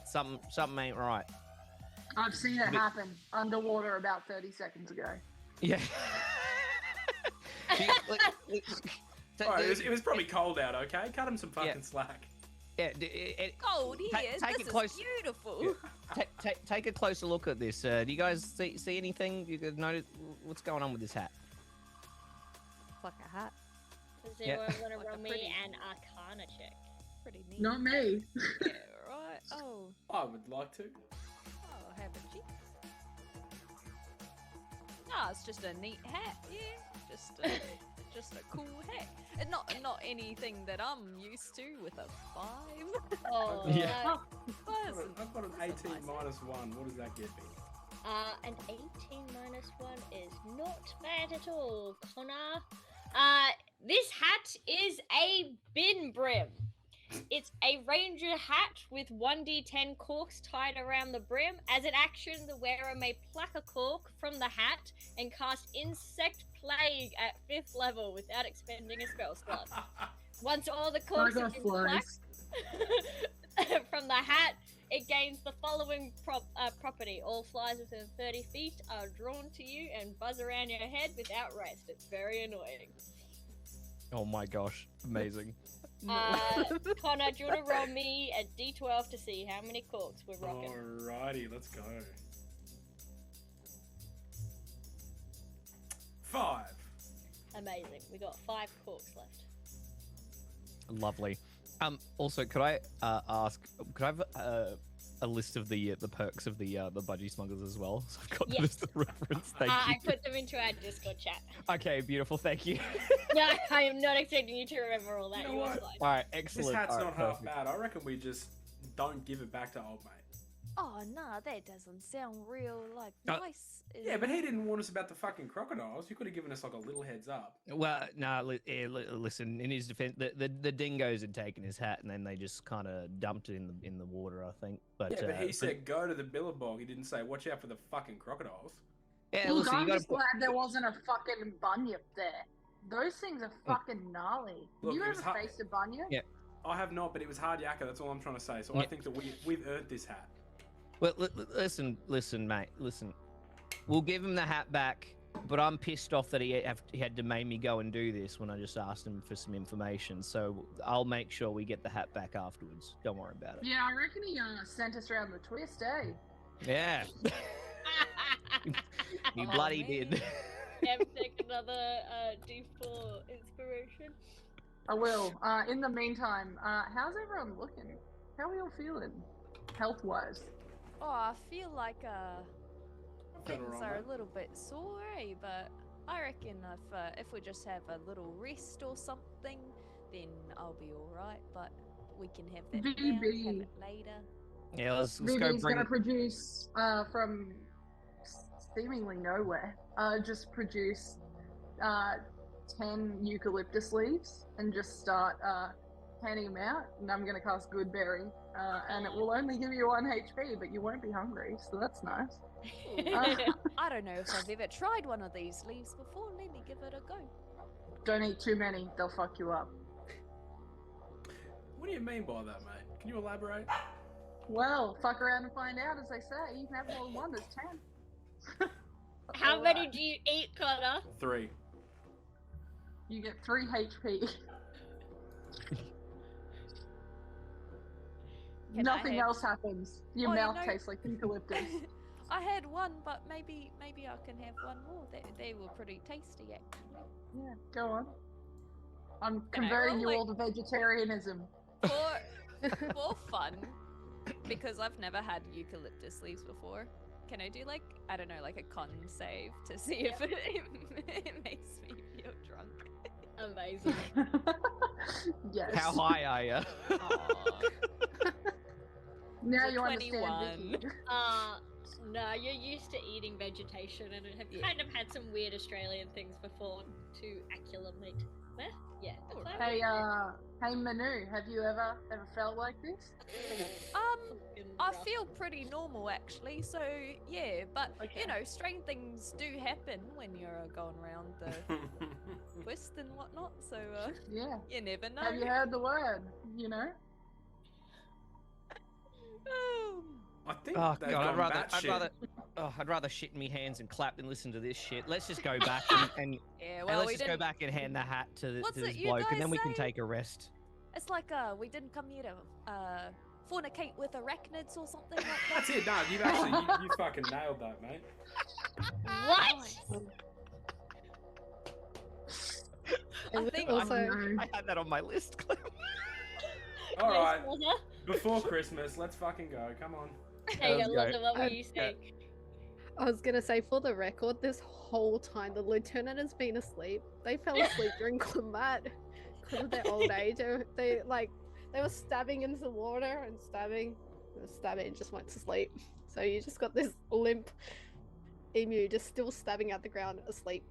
something ain't right. I've seen it happen underwater about 30 seconds ago. Yeah. See, Alright, it was probably cold out, okay? Cut him some fucking Yeah. slack. Yeah, Gold here. take This it close. is beautiful. Take a closer look at this. Do you guys see anything? You could notice what's going on with this hat? It's like a hat. Does Yeah. anyone want to Like a roll me pretty- an Arcana check? Pretty neat. Not me. Yeah, right. Oh, I would like to. haven't you? Ah, it's just a neat hat. Yeah, just a cool hat. And not anything that I'm used to with a 5. Oh, Yeah. I've got an 18 minus 1. What does that get me? An 18 minus 1 is not bad at all, Connor. This hat is a bin brim. It's a ranger hat with 1d10 corks tied around the brim. As an action, the wearer may pluck a cork from the hat and cast Insect Plague at 5th level without expending a spell slot. Once all the corks have been plucked from the hat, it gains the following property. All flies within 30 feet are drawn to you and buzz around your head without rest. It's very annoying. Oh my gosh, amazing. Connor, do you want to roll me a d12 to see how many corks we're rocking? Alrighty, let's go. 5. Amazing. We got 5 corks left. Lovely. Also, could I ask? Could I have a list of the perks of the budgie smugglers as well? So I've got Yes. just the reference. Thank I you. put them into our Discord chat. Okay, beautiful. Thank you. No, I am not expecting you to remember all that. You know You're what? fine. All right, excellent. This hat's All right, not half perfect. bad. I reckon we just don't give it back to old mate. Oh, nah, that doesn't sound real, like, Uh, nice. Yeah, but he didn't warn us about the fucking crocodiles. You could have given us like a little heads up. Well, no, listen. In his defense, the dingoes had taken his hat and then they just kind of dumped it in the water, I think. But Yeah, but he said go to the billabong. He didn't say watch out for the fucking crocodiles. yeah, Look, listen, you I'm got just to. glad there wasn't a fucking bunyip there. Those things are fucking gnarly. Look, you it was ever hard- faced a bunyip? Yeah. I have not, but it was hard yakka. That's all I'm trying to say. So I Yeah. think that we've earned this hat. Well, listen, mate. Listen, we'll give him the hat back. But I'm pissed off that he had to make me go and do this when I just asked him for some information. So I'll make sure we get the hat back afterwards. Don't worry about it. Yeah, I reckon he sent us around the twist, eh? Yeah. You Oh, bloody man. did. Take another D4 inspiration. I will. In the meantime, how's everyone looking? How are you all feeling, health-wise? Oh, I feel like Feel things alright, are mate. a little bit sore, but I reckon if we just have a little rest or something, then I'll be all right. But we can have that now, VB. have it later. Yeah, let's go Ruby's bring. going to produce from seemingly nowhere. Just produce 10 eucalyptus leaves and just start handing them out. And I'm going to cast Good Berry, and it will only give you 1 HP, but you won't be hungry, so that's nice. I don't know if I've ever tried one of these leaves before. Let me give it a go. Don't eat too many; they'll fuck you up. What do you mean by that, mate? Can you elaborate? Well, fuck around and find out, as they say. You can have more than one. There's 10. How many do you eat, Connor? 3. You get 3 HP. Can I Nothing have- else happens. Your Oh, you mouth know- tastes like eucalyptus. I had one, but maybe I can have one more. They were pretty tasty, actually. Yeah, go on. I'm Can I converting roll, you all to vegetarianism. For fun, because I've never had eucalyptus leaves before. Can I do like, I don't know, like a con save to see if it makes me feel drunk? Amazing. Yes. How high are you? Now So you understand. 21. Vicky. No, you're used to eating vegetation and have kind of had some weird Australian things before to acclimate. Well, yeah. Hey, hey Manu, have you ever felt like this? I feel pretty normal actually, so yeah, but you know, strange things do happen when you're going around the twist and whatnot, so Yeah. you never know. Have you heard the word? You know. I think Oh they've god, gone batshit. I'd rather shit in my hands and clap than listen to this shit. Let's just go back and Yeah, and well, let's we just go didn't. back and hand the hat to What's this it you bloke, and then guys we can say? take a rest. It's like we didn't come here to fornicate with arachnids or something like that. That's it. No, you fucking nailed that, mate. What? I think also, I had that on my list. Clem. All Yes, right. Mother? Before Christmas, let's fucking go. Come on. There you go, Let's go. Mother, what were you saying? I was gonna say, for the record, this whole time the lieutenant has been asleep. They fell asleep during combat because of their old age. They were stabbing into the water and stabbing and just went to sleep. So you just got this limp emu just still stabbing at the ground asleep.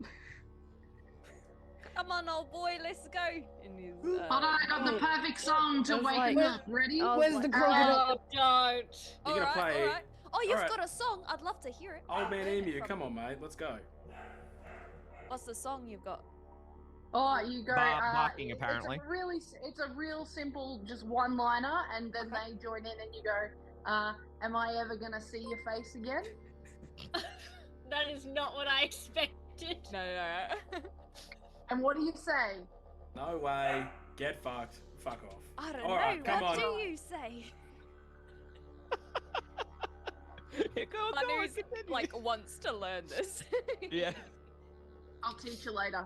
Come on, old boy, let's go. And he's, Hold on, I got the perfect song to I was wake like- him up. Ready? Where's the Oh, crocodile? don't. You're gonna play. All right. Oh, you've Alright. got a song. I'd love to hear it. Old Man Learn it Emu, from- come on, mate. Let's go. What's the song you've got? Oh, you go. Barking, apparently. It's a real simple, just one-liner, and then they join in, and you go, "Am I ever gonna see your face again?" That is not what I expected. No. And what do you say? No way. Get fucked. Fuck off. I don't Alright, know. come What on. do you say? Yeah, go on, Manu's continue. like wants to learn this. Yeah. I'll teach you later.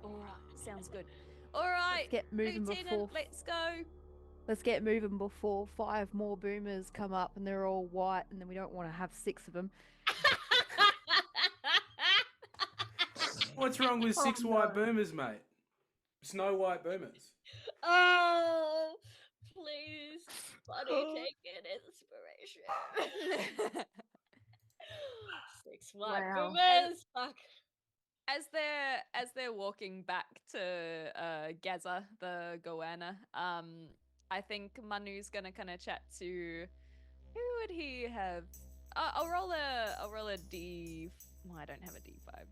All right, sounds good. All right, Let's get moving Lieutenant, before. let's go. Let's get moving before 5 more boomers come up and they're all white, and then we don't want to have 6 of them. What's wrong with 6 Oh, white no. boomers, mate? Snow White boomers. Oh, please, buddy, Oh. take an inspiration. 6 white Wow. boomers. Fuck. As they're walking back to Gaza, the goanna, I think Manu's gonna kind of chat to who would he have? I'll roll a D. Well, I don't have a D5.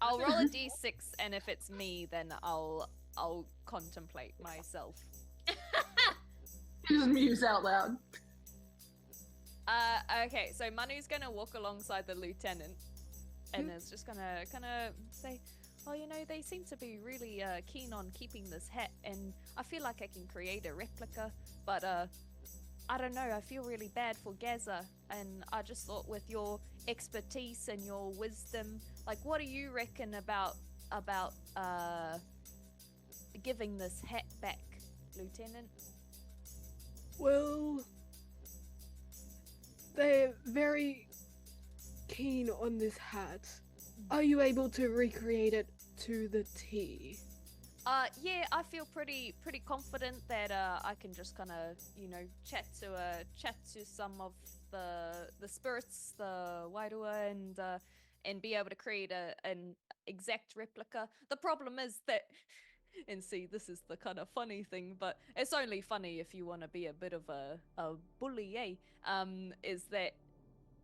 I'll roll a D6, and if it's me, then I'll contemplate myself. Just muse out loud. Okay, so Manu's gonna walk alongside the lieutenant, and is just gonna kind of say, "Oh, you know, they seem to be really keen on keeping this hat, and I feel like I can create a replica, but I don't know. I feel really bad for Gaza, and I just thought with your expertise and your wisdom, like, what do you reckon about giving this hat back, Lieutenant?" Well, they're very keen on this hat. Are you able to recreate it to the T? Yeah, I feel pretty confident that I can just kind of, you know, chat to some of the spirits, the Wairua, and be able to create an exact replica. The problem is that, and see, this is the kind of funny thing, but it's only funny if you want to be a bit of a bully, eh? Is that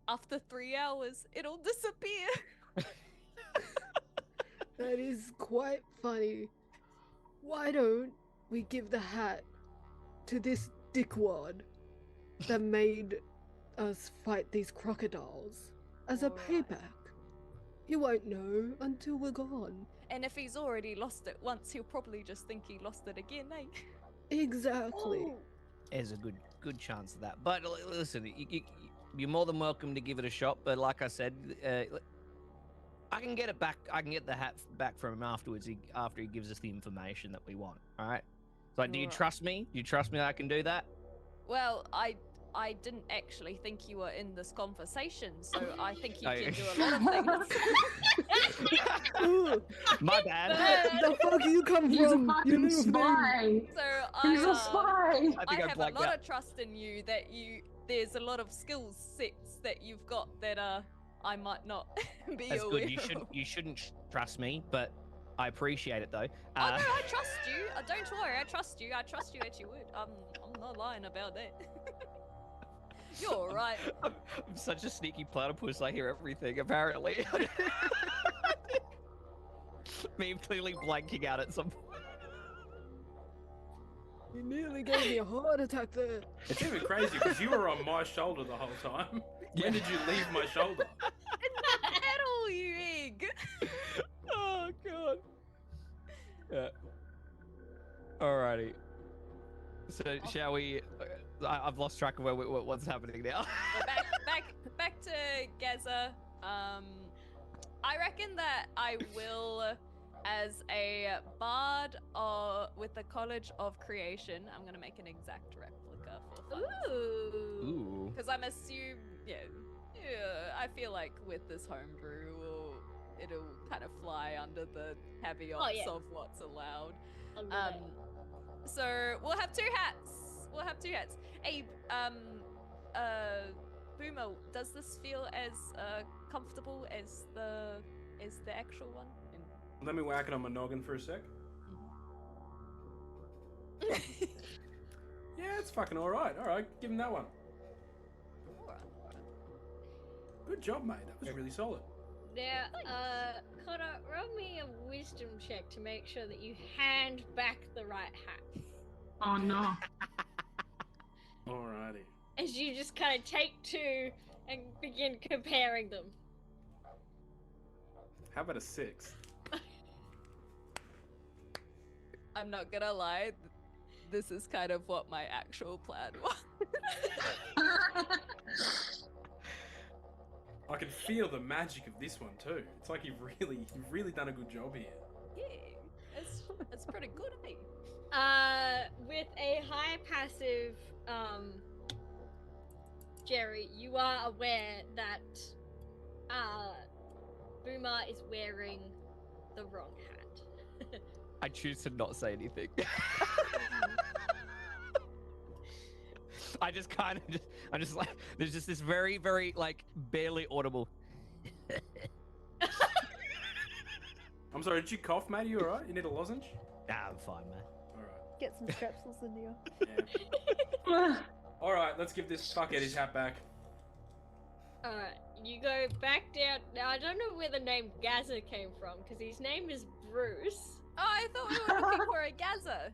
after 3 hours, it'll disappear. That is quite funny. Why don't we give the hat to this dickwad that made us fight these crocodiles as a Alright. payback? He won't know until we're gone. And if he's already lost it once, he'll probably just think he lost it again, eh? Exactly. There's a good chance of that. But listen, you're more than welcome to give it a shot. But like I said, I can get it back. I can get the hat back from him afterwards. After he gives us the information that we want. All right. So, do you Alright. trust me? Do you trust me that I can do that? Well, I didn't actually think you were in this conversation, so I think you Oh, can yeah. do a lot of things. Ooh, My bad. where the fuck you come He's a from? You fucking little thing. spy. So He's a I spy. I think I have a blacked lot out. of trust in you that there's a lot of skills sets that you've got that I might not be That's aware good. of. You shouldn't trust me, but I appreciate it though. Oh no, I trust you. Don't worry, I trust you. I trust you that you would. I'm not lying about that. You're all right. I'm such a sneaky platypus. I hear everything. Apparently, me clearly blanking out at some point. You nearly gave me a heart attack there. It's even crazy because you were on my shoulder the whole time. When did you leave my shoulder? At all, you egg. Oh god. Yeah. Alrighty. So shall we? I've lost track of what's happening now. We're back to Gaza. I reckon that I will, as a bard with the College of Creation, I'm gonna make an exact replica for fun. Ooh. Because I'm I feel like with this homebrew, it'll kind of fly under the caveats of what's allowed. So we'll have two hats. Hey, Boomer, does this feel as comfortable as the actual one? Let me whack it on my noggin for a sec. Yeah, it's fucking alright. Alright, give him that one. Good job, mate. That was really solid. Now, Connor, roll me a wisdom check to make sure that you hand back the right hat. Oh no. Alrighty. As you just kind of take two and begin comparing them. How about a 6? I'm not gonna lie, this is kind of what my actual plan was. I can feel the magic of this one too. It's like you've really done a good job here. Yeah, it's pretty good, eh? With a high passive, Jerry, you are aware that, Boomer is wearing the wrong hat. I choose to not say anything. I just kind of I'm just like, there's just this very, very, like, barely audible. I'm sorry, did you cough, mate? Are you alright? You need a lozenge? Nah, I'm fine, man. Alright. Get some strepsils into you. Yeah. Alright, let's give this fuckhead his hat back. Alright, you go back down. Now, I don't know where the name Gaza came from, because his name is Bruce. Oh, I thought we were looking for a Gaza.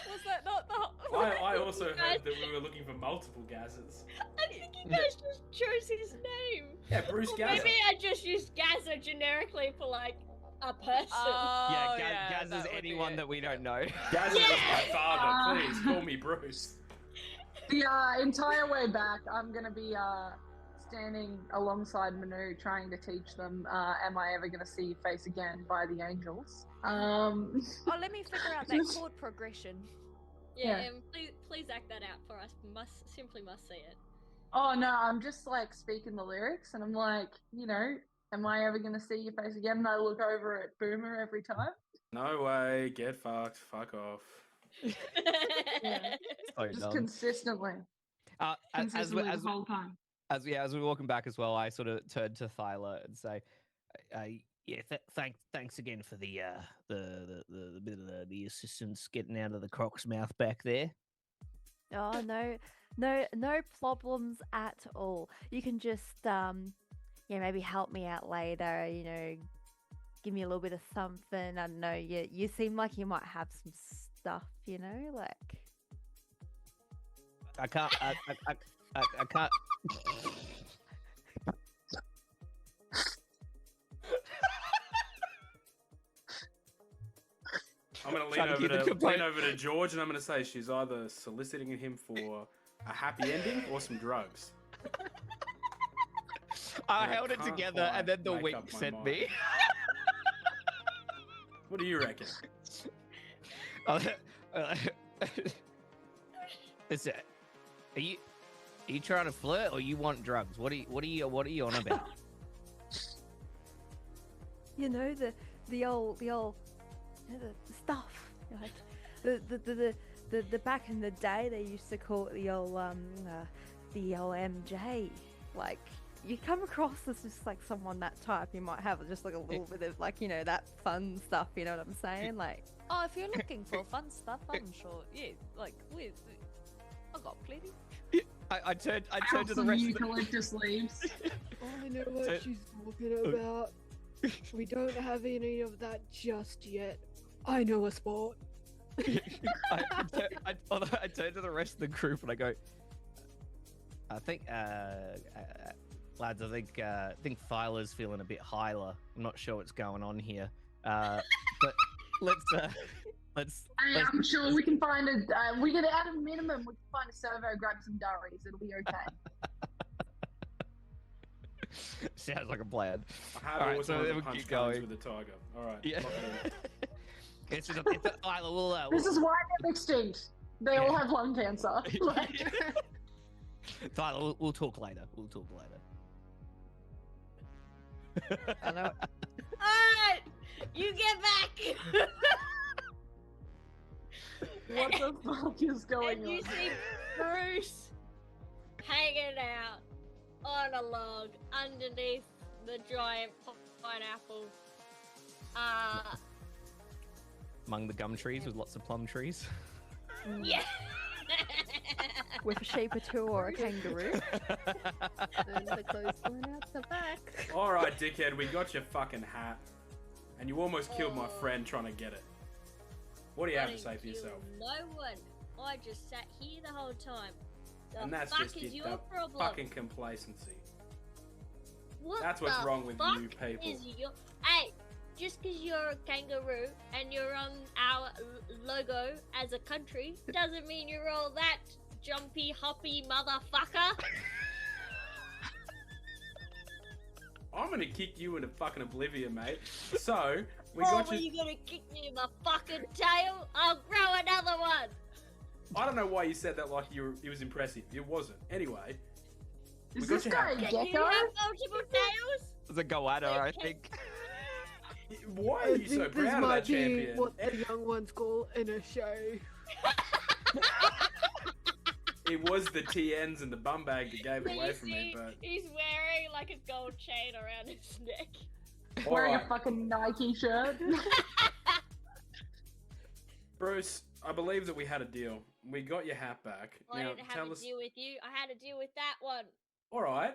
Was that not the I also heard that we were looking for multiple Gazas. I think you guys just chose his name. Yeah, Bruce Or Gaza. maybe I just used Gaza generically for, like, a person. Oh, Gaz that is would be anyone it. that we don't know. Gaza was my father. Please call me Bruce. The entire way back, I'm gonna be standing alongside Manu, trying to teach them. Am I ever gonna see your face again by the angels? Oh, let me figure out that chord progression. Yeah, Yeah. and please act that out for us. Must see it. Oh no, I'm just like speaking the lyrics, and I'm like, you know, am I ever gonna see your face again? And I look over at Boomer every time. No way. Get fucked. Fuck off. Yeah. So Just dumb. consistently. Consistently the whole time. As we're walking back as well, I sort of turn to Thyla and say, "Yeah, thanks again for the bit of the assistance getting out of the croc's mouth back there." Oh no problems at all. You can just maybe help me out later. You know, give me a little bit of something. I don't know. You seem like you might have some stuff. You know, like I can't. I can't. I'm gonna Trying to keep it lean over to George, and I'm gonna say she's either soliciting him for a happy ending or some drugs. I And I held it can't together, and then the quite make wink up my sent mind. me. What do you reckon? Listen, are you trying to flirt or you want drugs? What are you on about? you know the old the stuff. Like the back in the day they used to call it the old MJ. Like you come across as just like someone that type, you might have just like a little bit of like that fun stuff. You know what I'm saying? Like Oh, if you're looking for fun stuff, I'm sure. Yeah, like I got plenty. I turned to the Some rest of the... eucalyptus leaves. I know what she's talking about. We don't have any of that just yet. I know a spot. I turn to the rest of the group and I go, I think, lads, I think Thyla's feeling a bit Hyla. I'm not sure what's going on here. But Let's. I'm sure we can find we can at a minimum we can find a servo, grab some durries. It'll be okay. Sounds like a plan. I have All right, always so wanted then to we'll punch keep cones going. with a tiger. All right. Yeah. lock it in. It's just it's Isla, we'll, This is why they're extinct. They all Yeah. have lung cancer. Like, Tyler, we'll talk later. We'll talk later. I know. Alright! You get back! what the fuck is going And you on? see Bruce hanging out on a log underneath the giant pineapple. Among the gum trees with lots of plum trees. Yeah. With a sheep or two or a kangaroo. And the clothesline out the back. All right, dickhead, we got your fucking hat, and you almost killed my friend trying to get it. What do you have to say for yourself? No one. I just sat here the whole time. The And that's fuck just is it, your that problem? fucking complacency. What That's what's the wrong with fuck you people. is your... Hey, just because you're a kangaroo and you're on our logo as a country doesn't mean you're all that jumpy, hoppy motherfucker. I'm gonna kick you into fucking oblivion, mate. So, we Oh, got were you... you gonna kick me in my fucking tail? I'll grow another one. I don't know why you said that like it was impressive. It wasn't. Anyway, Is we got this your guy a hat. Can you gecko? have multiple tails? It's a goanna, I think. Why are you so proud of that champion? what the young ones call in a show. It was the TNs and the bum bag that gave it You away from me, see, but... he's wearing like a gold chain around his neck. Wearing Alright, a fucking Nike shirt. Bruce, I believe that we had a deal. We got your hat back. I Now, didn't have tell a us... deal with you. I had a deal with that one. Alright,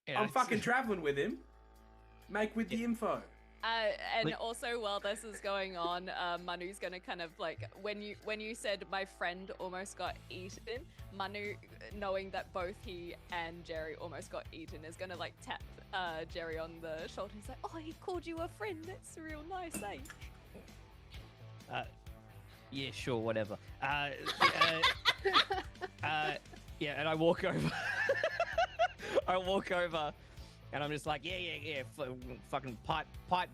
Yeah, I'm it's- fucking traveling with him. Make with the info. And Like- also, while this is going on, Manu's gonna kind of like when you said my friend almost got eaten, Manu, knowing that both he and Jerry almost got eaten, is gonna like tap Jerry on the shoulder. He's like, "Oh, he called you a friend. That's real nice, eh?" Yeah, sure, whatever. Yeah, and I walk over. I walk over, and I'm just like, yeah, fucking pipe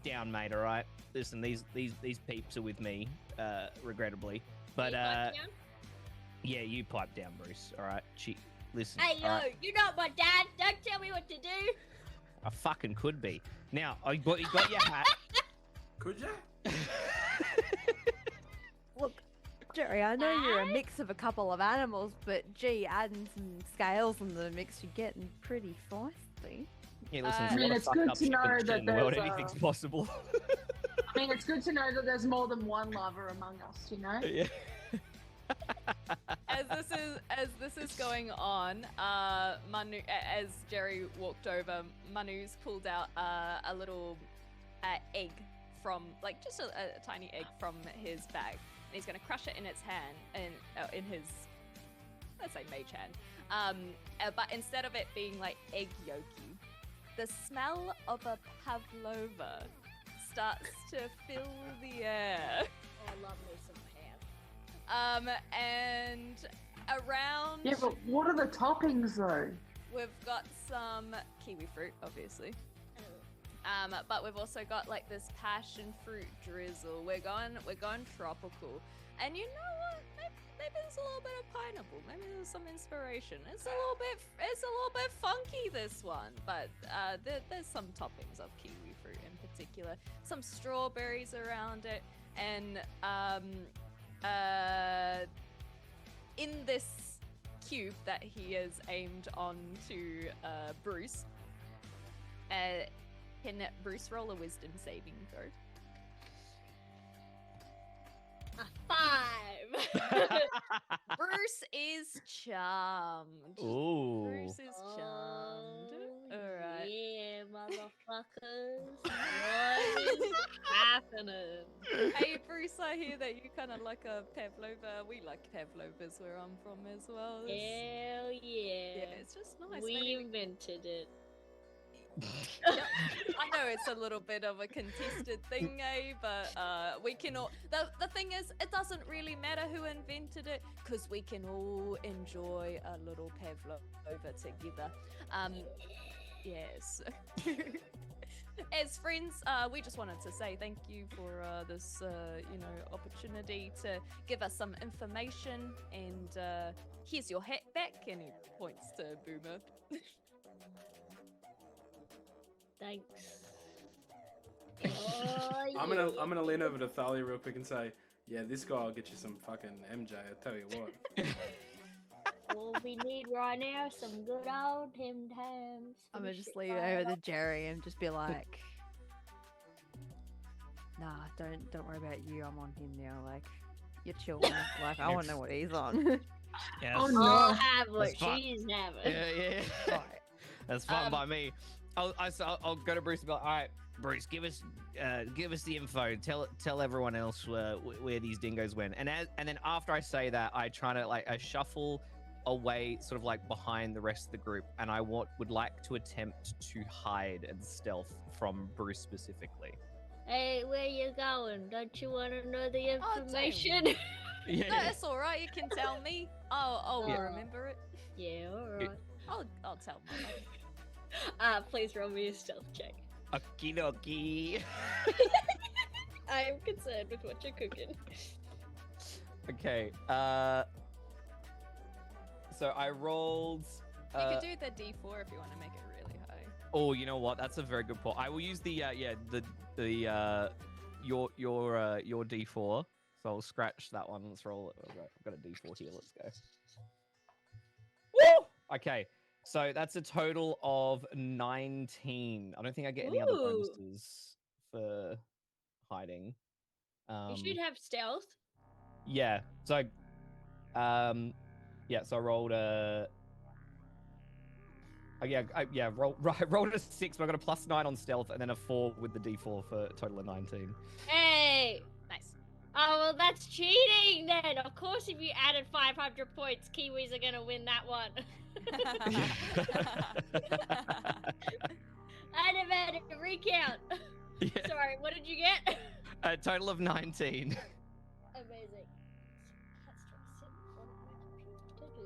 down, mate. All right. Listen, these peeps are with me, regrettably, but You got down? yeah, you pipe down, Bruce. All right. Listen. Hey, yo, all right? you're not my dad. Don't tell me what to do. I fucking could be. Now, you got your hat. Could ya? Look, Jerry, I know you're a mix of a couple of animals, but gee, adding some scales in the mix, you're getting pretty feisty. Yeah, listen, I there's a mean, lot of it's fucked good up to shit know in that the world. there's, Anything's possible. I mean, it's good to know that there's more than one lover among us, you know? Yeah. As this is going on, Manu, as Jerry walked over, Manu's pulled out a little egg from, like, just a tiny egg from his bag, and he's gonna crush it in its hand, and in his, let's say, mage hand. But instead of it being like egg yolky, the smell of a pavlova starts to fill the air. Oh, I love me some ham. And around, Yeah, but what are the toppings though? we've got some kiwi fruit, obviously. But we've also got like this passion fruit drizzle. We're going tropical. And you know what? Maybe there's a little bit of pineapple. Maybe there's some inspiration. It's a little bit funky, this one. But there's some toppings of kiwi fruit in particular. Some strawberries around it, and in this cube that he has aimed onto Bruce, can Bruce roll a wisdom saving throw? A 5. Bruce is charmed. Ooh. Bruce is charmed. Oh, Alright. yeah, motherfuckers. What is happening? Hey Bruce, I hear that you kind of like a pavlova. We like pavlovas where I'm from as well. Hell yeah. Yeah, it's just nice. We Maybe invented it. I know it's a little bit of a contested thing, but we can all. The thing is, it doesn't really matter who invented it, because we can all enjoy a little pavlova together. Yes. As friends, we just wanted to say thank you for this, opportunity to give us some information. And here's your hat back. And he points to Boomer. Thanks. Oh, I'm gonna lean over to Thalia real quick and say, yeah, this guy will get you some fucking MJ. I tell you what. All we need right now is some good old Tim Tams. I'm gonna just lean over to Jerry and just be like, nah, don't worry about you. I'm on him now. Like, you're chilling. Like, I want to know what he's on. Yes. Oh, no. I'll have what That's fine. she's having. Yeah. That's fine by me. I'll go to Bruce and be like, all right, Bruce, give us the info. Tell everyone else where these dingoes went. And then after I say that, I try to I shuffle away, sort of like behind the rest of the group, and I would like to attempt to hide and stealth from Bruce specifically. Hey, where you going? Don't you want to know the Oh, don't. information? No, it's all right. You can tell me. I'll Yeah. remember it. Yeah, alright. I'll tell my mother. Please roll me a stealth check. Okie dokie. I am concerned with what you're cooking. Okay. So I rolled. You could do the D4 if you want to make it really high. Oh, you know what? That's a very good point. I will use the your D4. So I'll scratch that one. Let's roll it. I've got a D4 here. Let's go. Woo! Okay. So that's a total of 19. I don't think I get any other Ooh. bonuses for hiding. You should have stealth. Yeah. So, yeah. So I rolled a. Oh, yeah. Rolled a 6, but I got a +9 on stealth, and then a 4 with the D4 for a total of 19. Hey! Nice. Oh, well, that's cheating then. Of course, if you added 500 points, Kiwis are going to win that one. I never had a recount. Yeah. Sorry, what did you get? A total of 19. Amazing. Don't do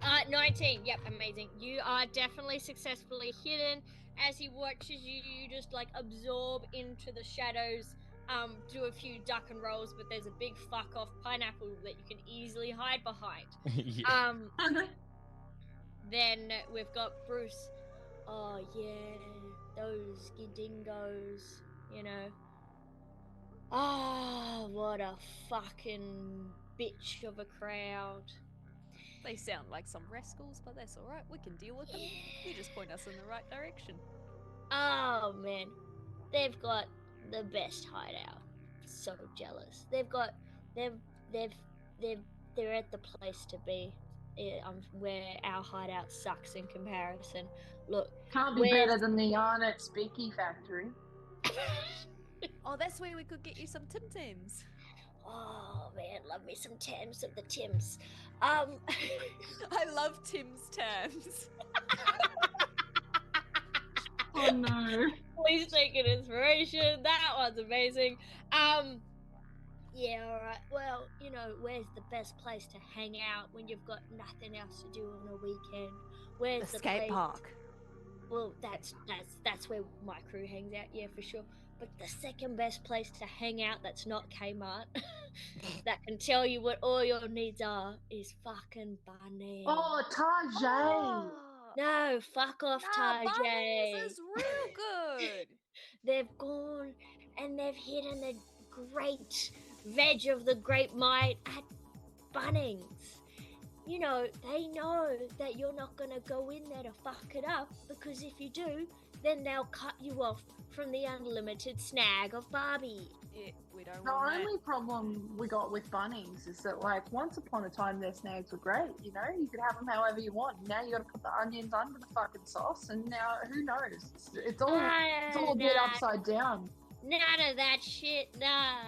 that. 19. Yep, amazing. You are definitely successfully hidden. As he watches you, you just like absorb into the shadows. Do a few duck and rolls, but there's a big fuck off pineapple that you can easily hide behind. Yeah. Then we've got Bruce. Oh yeah, those dingoes, you know. Oh, what a fucking bitch of a crowd. They sound like some rascals, but that's all right. We can deal with them. You just point us in the right direction. Oh man, they've got the best hideout. So jealous. They're at the place to be. Where our hideout sucks in comparison. Look, Can't be better than the Yarnet Speaky Factory. Oh, that's where we could get you some Tim Tams. Oh man, love me some Tams of the Tims. I love Tim's Tams. Oh no. Please take an inspiration. That one's amazing. Yeah, alright. Well, you know, where's the best place to hang out when you've got nothing else to do on a weekend? Where's The the skate place? park. Well, that's where my crew hangs out, yeah, for sure. But the second best place to hang out that's not Kmart, that can tell you what all your needs are, is fucking Bunny. Oh, Tajay. No, fuck off, Nah, Tajay. Bunnings is real good. They've gone and they've hidden the great veg of the great might at Bunnings. You know, they know that you're not going to go in there to fuck it up, because if you do, then they'll cut you off from the unlimited snag of Barbie. Yeah, we don't The want only problem we got with Bunnings is that, like, once upon a time their snags were great, you know? You could have them however you want. Now you got to put the onions under the fucking sauce, and now who knows? It's all a bit upside down. None of that shit. Nah.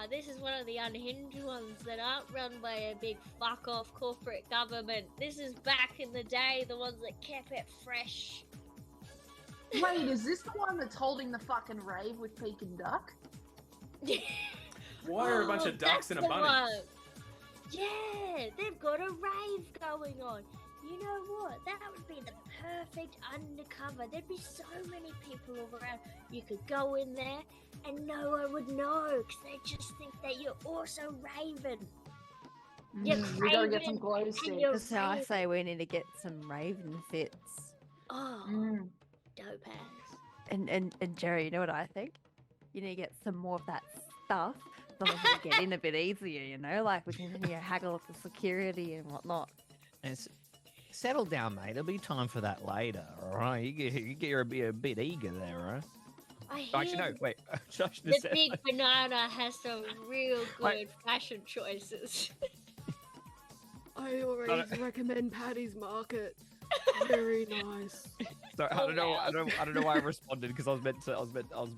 This is one of the unhinged ones that aren't run by a big fuck-off corporate government. This is back in the day, the ones that kept it fresh. Wait, is this the one that's holding the fucking rave with Peking Duck? Why are a bunch of ducks that's and a the bunny? one. Yeah, they've got a rave going on. You know what? That would be the perfect undercover. There'd be so many people around. You could go in there and no one would know because they just think that you're also raving. You're We gotta get some craving glow and sticks. you're That's how I raving. say we need to get some raven fits. Oh, Mm. dope ass. And Jerry, you know what I think? You need to get some more of that stuff. So we can get in a bit easier, you know? Like we can haggle with the security and whatnot. Settle down, mate. There'll be time for that later, all right? You get a bit eager there, all right? I hear Actually, no, wait. I should have the said big that. banana has some real good Wait. fashion choices. I always recommend Paddy's Market. Very nice. So I Oh, don't know. wow. I don't know why I responded because I was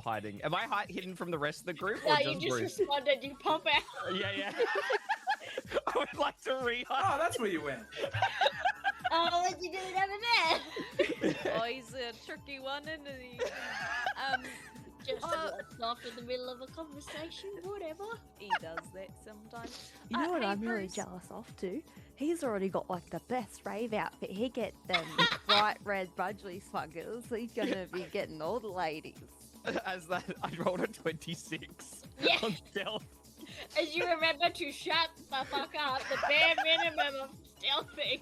hiding. Am I hidden from the rest of the group or No, just you just Bruce? responded, you pop out. Yeah. I would like to re-hide. Oh, that's where you went. Oh, what you doing over there? Oh, he's a tricky one, isn't he? Just off in the middle of a conversation, whatever. He does that sometimes. You know what hey, I'm really Bruce. jealous of too? He's already got like the best rave outfit. He get them bright red budgie smuggers. He's gonna be getting all the ladies. As that, I rolled a 26 Yeah. on stealth. As you remember to shut the fuck up, the bare minimum of stealthing.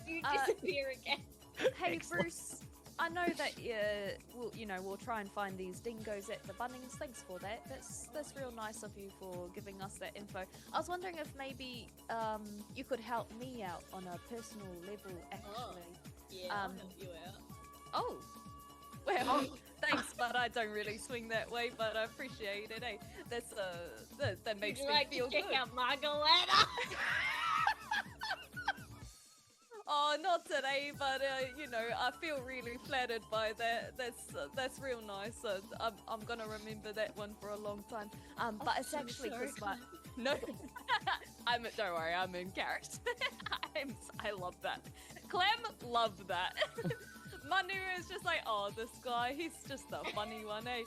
You disappear again. Hey, Excellent. Bruce. I know that we'll try and find these dingoes at the Bunnings. Thanks for that. That's real nice of you for giving us that info. I was wondering if maybe you could help me out on a personal level, actually. Yeah, I'll Um, help you out. Oh, well, thanks, but I don't really swing that way. But I appreciate it. Hey, that Would makes you me like feel to check good. out my Goanna? Oh, not today, but I feel really flattered by that. That's real nice. I'm gonna remember that one for a long time. But it's so actually sorry, because no, don't worry, I'm in character. I love that. Clem loved that. Manu is just like, oh, this guy, he's just the funny one, eh?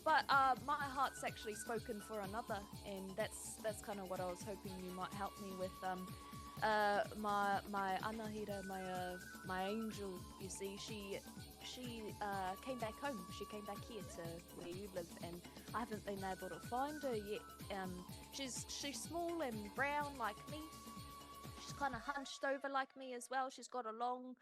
But my heart's actually spoken for another, and that's kind of what I was hoping you might help me with. My Anahira, my angel, you see, she came back home. She came back here to where you live, and I haven't been able to find her yet. She's small and brown like me. She's kind of hunched over like me as well. She's got a long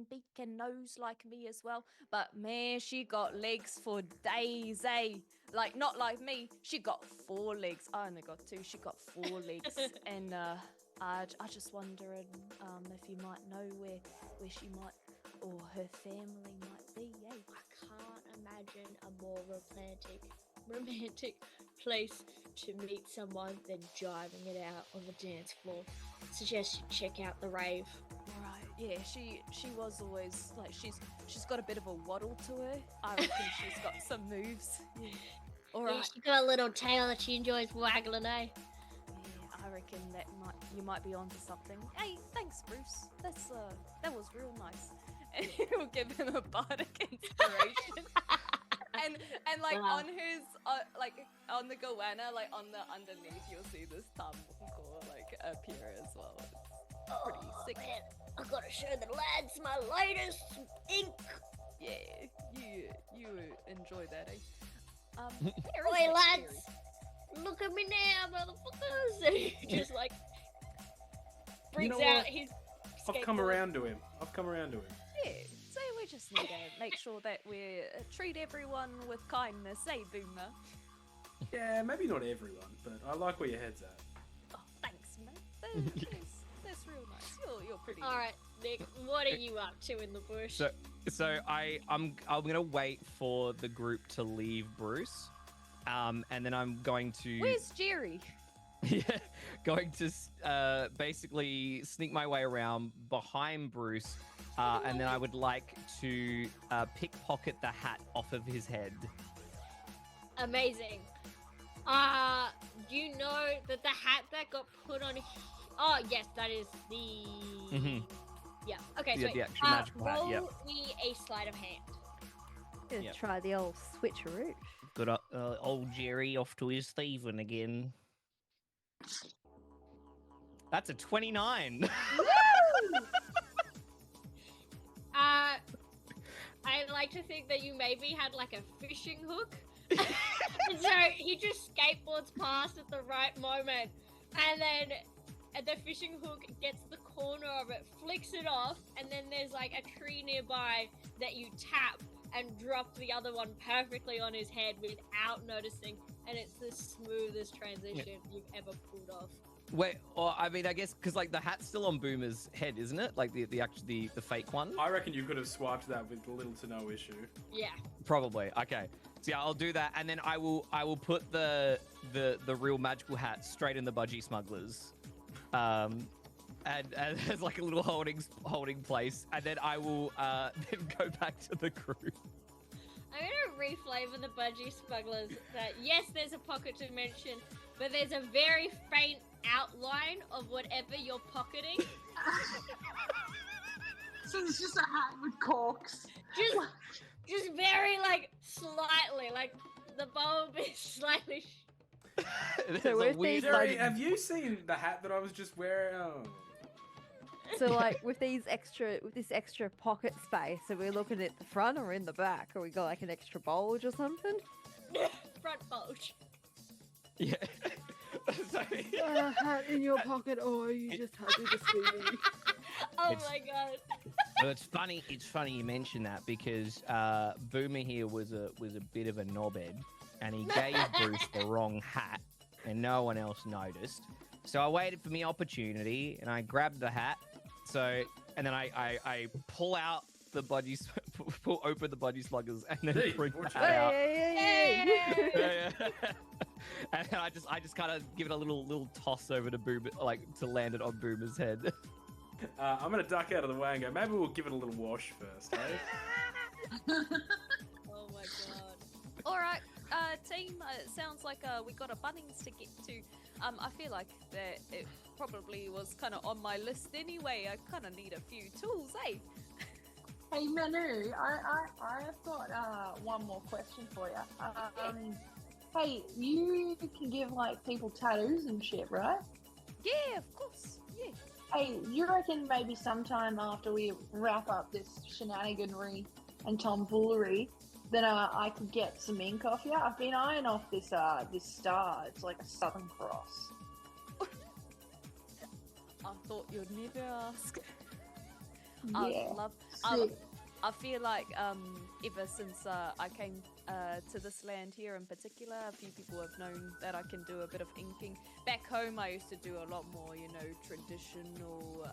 beak and nose like me as well. But man, she got legs for days, eh? Like, not like me. She got 4 legs. I only got 2. She got 4 legs. And I just wondering if you might know where she might, or her family might be, eh? I can't imagine a more romantic place to meet someone than jiving it out on the dance floor. Suggest you check out the rave. Right, yeah, she was always like she's got a bit of a waddle to her. I reckon she's got some moves. Yeah. All Yeah, right. she got a little tail that she enjoys waggling, eh? Yeah, I reckon you might be onto something. Hey, thanks, Bruce. That was real nice. And he'll give him a bardic inspiration. and like Wow. on his like on the goanna, like on the underneath, you'll see this thumb like appear as well. It's pretty sick. Man, I gotta show the lads my latest ink. Yeah, you enjoy that, eh? Where Oi, is that lads! Jerry? Look at me now, motherfuckers! And he just like brings know out what? his. I've come skateboard. around to him. Yeah, so we just need to make sure that we treat everyone with kindness, eh, Boomer? Yeah, maybe not everyone, but I like where your head's at. Oh, thanks, man. That's real nice. You're pretty. All right, Nick, what are you up to in the bush? So I'm gonna wait for the group to leave Bruce, and then I'm going to Where's Jerry? yeah, going to basically sneak my way around behind Bruce, and then I would like to pickpocket the hat off of his head. Amazing. Do you know that the hat that got put on? Oh yes, that is the. Mhm. Yeah. Okay. Yeah, So the actual magical hat, roll yeah. me a sleight of hand. Gonna Yep. try the old switcheroo. Good old Jerry off to his thieving again. That's a 29. I like to think that you maybe had like a fishing hook. And so he just skateboards past at the right moment, and then the fishing hook gets the corner of it, flicks it off, and then there's like a tree nearby that you tap and drop the other one perfectly on his head without noticing, and it's the smoothest transition you've ever pulled off. Wait, or I mean, I guess because like the hat's still on Boomer's head, isn't it? Like the fake one. I reckon you could have swiped that with little to no issue. Yeah. Probably. Okay. So yeah, I'll do that, and then I will put the real magical hat straight in the budgie smugglers, and as like a little holding place, and then I will then go back to the crew. I'm gonna reflavor the budgie smugglers that yes, there's a pocket dimension, but there's a very faint outline of whatever you're pocketing. So it's just a hat with corks. Just very like slightly, like the bulb is slightly. So There's a with weird- these, Jerry, like, have you seen the hat that I was just wearing? Oh. so like with this extra pocket space, are we looking at the front or in the back? Or we got like an extra bulge or something? Front bulge. Yeah. So- Hat in your pocket, or are you just happy to see me? Oh It's- my god. Well, it's funny you mentioned that because Boomer here was a bit of a knobhead, and he gave Bruce the wrong hat, and no one else noticed. So I waited for my opportunity, and I grabbed the hat. And then I pull out the pull open the budgie sluggers, and then Hey, bring watch the hat out. Hey! Yeah. And then I just kind of give it a little toss over to Boomer, like to land it on Boomer's head. I'm gonna duck out of the way and go. Maybe we'll give it a little wash first, hey? Oh my god. All right, team. It sounds like we got a Bunnings to get to. I feel like that it probably was kind of on my list anyway. I kind of need a few tools, eh? Hey Manu, I've got one more question for you. Hey, you can give like people tattoos and shit, right? Yeah, of course. Yeah. Hey, you reckon maybe sometime after we wrap up this shenaniganry and tomfoolery, then I could get some ink off you? I've been eyeing off this star. It's like a Southern Cross. I thought you'd never ask. Yeah. I feel like ever since I came to this land here in particular, a few people have known that I can do a bit of inking. Back home, I used to do a lot more, traditional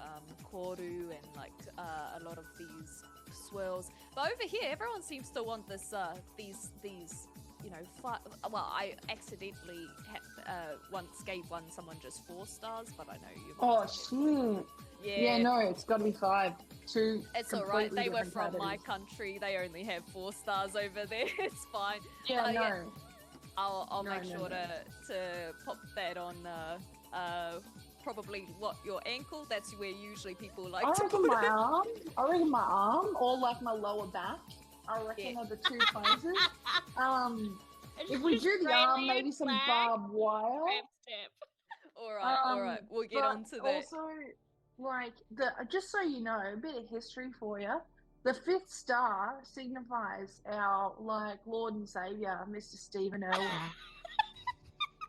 koru and like a lot of these swirls. But over here, everyone seems to want this these well, I accidentally once gave someone just 4 stars, but I know you. Oh shit. Yeah, no, it's got to be 5. 2. It's all right. completely They were different from my tattoos. country. They only have 4 stars over there. It's fine. Yeah, But, no. I'll No, make no, sure no. to pop that on. Probably your ankle. That's where usually people like I to reckon put my it. arm. I reckon my arm, or like my lower back. I reckon Yeah. are the 2 places. It's If we just do the arm, Australian maybe some flag, barbed wire. tramp stamp. All right. We'll get but on to that. Also, like just so you know, a bit of history for you. The 5th star signifies our like Lord and Savior, Mr. Stephen Irwin.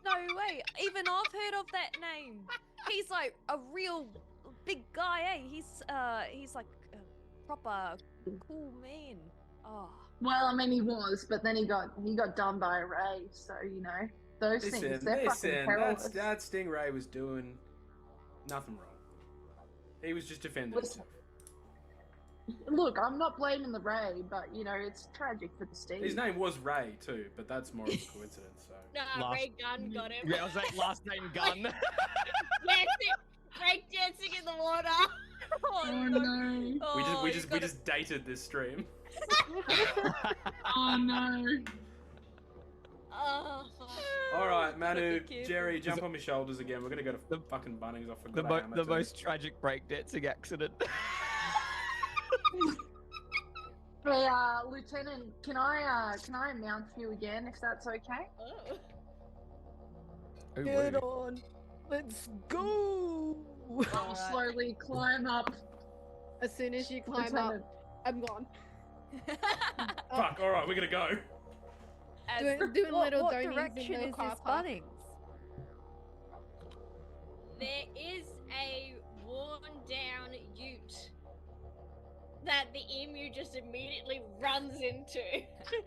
No way. Even I've heard of that name. He's like a real big guy, eh? He's like a proper cool man. Oh. Well, I mean, he was, but then he got done by a ray. So those things they're fucking perilous. That Stingray was doing nothing wrong. He was just defending Listen. himself. Look, I'm not blaming the ray, but it's tragic for the Steve. His name was Ray too, but that's more of a coincidence. So Nah, Last- Ray Gunn got him. Yeah, was that last name Gun? Break dancing in the water. Oh no! Oh, we you just gotta- dated this stream. Oh no! Oh, fuck. All right, Gotta Manu, be careful. Jerry, jump on my shoulders again. We're gonna go to fucking Bunnings. I the forgot. most tragic breakdancing accident. Hey, Lieutenant, can I mount you again if that's okay? Oh. Oh, Get woo. on. Let's go. I'll Alright. slowly climb up. As soon as you climb Lieutenant. up, I'm gone. Fuck, alright, we're gonna go. Doing little What donies in direction the is car this park. Bunnings? There is a worn down ute that the emu just immediately runs into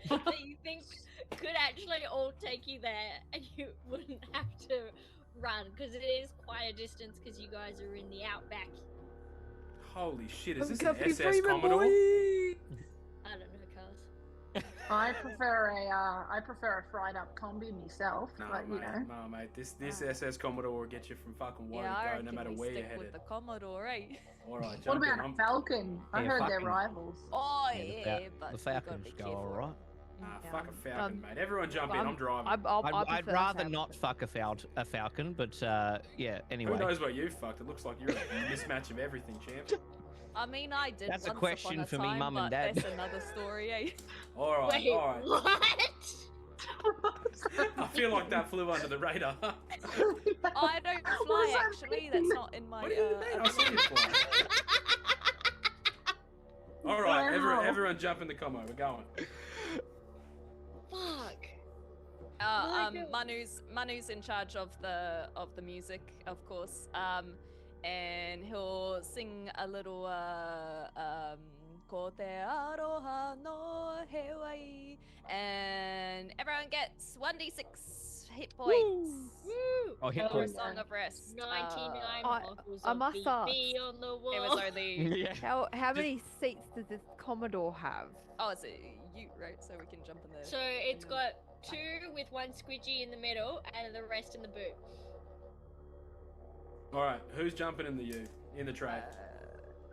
that you think could actually all take you there and you wouldn't have to run because it is quite a distance because you guys are in the outback. Holy shit, is I'm this an Captain SS Freeman, Commodore? boy. I don't know, Carlos. I prefer a fried up combi myself, No, but you know. no, mate. This SS Commodore will get you from fucking Woe Yeah, I to go, reckon no matter we where you're stick headed. with the Commodore, eh? All right, What jump in. about a falcon? I Yeah, heard they're Falcon. rivals. Oh Yeah, yeah, but the we gotta Falcons be go careful. alright. Fuck a falcon, Um, mate. Everyone jump in. I'm driving. I'd prefer rather Falcon. not fuck a falcon, but yeah. Anyway, Who knows what you fucked? It looks like you're a mismatch of everything, champ. I mean, I did. That's a once question upon a for me, time, Mum and but Dad. That's another story, eh? All right, Wait, all right. what? I feel like that flew under the radar. I don't What fly does that actually. mean? That's not in my. What do you mean? I saw you fly. All right, Wow. everyone jump in the commo. We're going. Fuck. Uh, my God. Manu's in charge of the music, of course. And he'll sing a little Ko te aroha no Hawaii, and everyone gets 1d6 hit points. Woo! Oh, hit Oh, For a points. yeah. song of rest. 99 I- models I of must ask. BB on the wall. It was only. Yeah. How many seats does this Commodore have? Oh, it's a ute, right? So we can jump in there. So it's got 2 with 1 squidgy in the middle and the rest in the boot. All right, who's jumping in the U? In the tray?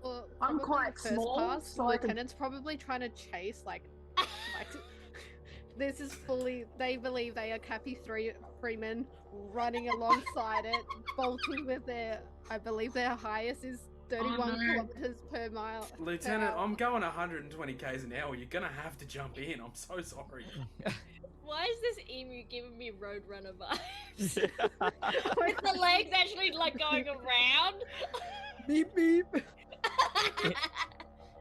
Well, I'm probably quite the first small, pass, so I can- Lieutenant's probably trying to chase like this is fully. They believe they are Cappy Freeman running alongside it, bolting with their. I believe their highest is 31 no. kilometers per mile. Lieutenant, per hour. I'm going 120 k's an hour. You're gonna have to jump in. I'm so sorry. Why is this emu giving me Roadrunner vibes? With the legs actually like going around? Beep beep.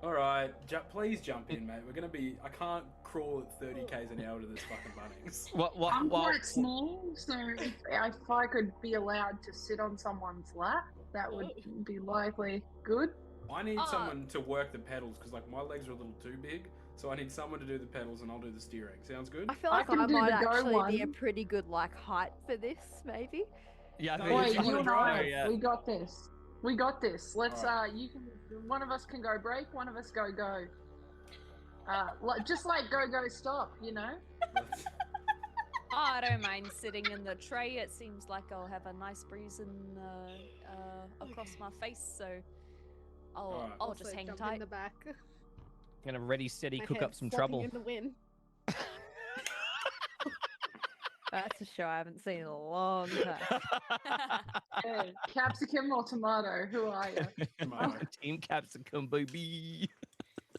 All right, please jump in, mate. We're gonna be. I can't crawl at 30 k's an hour to this fucking Bunnings. I'm quite small, so if I could be allowed to sit on someone's lap, that would be likely good. I need someone to work the pedals because like my legs are a little too big. So I need someone to do the pedals and I'll do the steering. Sounds good? I feel I like can I do might the go actually be a one. pretty good like height for this, maybe. Yeah, I No, think Wait, you it's you wanna and drive? I, yeah. we got this. We got this. Let's Alright. you can. One of us can go break. One of us go. Just like go stop. You know. Let's- Oh, I don't mind sitting in the tray. It seems like I'll have a nice breeze across my face, so Alright. I'll Also just hang jump tight. in the back. gonna ready, steady, My cook head up some flopping trouble. in the wind. That's a show I haven't seen in a long time. Hey, capsicum or tomato? Who are you? Tomato. Team Capsicum, baby.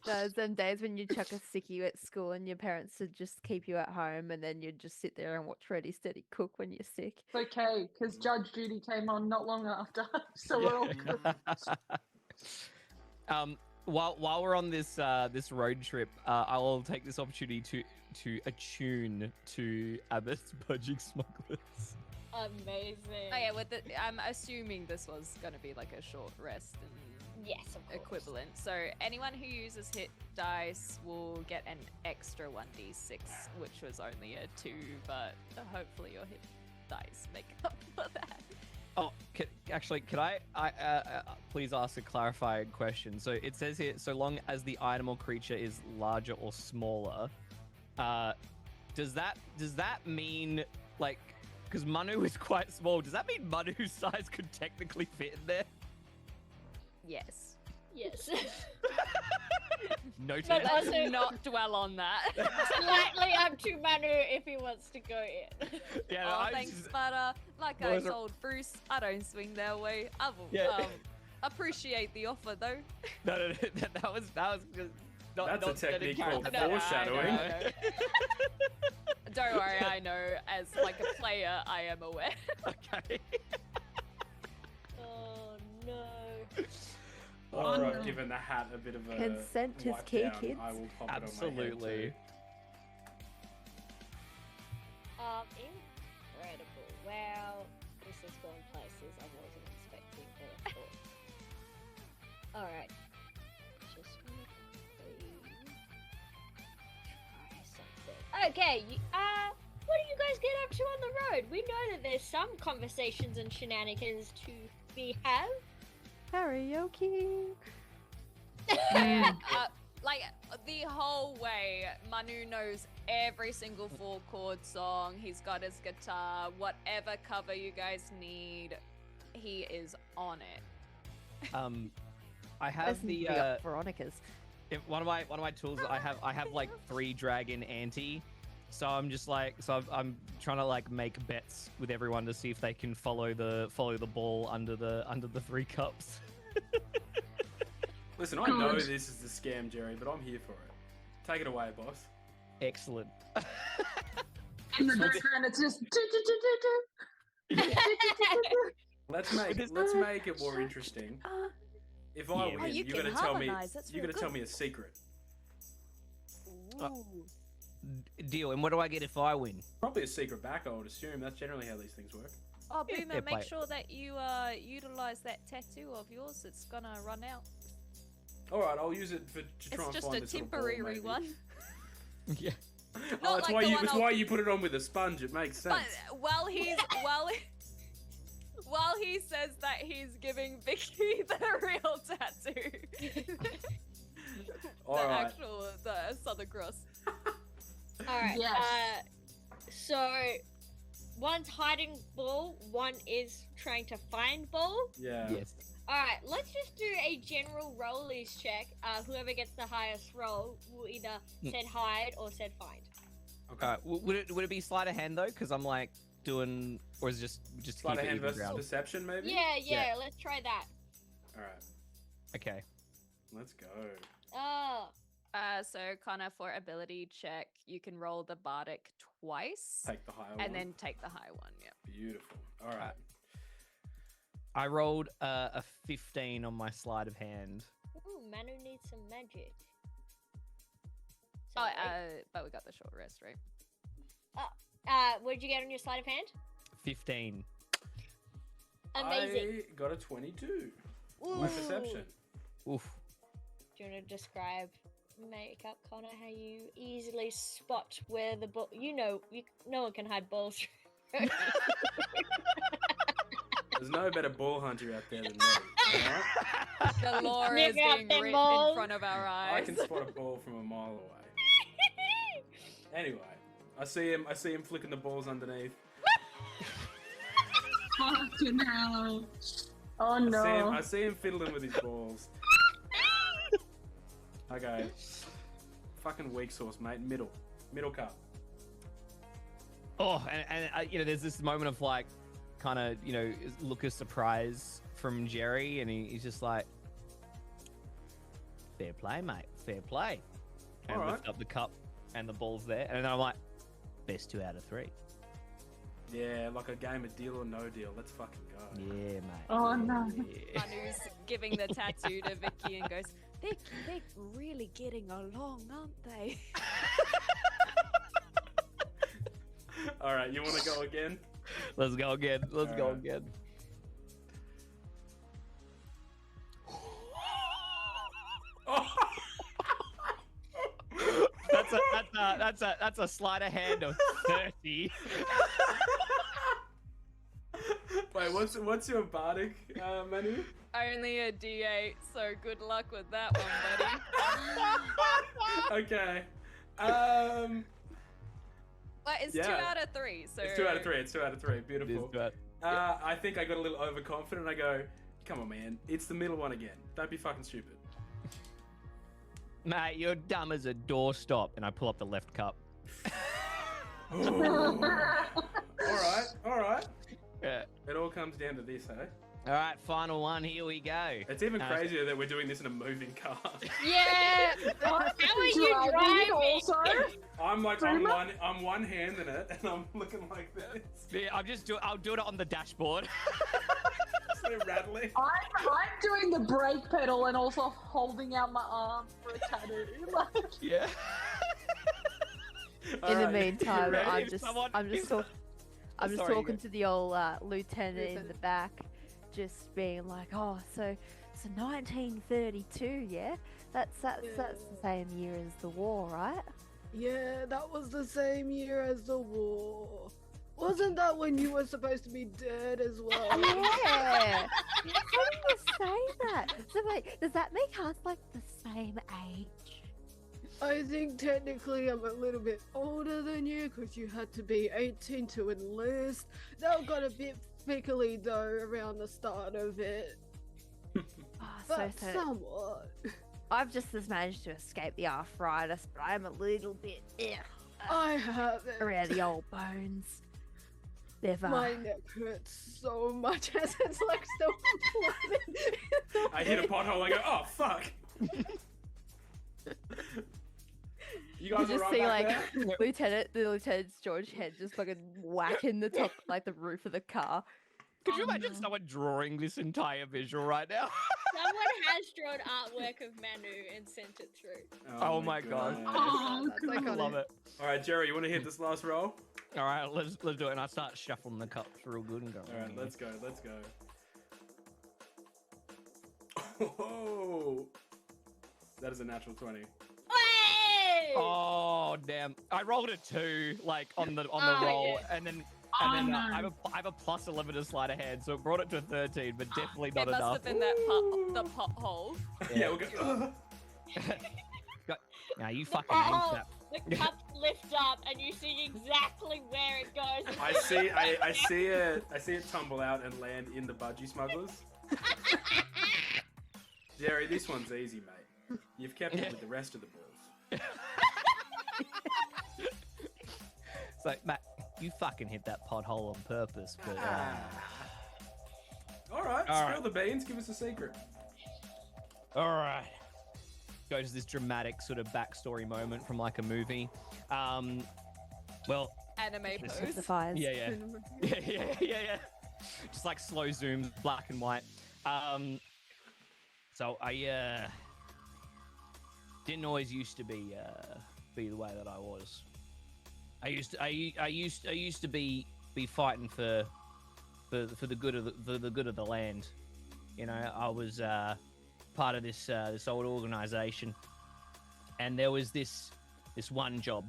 Those them days when you chuck a sickie at school and your parents would just keep you at home and then you'd just sit there and watch Ready Steady Cook when you're sick. It's okay, because Judge Judy came on not long after, so we're all good. While we're on this this road trip, I will take this opportunity to attune to Abbott's Budging Smugglers. Amazing. Oh yeah, I'm assuming this was gonna be like a short rest and Yes, of course. equivalent. So anyone who uses hit dice will get an extra 1d6, which was only a 2, but hopefully your hit dice make up for that. Oh, can I please ask a clarifying question? So it says here, so long as the item or creature is larger or smaller, does that mean like, because Manu is quite small, does that mean Manu's size could technically fit in there? Yes. Yes. Noted. But Let's also- not dwell on that. Slightly up to Manu if he wants to go in. Yeah, Oh, I thanks, just- but like I Those are- told Bruce, I don't swing their way. Yeah. Appreciate the offer, though. No, that was just not. That's a technique called No, foreshadowing. I know. Don't worry, I know. As like a player, I am aware. Okay. Oh no. After no. I've given the hat a bit of a Consent is wipe key, down, kids. I will pop it on my Absolutely. head Incredible. Wow. This has gone places I wasn't expecting or thought. Alright. Just want to try something. Okay, what do you guys get up to on the road? We know that there's some conversations and shenanigans to be had. Karaoke. Yeah, like the whole way, Manu knows every single 4-chord song. He's got his guitar, whatever cover you guys need, he is on it. I have Let's the big up Veronica's. one of my tools. I have like 3 dragon anti. So I'm just like, I'm trying to like make bets with everyone to see if they can follow the ball under the 3 cups. Listen, I know this is the scam, Jerry, but I'm here for it. Take it away, boss. Excellent. In the background, it's just. Let's make it more interesting. If I Yeah. win, you you can gotta tell me. harmonise, that's You real gotta tell good. me a secret. Deal. And what do I get if I win? Probably a secret back, I would assume. That's generally how these things work. Oh, Yeah, Boomer, fair make play. sure that you utilize that tattoo of yours. It's gonna run out. All right, I'll use it to try It's and just find a this little ball, temporary maybe. one. Yeah. Oh, Not that's like why the you. one It's I'll- why you put it on with a sponge. It makes sense. But while he says that he's giving Vicky the real tattoo, All the right. actual Southern Cross. Alright, Yes. so one's hiding ball, one is trying to find ball. Yeah. Yes. Alright, let's just do a general rollies check. Whoever gets the highest roll will either said hide or said find. Okay. Would it be sleight of hand though? Because I'm like doing, or is it just Sleight keep of it hand even versus ground? perception, maybe. Yeah, Yeah. let's try that. All right. Okay. Let's go. Oh, So Connor, for ability check, you can roll the bardic twice, Take the higher one. and then take the high one. Yeah. Beautiful. All right. I rolled a 15 on my sleight of hand. ooh, Manu needs some magic. Oh, Sorry. but we got the short rest, right? What'd you get on your sleight of hand? 15. Amazing. I got a 22. Ooh. My perception. Oof. Do you want to describe makeup, Connor? How you easily spot where the ball? No one can hide balls. There's no better ball hunter out there than me. All right? The lore is Sniff out being them written balls. in front of our I eyes. can spot a ball from a mile away. Anyway, I see him flicking the balls underneath. Fucking hell. Oh no. I see him fiddling with his balls. Okay. Fucking weak sauce, mate. Middle cup. Oh, and there's this moment of like, kind of, look of surprise from Jerry, and he's just like, fair play, mate, fair play. And All right. lift up the cup, and the ball's there, and then I'm like, best 2 out of 3. Yeah, like a game of deal or no deal. Let's fucking go. Yeah, mate. Oh, no. Yeah. Manu's giving the tattoo to Vicky and goes, they're really getting along, aren't they? All right, you want to go again? Let's go again. Let's go Alright. again. That's a sleight of hand of 30. Wait, what's your bardic, Manu? Only a D8, so good luck with that one, buddy. Okay. But it's Yeah. 2 out of 3, so It's 2 out of 3. It's 2 out of 3. Beautiful. It is, I think I got a little overconfident. I go, come on, man. It's the middle one again. Don't be fucking stupid. Mate, you're dumb as a doorstop. And I pull up the left cup. All right. Yeah. It all comes down to this, eh? All right, final one. Here we go. It's even crazier that we're doing this in a moving car. Yeah. How are you driving? Also, I'm like I'm one hand in it, and I'm looking like this. Yeah, I'll do it on the dashboard. So rattling. I'm doing the brake pedal and also holding out my arm for a tattoo. Like, Yeah. In the meantime, ready? I'm just talking to the old lieutenant in the back, just being like, oh, so 1932, yeah? That's the same year as the war, right? Yeah, that was the same year as the war. Wasn't that when you were supposed to be dead as well? Yeah. How do you say that? So wait, does that make us like the same age? I think technically I'm a little bit older than you because you had to be 18 to enlist. That got a bit fickly though around the start of it. Oh, But somewhat. I've just managed to escape the arthritis, but I'm a little bit I haven't. around the old bones. They've My neck hurts so much as it's like so flooded. I hit a pothole. I go, oh fuck. You guys just are see right like back there? the lieutenant's George head just fucking whacking the top, like the roof of the car. Could you imagine someone drawing this entire visual right now? Someone has drawn artwork of Manu and sent it through. Oh my god. oh, I love it. All right, Jerry, you want to hit this last roll? All right, let's do it. And I start shuffling the cups real good and go. All right, let's go. Oh, that is a natural 20. Hey! Oh damn! I rolled a 2, like on the roll, yeah. and then no. I have a plus 11 to slight ahead, so it brought it to 13, but definitely not It must enough. have been that the pothole. Yeah, we'll go. Now you fucking Oh, aimed that. the cups lift up and you see exactly where it goes. I see it tumble out and land in the budgie smugglers. Jerry, this one's easy, mate. You've kept it with the rest of the balls. It's like, Matt, you fucking hit that pothole on purpose, but All right, All spill right. the beans. Give us a secret. all right. Goes this dramatic sort of backstory moment from like a movie. Well, Anime pose. Testifies. yeah. Just like slow zooms, black and white. So I didn't always used to be the way that I was. I used to be fighting for the good of the land. You know, I was part of this old organization, and there was this one job.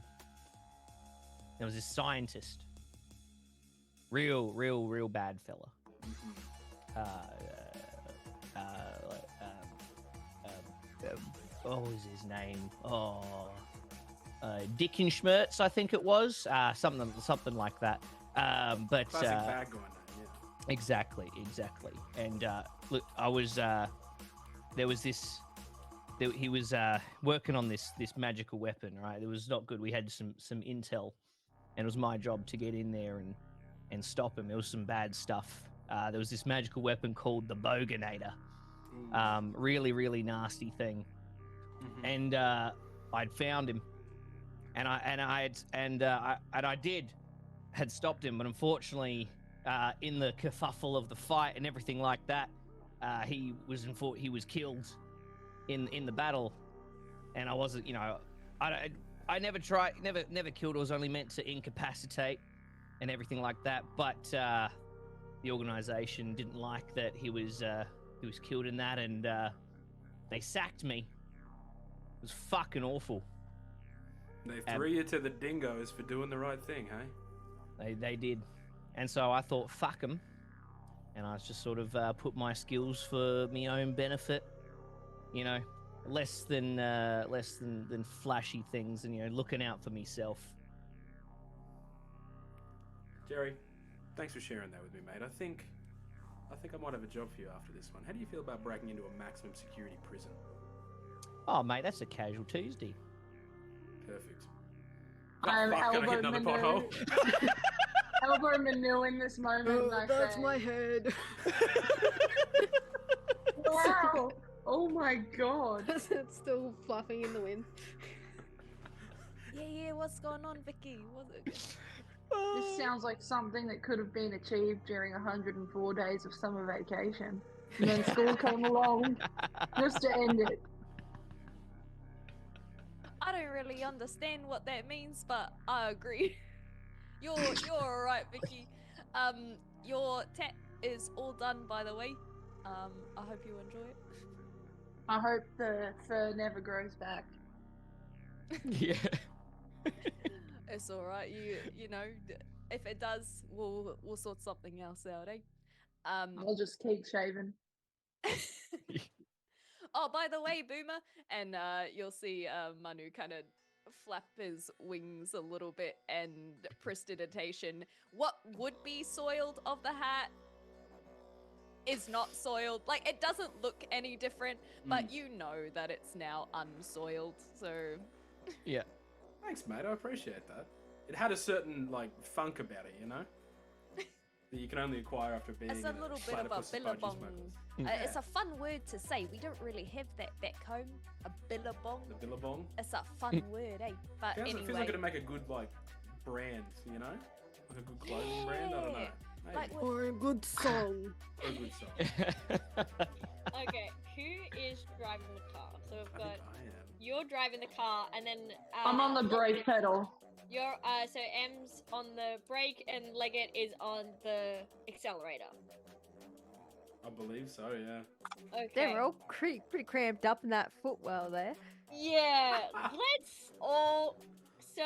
There was this scientist, real bad fella. What was his name? Dickenschmertz, I think it was. Something like that. But Classic bad guy name, yeah. Exactly. And look, I was there was this. He was working on this magical weapon, right? It was not good. We had some intel, and it was my job to get in there and stop him. There was some bad stuff. There was this magical weapon called the Boganator. Really nasty thing. Mm-hmm. And I'd found him, and I had stopped him, but unfortunately, in the kerfuffle of the fight and everything like that, he was killed in the battle, and I wasn't, I never killed. I was only meant to incapacitate and everything like that, but the organization didn't like that he was killed in that, and they sacked me. It was fucking awful. They threw you to the Dingos for doing the right thing, hey? They did, and so I thought, fuck them, and I just sort of put my skills for my own benefit, less than flashy things, and looking out for myself. Jerry, thanks for sharing that with me, mate. I think I might have a job for you after this one. How do you feel about breaking into a maximum security prison? Oh, mate, that's a casual Tuesday. Perfect. I'm Fuck, can I hit elbow another Manu. pothole? elbow Manu in this moment. And I say, head. wow. Oh my god. It's still fluffing in the wind. Yeah, what's going on, Vicky? What's it? This sounds like something that could have been achieved during 104 days of summer vacation. And then school came along just to end it. I don't really understand what that means, but I agree. You're all right, Vicky. Your tat is all done, by the way. I hope you enjoy it. I hope the fur never grows back. Yeah. It's all right. You know, if it does, we'll sort something else out, eh? I'll just keep shaving. Oh, by the way, Boomer, and you'll see Manu kind of flap his wings a little bit and prestidigitation. What would be soiled of the hat is not soiled. Like, it doesn't look any different, but you know that it's now unsoiled, so... Yeah. Thanks, mate. I appreciate that. It had a certain, like, funk about it, you know? That you can only acquire after being It's a little bit of a platypus billabong. smokers. It's a fun word to say. We don't really have that back home. A billabong. The billabong. It's a fun word, eh? But Feels, anyway. it feels like it'd make a good, like, brand, you know? Like a good clothing brand? I don't know. Maybe. Like Or a good song. Or a good song. Okay, who is driving the car? So we've I got think I am. you're driving the car, and then I'm on the brake pedal. You're so M's on the brake, and Leggett is on the accelerator. I believe so, yeah. Okay. They were all pretty cramped up in that footwell there. Yeah, let's all. So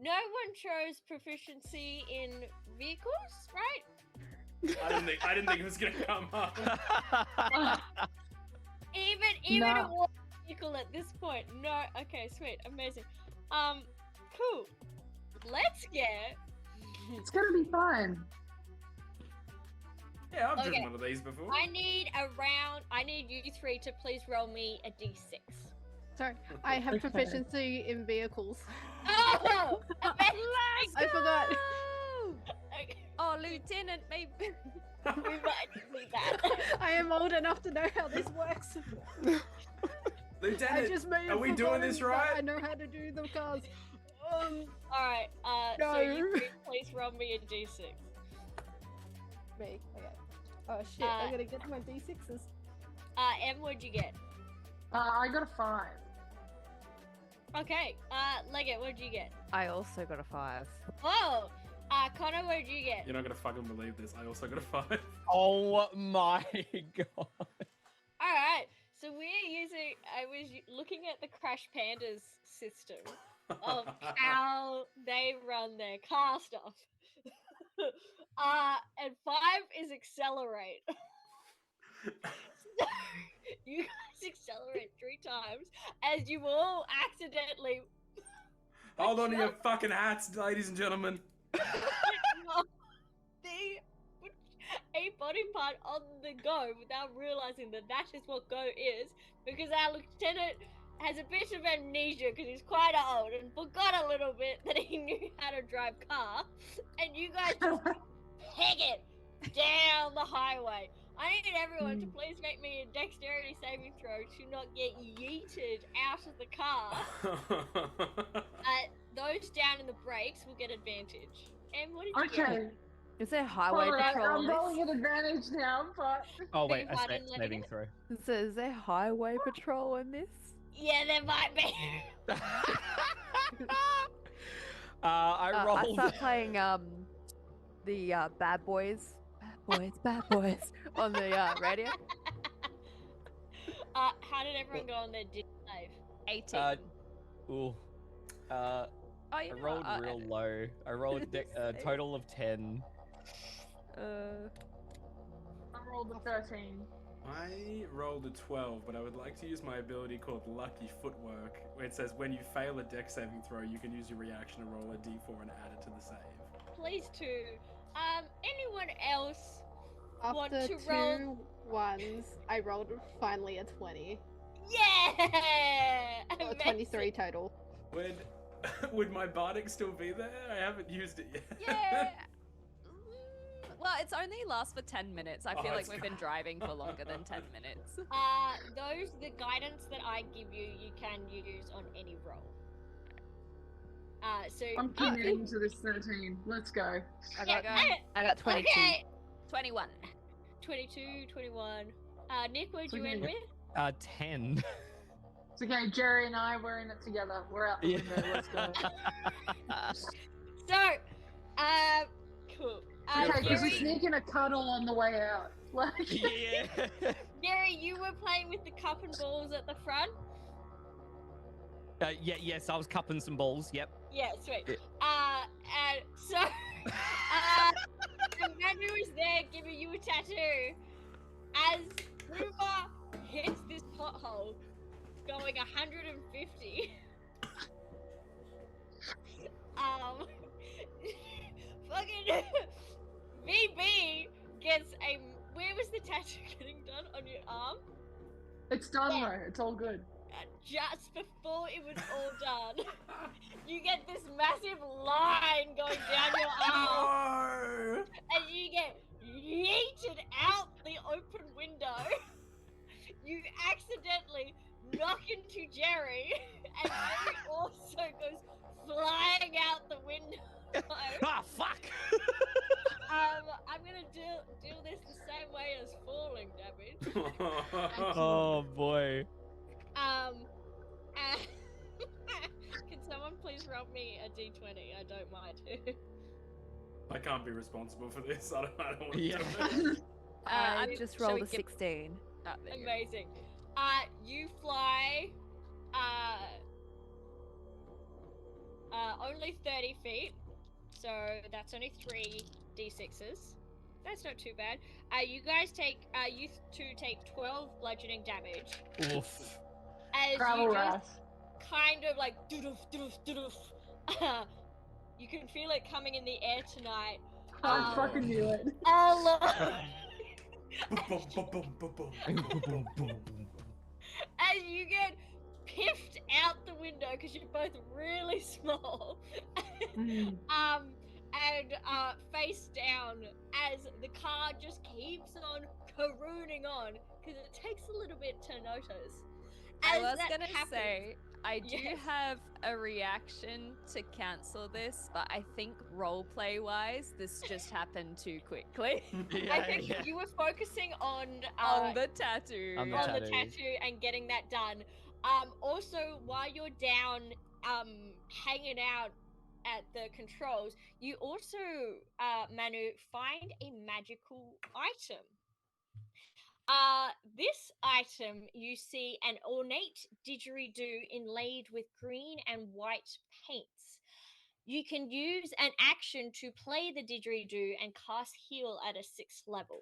no one chose proficiency in vehicles, right? I didn't think it was gonna come up. Even No. a water vehicle at this point. No. Okay, sweet, amazing. Cool. Let's get. It's gonna be fun. Yeah, I've Okay. driven one of these before. I need you three to please roll me a d6. Sorry, I have proficiency in vehicles. Oh! I forgot. Okay, oh, Lieutenant, maybe. we might need that. I am old enough to know how this works. I Lieutenant, just may are have we doing this forgotten that right? I know how to do the cars. Alright, so No. you three please roll me a d6. Me. Okay. Oh shit! I'm gonna get my d6s. Em, what'd you get? I got a 5. Okay, Leggett, what'd you get? I also got a 5. Whoa! Connor, what'd you get? You're not gonna fucking believe this. I also got a 5. Oh my god. Alright, so I was looking at the Crash Pandas system of how they run their car stuff. And 5 is accelerate. So, you guys accelerate 3 times as you all accidentally Hold on to your fucking hats, ladies and gentlemen. put a body part on the go without realizing that is what go is, because our lieutenant has a bit of amnesia because he's quite old and forgot a little bit that he knew how to drive car, and you guys just peg it down the highway. I need everyone to please make me a dexterity saving throw to not get yeeted out of the car. Those down in the brakes will get advantage. And what did you get? Okay. Is there highway Alright, patrol I'm on rolling an advantage now, but Oh wait, Big one a and let saving it- throw. this? Is there highway patrol in this? Yeah, there might be. I I rolled. start playing the Bad Boys, Bad Boys on the radio. How did everyone go on their did save? 18. Ooh. Oh, I you know rolled what, real low. I rolled a total of 10. I rolled a 13. I rolled a 12, but I would like to use my ability called Lucky Footwork, where it says when you fail a dex saving throw, you can use your reaction to roll a d4 and add it to the save. Please too. Anyone else want After to roll? 2 ones, I rolled finally a 20. Yeah! Or 23 total. Would my bardic still be there? I haven't used it yet. Yeah. Well, it's only lasts for 10 minutes. I Oh, feel like it's we've been driving for longer than 10 minutes. The guidance that I give you, you can use on any roll. I'm committing to this 13. Let's go. I got 22. Okay. 21. 22, 21. Nick, what did you Okay. end with? 10. It's okay, Jerry and I, we're in it together. We're out the window. Let's go. So, cool. Okay, because we're Gary, sneaking a cuddle on the way out. Like, Yeah. Gary, you were playing with the cup and balls at the front. Yes, I was cupping some balls. Yep. Yeah, sweet. Yeah. And so, Manu is there giving you a tattoo as Ruba hits this pothole going 150. Fucking VB gets a. Where was the tattoo getting done? On your arm? it's done Yeah. though. It's all good. Just before it was all done, you get this massive line going down your arm, No! and you get yeeted out the open window. You accidentally knock into Jerry, and Jerry also goes flying out the window. Ah, fuck! I'm gonna do this the same way as falling damage. Oh boy. Can someone please roll me a d20? I don't mind. I can't be responsible for this. I don't want to Yeah. do it. I shall just rolled we a give- 16. Oh, there you go. Amazing. You fly only 30 feet, so that's only 3 d6s. That's not too bad. You guys take you two take 12 bludgeoning damage Oof. as Travel you just rest. kind of like doof doof doof. You can feel it coming in the air tonight. I fucking knew it. Oh Boom, boom, boom, boom, boom, boom. As you get piffed out the window because you're both really small. Mm. And face down as the car just keeps on carooning on because it takes a little bit to notice. I As was that gonna happens- say, I do Yes. have a reaction to cancel this, but I think roleplay wise, this just happened too quickly. I think you were focusing on the tattoo. On the on the tattoo. tattoo and getting that done. Also, while you're down, hanging out at the controls, you also, Manu, find a magical item. This item, you see an ornate didgeridoo inlaid with green and white paints. You can use an action to play the didgeridoo and cast heal at a 6th level.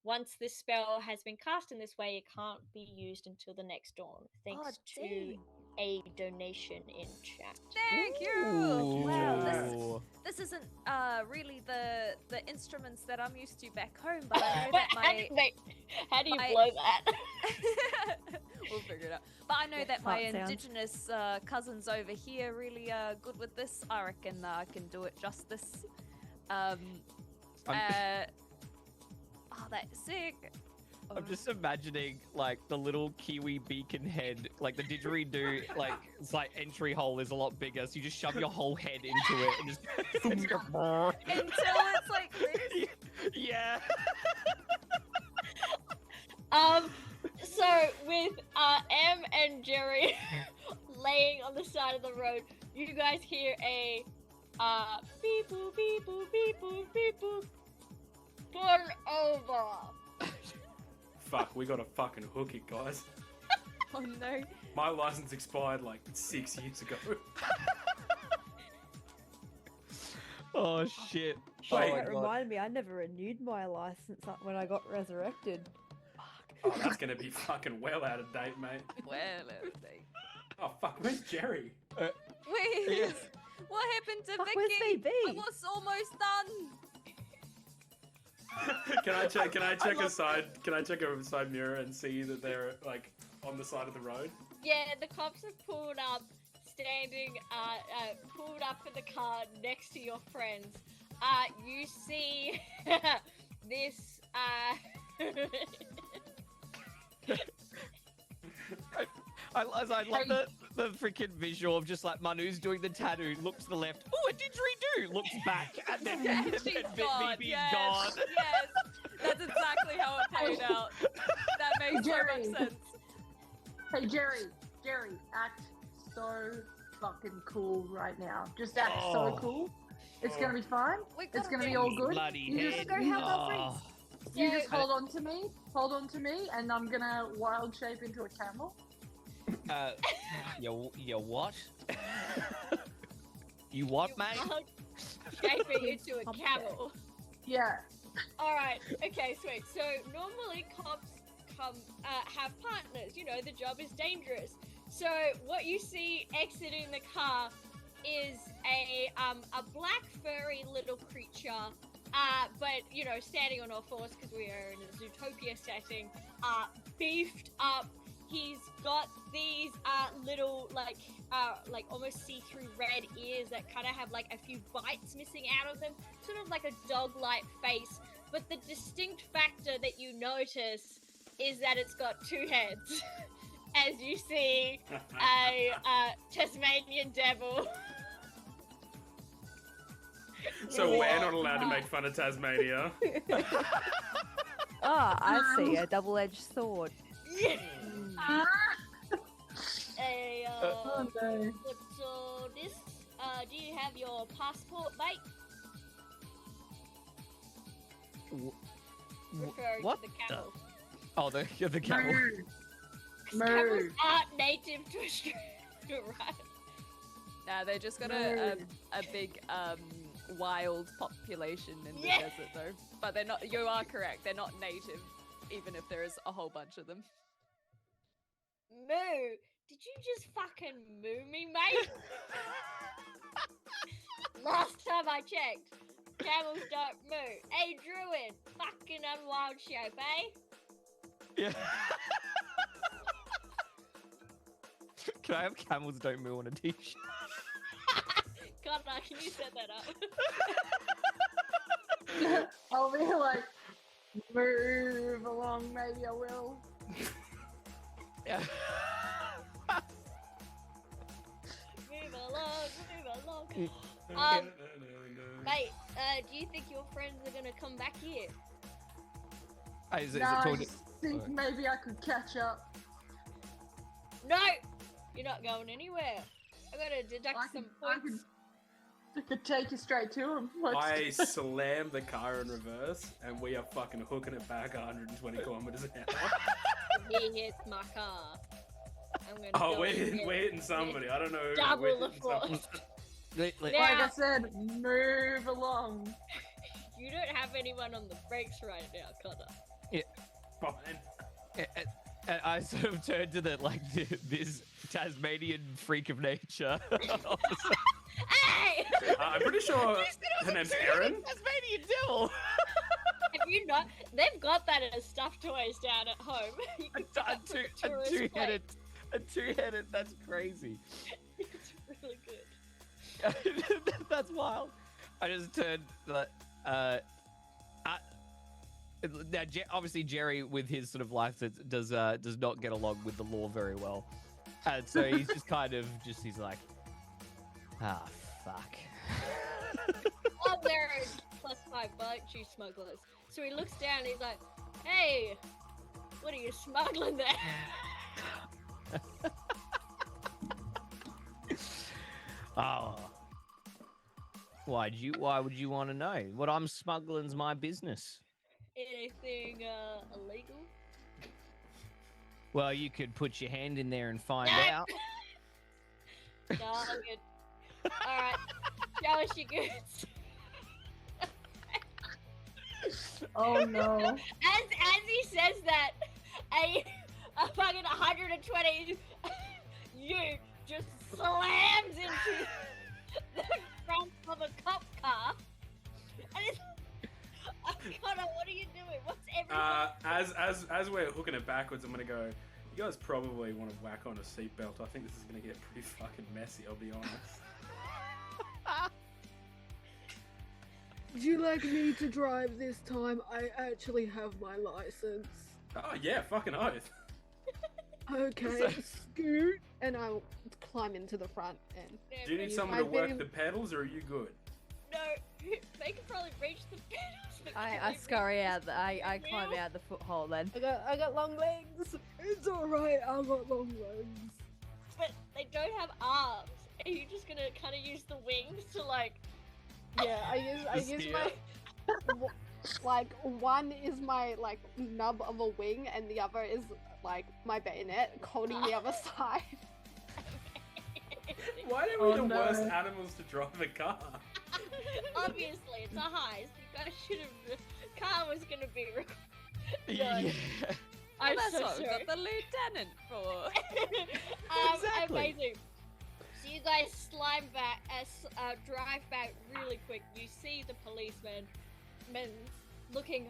Once this spell has been cast in this way, it can't be used until the next dawn, thanks to dang. a donation in chat. Thank you. Ooh. Wow, this isn't really the instruments that I'm used to back home, but I know that How do you my- blow that? we'll figure it out. But I know that my Fart sounds. indigenous cousins over here really good with this. I reckon I can do it justice. Oh, that's sick. I'm just imagining like the little Kiwi beacon head, like the didgeridoo, like it's like entry hole is a lot bigger, so you just shove your whole head into it and just it's go, Until it's like this. yeah. So with Em and Jerry laying on the side of the road, you guys hear a beep boop beep boop beep boop beep boop. Pull over. Fuck, we gotta fucking hook it, guys. Oh no. My license expired like 6 years ago. Oh shit. Oh, Wait. that reminded me, I never renewed my license up when I got resurrected. Oh, that's gonna be fucking well out of date, mate. Well, everything. Oh fuck, where's Jerry? Wait. Yeah. What happened to Fuck, Vicky? where's I VB? was almost done. Can I check a side mirror and see that they're like on the side of the road? Yeah, the cops have pulled up, standing, pulled up in the car next to your friends. you see this I love the freaking visual of just like Manu's doing the tattoo, looks to the left, oh, a didgeridoo, looks back, and then, Yeah, and she's then gone. BB's Yes, gone. yes. That's exactly how it played out. That makes so Jerry. much sense. Hey, Jerry, act so fucking cool right now. Just act so cool. It's gonna be fine. It's gonna be all good. Bloody You head. just go help our friends. Oh. You just hold on to me, and I'm gonna wild shape into a camel. You what? You what, mate? Shaping into a camel. Yeah. Alright, okay, sweet. So normally cops have partners, you know, the job is dangerous. So what you see exiting the car is a black furry little creature, but you know, standing on all fours because we are in a Zootopia setting, beefed up. He's got these little like almost see-through red ears that kind of have like a few bites missing out of them, sort of like a dog-like face. But the distinct factor that you notice is that it's got two heads, as you see a Tasmanian devil. So we're not allowed to make fun of Tasmania. Oh, I see a double-edged sword. Oh, no. So this, do you have your passport, mate? Referring What to the camel. Oh, the camel. Camels aren't native to Australia, right? Nah, they just got a big wild population in the desert though. But they're not. You are correct. They're not native, even if there is a whole bunch of them. Moo, did you just fucking moo me, mate? Last time I checked, camels don't moo. Hey, Druid, fucking unwild shape, eh? Yeah. Can I have camels don't moo on a t-shirt? Connor, can you set that up? I'll be like, move along, maybe I will. Yeah. Move along. Mate, do you think your friends are gonna come back here? Is it No, I talking? just think maybe I could catch up. No! You're not going anywhere. I gotta deduct some points. I could take you straight to him. I slam the car in reverse, and we are fucking hooking it back 120 kilometers an hour. He hits my car. I'm gonna Oh, go we're and hitting somebody. I don't know. We're double the hitting someone. force. Like I said, move along. You don't have anyone on the brakes right now, Connor. Fine. And I sort of turned to this Tasmanian freak of nature. Hey! I'm pretty sure her name's Erin. Tasmanian devil. Have you not? They've got that as stuffed toys down at home. You can pick up from a tourist place. A two-headed. That's crazy. It's really good. That's wild. I just turned now, obviously, Jerry, with his sort of life, does not get along with the law very well, and so he's just he's like, fuck. Oh, there is +5 bucks, you smugglers. So he looks down and he's like, hey, what are you smuggling there? Oh. Why would you want to know? What I'm smuggling's my business. Anything illegal? Well, you could put your hand in there and find out. No, I'm good. Alright, show us your goods. Oh no. As he says that, a fucking 120 you just slams into the front of a cop car. And it's Connor, what are you doing? What's everything? As we're hooking it backwards, I'm gonna go. You guys probably want to whack on a seatbelt. I think this is gonna get pretty fucking messy. I'll be honest. Would you like me to drive this time? I actually have my license. Oh yeah, fucking oath. Okay, scoot. And I'll climb into the front and... Do you need someone to I've work been- the pedals, or are you good? No, they can probably reach the pedals. but I can they scurry reach out. I the climb wheel? out the foothold then. I got long legs. It's alright, I got long legs. But they don't have arms. Are you just gonna kind of use the wings to like? Yeah, I Just use here. my... like, one is my, like, nub of a wing, and the other is, like, my bayonet holding the other side. Why are Oh, we the no. worst animals to drive a car? Obviously, it's a heist. You guys should have. Car was gonna be. Yeah. I'm That's so what we've sorry. got the lieutenant for. Exactly. Amazing. So you guys slime back, drive back really quick. You see the policeman, looking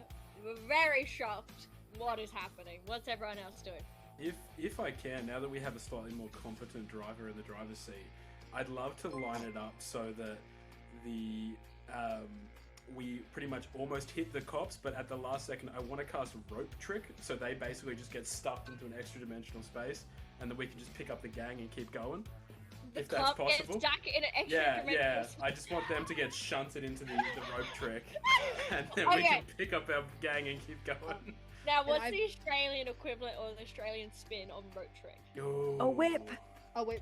very shocked. What is happening? What's everyone else doing? If I can, now that we have a slightly more competent driver in the driver's seat, I'd love to line it up so that the we pretty much almost hit the cops, but at the last second, I want to cast rope trick, so they basically just get stuffed into an extra dimensional space, and then we can just pick up the gang and keep going. The If that's cop possible. gets stuck in an extra Yeah, dimensional yeah. space. I just want them to get shunted into the rope trick, and then we Okay. can pick up our gang and keep going. Now, what's I- the Australian equivalent or the Australian spin on rope trick? A whip. Oh, wait.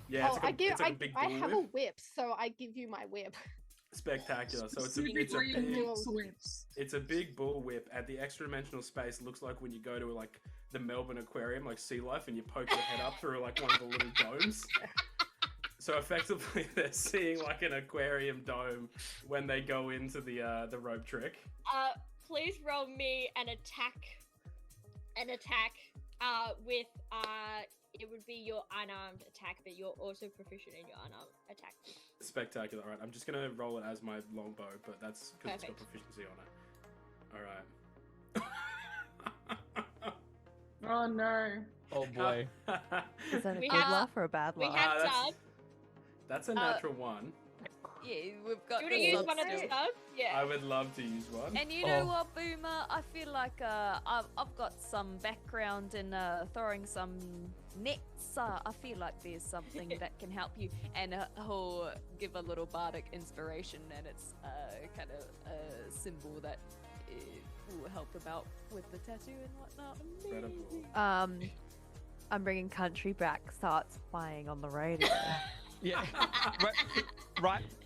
Yeah, it's oh, like it's like a big I bull have whip. a whip, so I give you my whip. Spectacular. So it's a Specifically big- mix whips. it's a big bull whip at the extra dimensional space. It looks like when you go to like the Melbourne Aquarium, like Sea Life, and you poke your head up through like one of the little domes. So effectively, they're seeing like an aquarium dome when they go into the rope trick. Please roll me an attack. With it would be your unarmed attack, but you're also proficient in your unarmed attack. Spectacular. All right, I'm just gonna roll it as my longbow, but that's because it's got Perfect. proficiency on it. All right. Oh no. Oh boy. Is that a We good have- laugh or a bad We laugh? have that's- subs. That's a natural one. Yeah, we've Do got you want the to use subs one of the still. subs? Yeah. I would love to use one. And you know Oh. what, Boomer? I feel like I've got some background in throwing some nets. I feel like there's something that can help you. And he'll give a little bardic inspiration, and it's kind of a symbol that will help him out with the tattoo and whatnot. Incredible. I'm bringing country back. Starts playing on the radio. Yeah.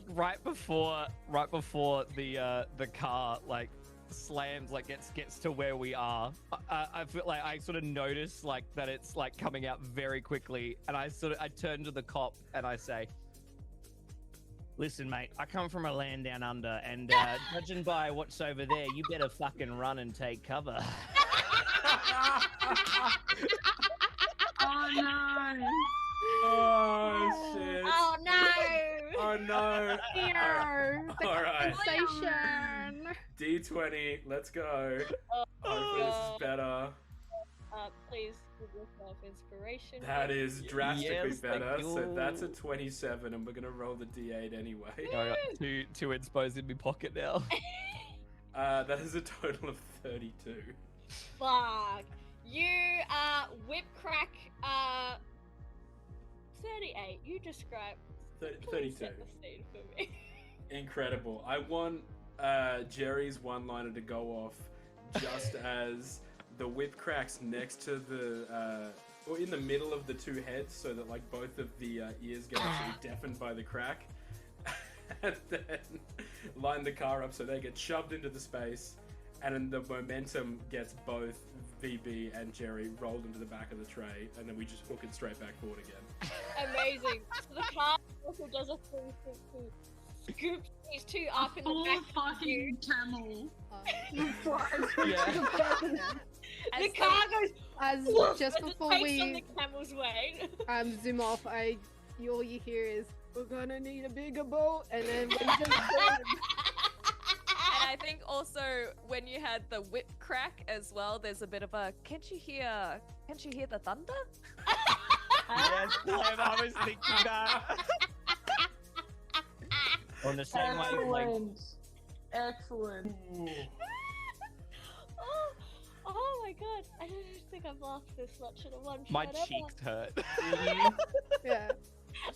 right before the car like slams, like gets to where we are. I feel like I sort of notice like that it's like coming out very quickly, and I turn to the cop and I say, "Listen, mate, I come from a land down under, and judging by what's over there, you better fucking run and take cover." Oh no. Oh shit. Oh no! Oh no. All right. Sensation. D20. Let's go. Hopefully this is better. Please give yourself inspiration. That is drastically Yes, thank better. So you. that's a 27, and we're gonna roll the D8 anyway. I got two inspos in my pocket now. That is a total of 32. Fuck. You whip crack 38. You describe. Please 32. set the scene for me. Incredible. I want Jerry's one-liner to go off just as the whip cracks next to the or in the middle of the two heads, so that like both of the ears get actually deafened by the crack, and then line the car up so they get shoved into the space, and then the momentum gets both VB and Jerry rolled into the back of the tray, and then we just hook it straight back forward again. Amazing. So the car also does a 360. Scoops these two up in the Full back. fucking camel. Yeah. The car goes. As just as it before takes on we the camel's weight. zoom off, all you hear is, "We're gonna need a bigger boat," and then we just And I think also when you had the whip crack as well, there's a bit of a can't you hear the thunder? Yes, Clem, I was thinking that. On the same wavelength. Excellent. Oh my god! I don't think I've laughed this much in a one shot My ever. cheeks hurt. Yeah.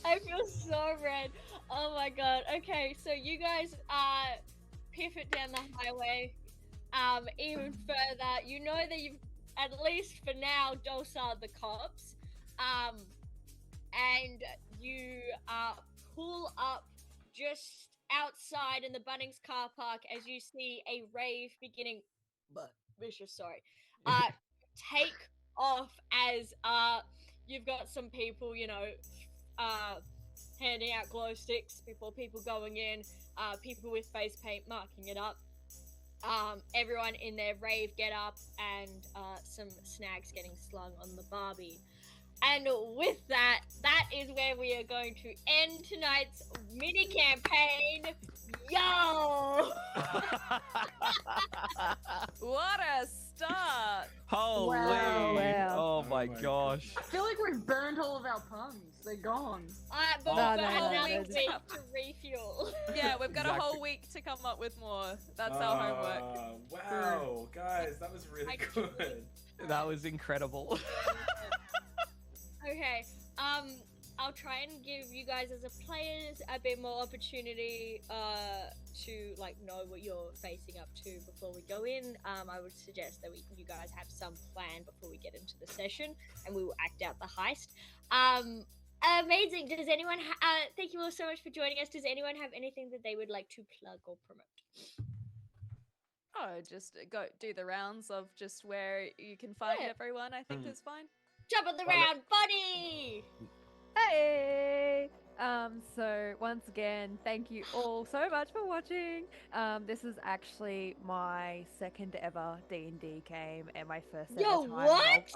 I feel so red. Oh my god. Okay, so you guys pivot down the highway even further. You know that you've, at least for now, dosed the cops. And you pull up just outside in the Bunnings car park as you see a rave beginning. Vicious, sorry. Take off as you've got some people, you know, handing out glow sticks before people going in, people with face paint marking it up, everyone in their rave get up, and some snags getting slung on the Barbie. And with that, that is where we are going to end tonight's mini campaign. Yo! What a start! Holy! Wow. Oh my my gosh! I feel like we've burned all of our puns. They're gone. But Oh, we've got no, another no, week to refuel. Yeah, we've got a Exactly. whole week to come up with more. That's our homework. Wow, guys, that was really Actually- good. That was incredible. Okay, I'll try and give you guys as a players a bit more opportunity to like know what you're facing up to before we go in. I would suggest that you guys have some plan before we get into the session, and we will act out the heist. Amazing. Does anyone? Thank you all so much for joining us. Does anyone have anything that they would like to plug or promote? Oh, just go do the rounds of just where you can find Yeah. everyone. I think is fine. Jump on the Well, round, buddy. Hey! So once again, thank you all so much for watching. This is actually my second ever D&D game and my first ever Yo, time what?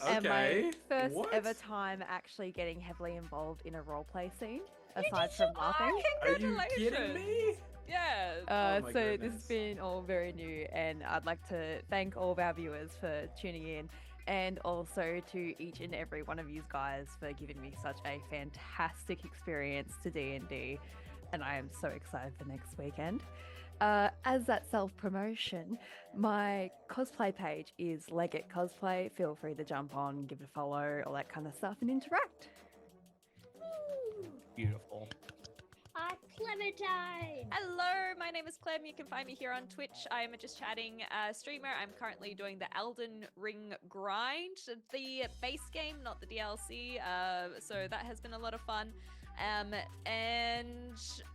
and Okay. my first What? ever time actually getting heavily involved in a roleplay scene, aside did from so laughing. Are you kidding Congratulations. me? Yeah. Oh my So this goodness. has been all very new, and I'd like to thank all of our viewers for tuning in, and also to each and every one of you guys for giving me such a fantastic experience to D&D, and I am so excited for next weekend. As that self-promotion, my cosplay page is Leggett Cosplay. Feel free to jump on, give it a follow, all that kind of stuff, and interact. Beautiful. Clementine. Hello, my name is Clem. You can find me here on Twitch. I am a Just Chatting streamer. I'm currently doing the Elden Ring grind, the base game, not the DLC. So that has been a lot of fun. And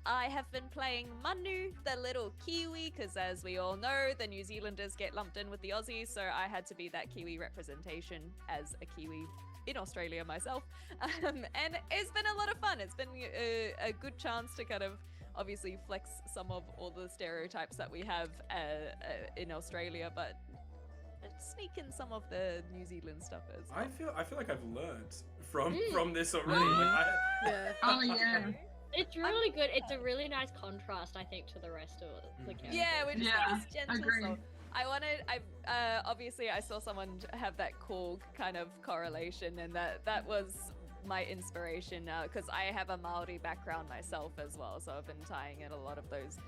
I have been playing Manu, the little Kiwi, because as we all know, the New Zealanders get lumped in with the Aussies, so I had to be that Kiwi representation as a Kiwi in Australia myself. And it's been a lot of fun. It's been a good chance to kind of obviously flex some of all the stereotypes that we have in Australia, but sneak in some of the New Zealand stuff as well. I feel like I've learned from this already. Like, Yeah. Oh yeah. It's really good. It's a really nice contrast, I think, to the rest of the characters. Yeah, we just Yeah, got this gentle agree. soul. Obviously I saw someone have that Korg kind of correlation, and that was my inspiration, because I have a Maori background myself as well, so I've been tying in a lot of those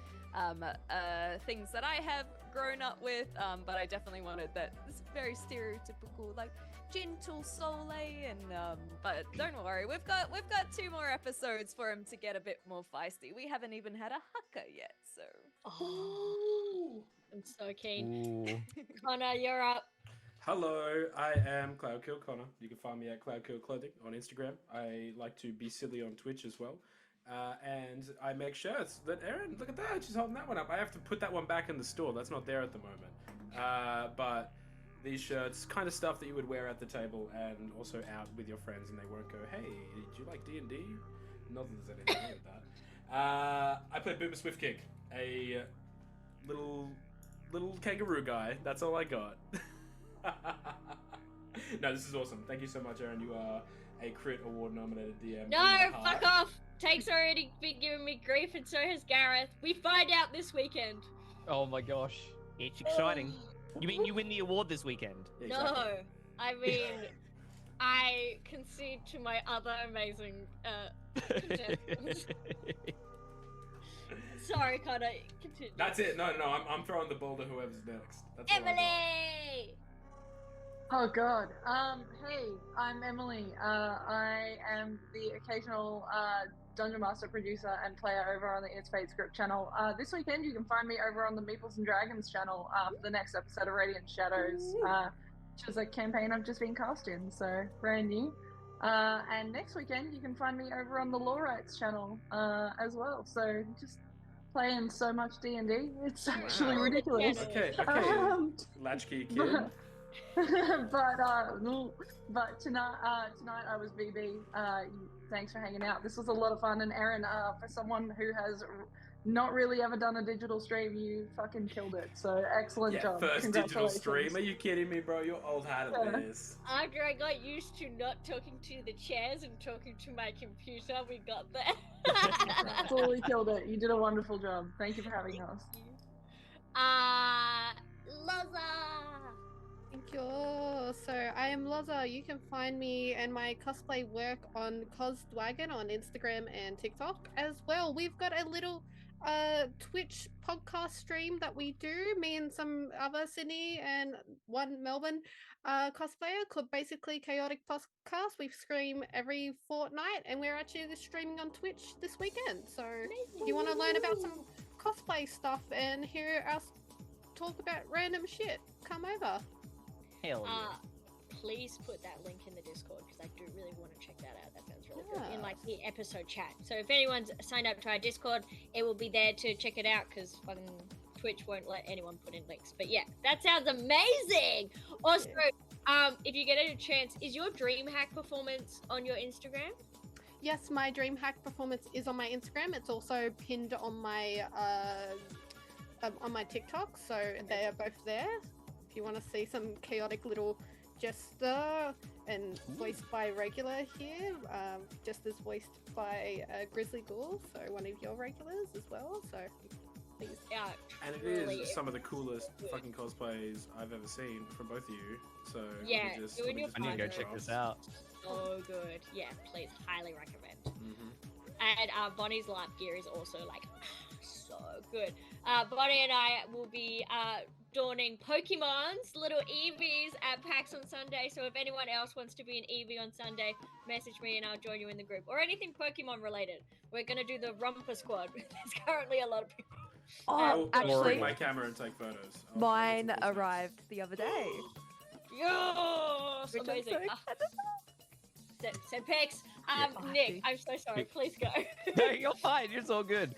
things that I have grown up with, but I definitely wanted this very stereotypical, like, gentle soul, and but don't worry, we've got 2 more episodes for him to get a bit more feisty. We haven't even had a haka yet, so Oh, I'm so keen. Ooh. Connor, you're up. Hello, I am Cloudkill Connor. You can find me at Cloudkill Clothing on Instagram. I like to be silly on Twitch as well. And I make shirts. That Erin, look at that, she's holding that one up. I have to put that one back in the store. That's not there at the moment. But these shirts, kind of stuff that you would wear at the table and also out with your friends, and they won't go, hey, do you like D&D? Not that there's anything wrong with that. I play Boomer Swiftkick, a little kangaroo guy. That's all I got. No, this is awesome. Thank you so much, Erin. You are a Crit Award nominated DM. No, fuck off. Take's already been giving me grief, and so has Gareth. We find out this weekend. Oh my gosh. It's exciting. You mean you win the award this weekend? Yeah, No, exactly. I mean, I concede to my other amazing contestants. Sorry, Connor. Continue. That's it. No, I'm throwing the ball to whoever's next. That's all I got. Emily. Oh God. Hey, I'm Emily. I am the occasional Dungeon Master producer and player over on the It's Fate script channel. This weekend you can find me over on the Meeples and Dragons channel for the next episode of Radiant Shadows, which is a campaign I've just been cast in, so brand new. And next weekend you can find me over on the Law Rights channel as well. So just playing so much D&D, it's actually Wow. ridiculous. Okay. Latchkey kid. But tonight I was BB. Thanks for hanging out. This was a lot of fun, and Aaron, for someone who has not really ever done a digital stream, you fucking killed it. So excellent job. First digital stream. Are you kidding me, bro? You're old hat at this. After I got used to not talking to the chairs and talking to my computer, we got there. Absolutely killed it. You did a wonderful job. Thank you for having us. Loza. Thank you. So I am Loza. You can find me and my cosplay work on Cosdwagon on Instagram and TikTok as well. We've got a little Twitch podcast stream that we do, me and some other Sydney and one Melbourne cosplayer, called basically Chaotic Podcast. We stream every fortnight and we're actually streaming on Twitch this weekend. So if you want to learn about some cosplay stuff and hear us talk about random shit, come over. Hell yeah. Please put that link in the Discord because I do really want to check that out. That sounds really good in like the episode chat. So if anyone's signed up to our Discord, it will be there to check it out because fucking Twitch won't let anyone put in links. But yeah, that sounds amazing. Also, if you get a chance, is your DreamHack performance on your Instagram? Yes, my DreamHack performance is on my Instagram. It's also pinned on my TikTok, so they are both there. If you want to see some chaotic little Jester and voiced by Regular here, Jester's voiced by Grizzly Ghoul, so one of your regulars as well. So please. Yeah, and it is some of the coolest fucking cosplays I've ever seen from both of you. So yeah, I need to go check this out. So good. Yeah, please, highly recommend. Mm-hmm. And Bonnie's lap gear is also like so good. Bonnie and I will be donning Pokemon's little Eevees at PAX on Sunday. So if anyone else wants to be an Eevee on Sunday, message me and I'll join you in the group. Or anything Pokemon related. We're gonna do the Romper Squad. There's currently a lot of people. Oh, I'll actually, bring my camera and take photos. mine arrived the other day. Yes! Which I'm Amazing. so excited Send pics. Yeah, Nick, I'm so sorry. Please go. No, you're fine. It's all good.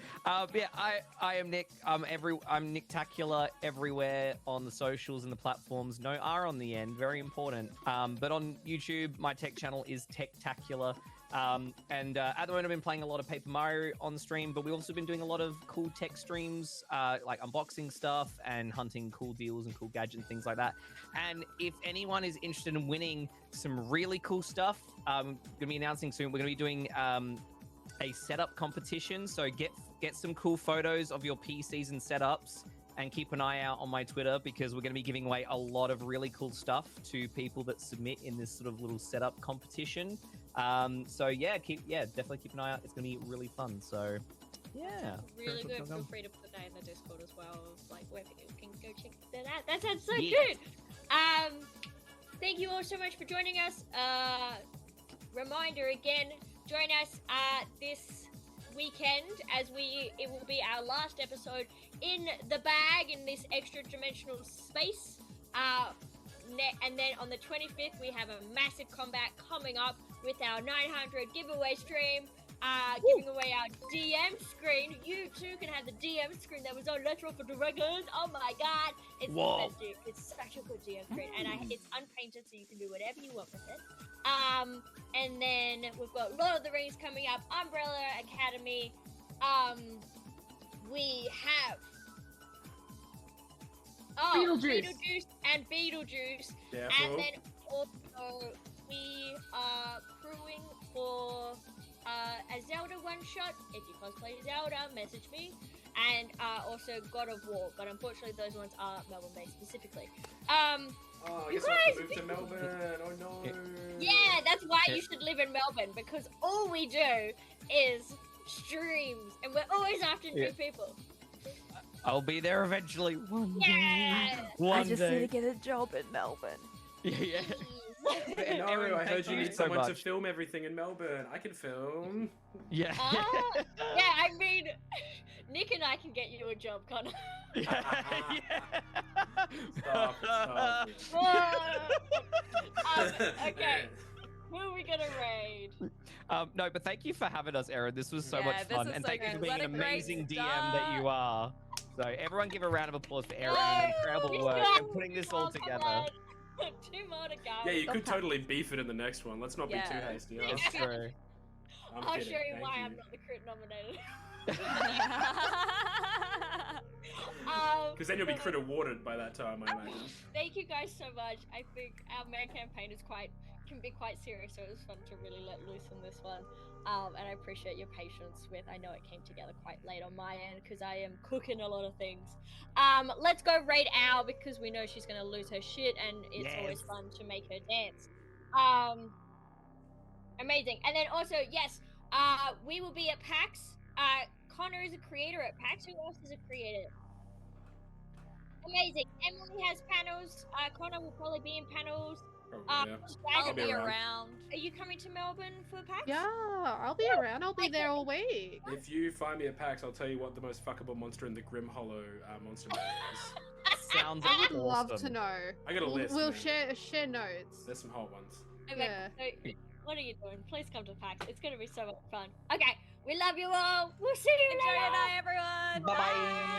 Yeah, I am Nick. I'm Nicktacular everywhere on the socials and the platforms. No R on the end. Very important. But on YouTube, my tech channel is Techtacular. And at the moment, I've been playing a lot of Paper Mario on stream, but we've also been doing a lot of cool tech streams, like unboxing stuff and hunting cool deals and cool gadgets and things like that. And if anyone is interested in winning some really cool stuff, I'm going to be announcing soon. We're going to be doing a setup competition. So get some cool photos of your PCs and setups, and keep an eye out on my Twitter because we're going to be giving away a lot of really cool stuff to people that submit in this sort of little setup competition. So yeah, definitely keep an eye out. It's going to be really fun. So yeah, really good. Feel free to put that in the Discord as well. Like where people can go check that out. That sounds so good. Thank you all so much for joining us. Reminder again, join us this weekend as it will be our last episode in the bag in this extra dimensional space. And then on the 25th we have a massive combat coming up with our 900 giveaway stream, giving away our DM screen. You too can have the DM screen that was on Let's Roll for Dragons. Oh my god, it's the best, dude. It's such a good DM screen, and it's unpainted, so you can do whatever you want with it. And then we've got Lord of the Rings coming up, Umbrella Academy. We have Beetlejuice and Beetlejuice. And then also we are crewing for a Zelda one-shot. If you cosplay Zelda, message me. And also God of War, but unfortunately those ones are Melbourne-based specifically. I guess I have to move to Melbourne. Oh no. Yeah, that's why you should live in Melbourne, because all we do is streams, and we're always after new Yeah. people. I'll be there eventually. One Yeah. day. One I just day. need to get a job in Melbourne. Yeah. Hey, no, Erin, I heard thank you need so someone to much. film everything in Melbourne. I can film. Yeah. Yeah, I mean, Nick and I can get you a job, Connor. Stop it. Okay, who are we gonna raid? No, but thank you for having us, Erin. This was so Yeah, much this fun, was and so thank you for good. being What an a great amazing DM that you are. So everyone, give a round of applause for Erin and incredible We work still and putting this all have two more together. Two more to go. Yeah, you could totally beef it in the next one. Let's not be too Yeah. hasty. Yeah. That's true. I'll kidding. show you Thank why you. I'm not the crit nominated. Because then you'll be but crit awarded by that time, I imagine. Thank you guys so much. I think our main campaign can be quite serious, so it was fun to really let loose on this one. And I appreciate your patience with. I know it came together quite late on my end because I am cooking a lot of things. Let's go raid Al because we know she's gonna lose her shit, and it's always Yes. fun to make her dance. Amazing. And then also, yes, we will be at PAX. Connor is a creator at PAX. Who else is a creator? Amazing. Emily has panels. Connor will probably be in panels. Probably, yeah. I'll I'll be be around. around. Are you coming to Melbourne for PAX? Yeah, I'll be around. I'll be there all week. If you find me at PAX, I'll tell you what the most fuckable monster in the Grim Hollow monster manual is. Sounds I would awesome. love to know. I got a list. We'll man. share notes. There's some hot ones. Okay, Yeah. so what are you doing? Please come to PAX. It's going to be so much fun. Okay, we love you all. We'll see you Enjoy later. your night, everyone. Bye-bye.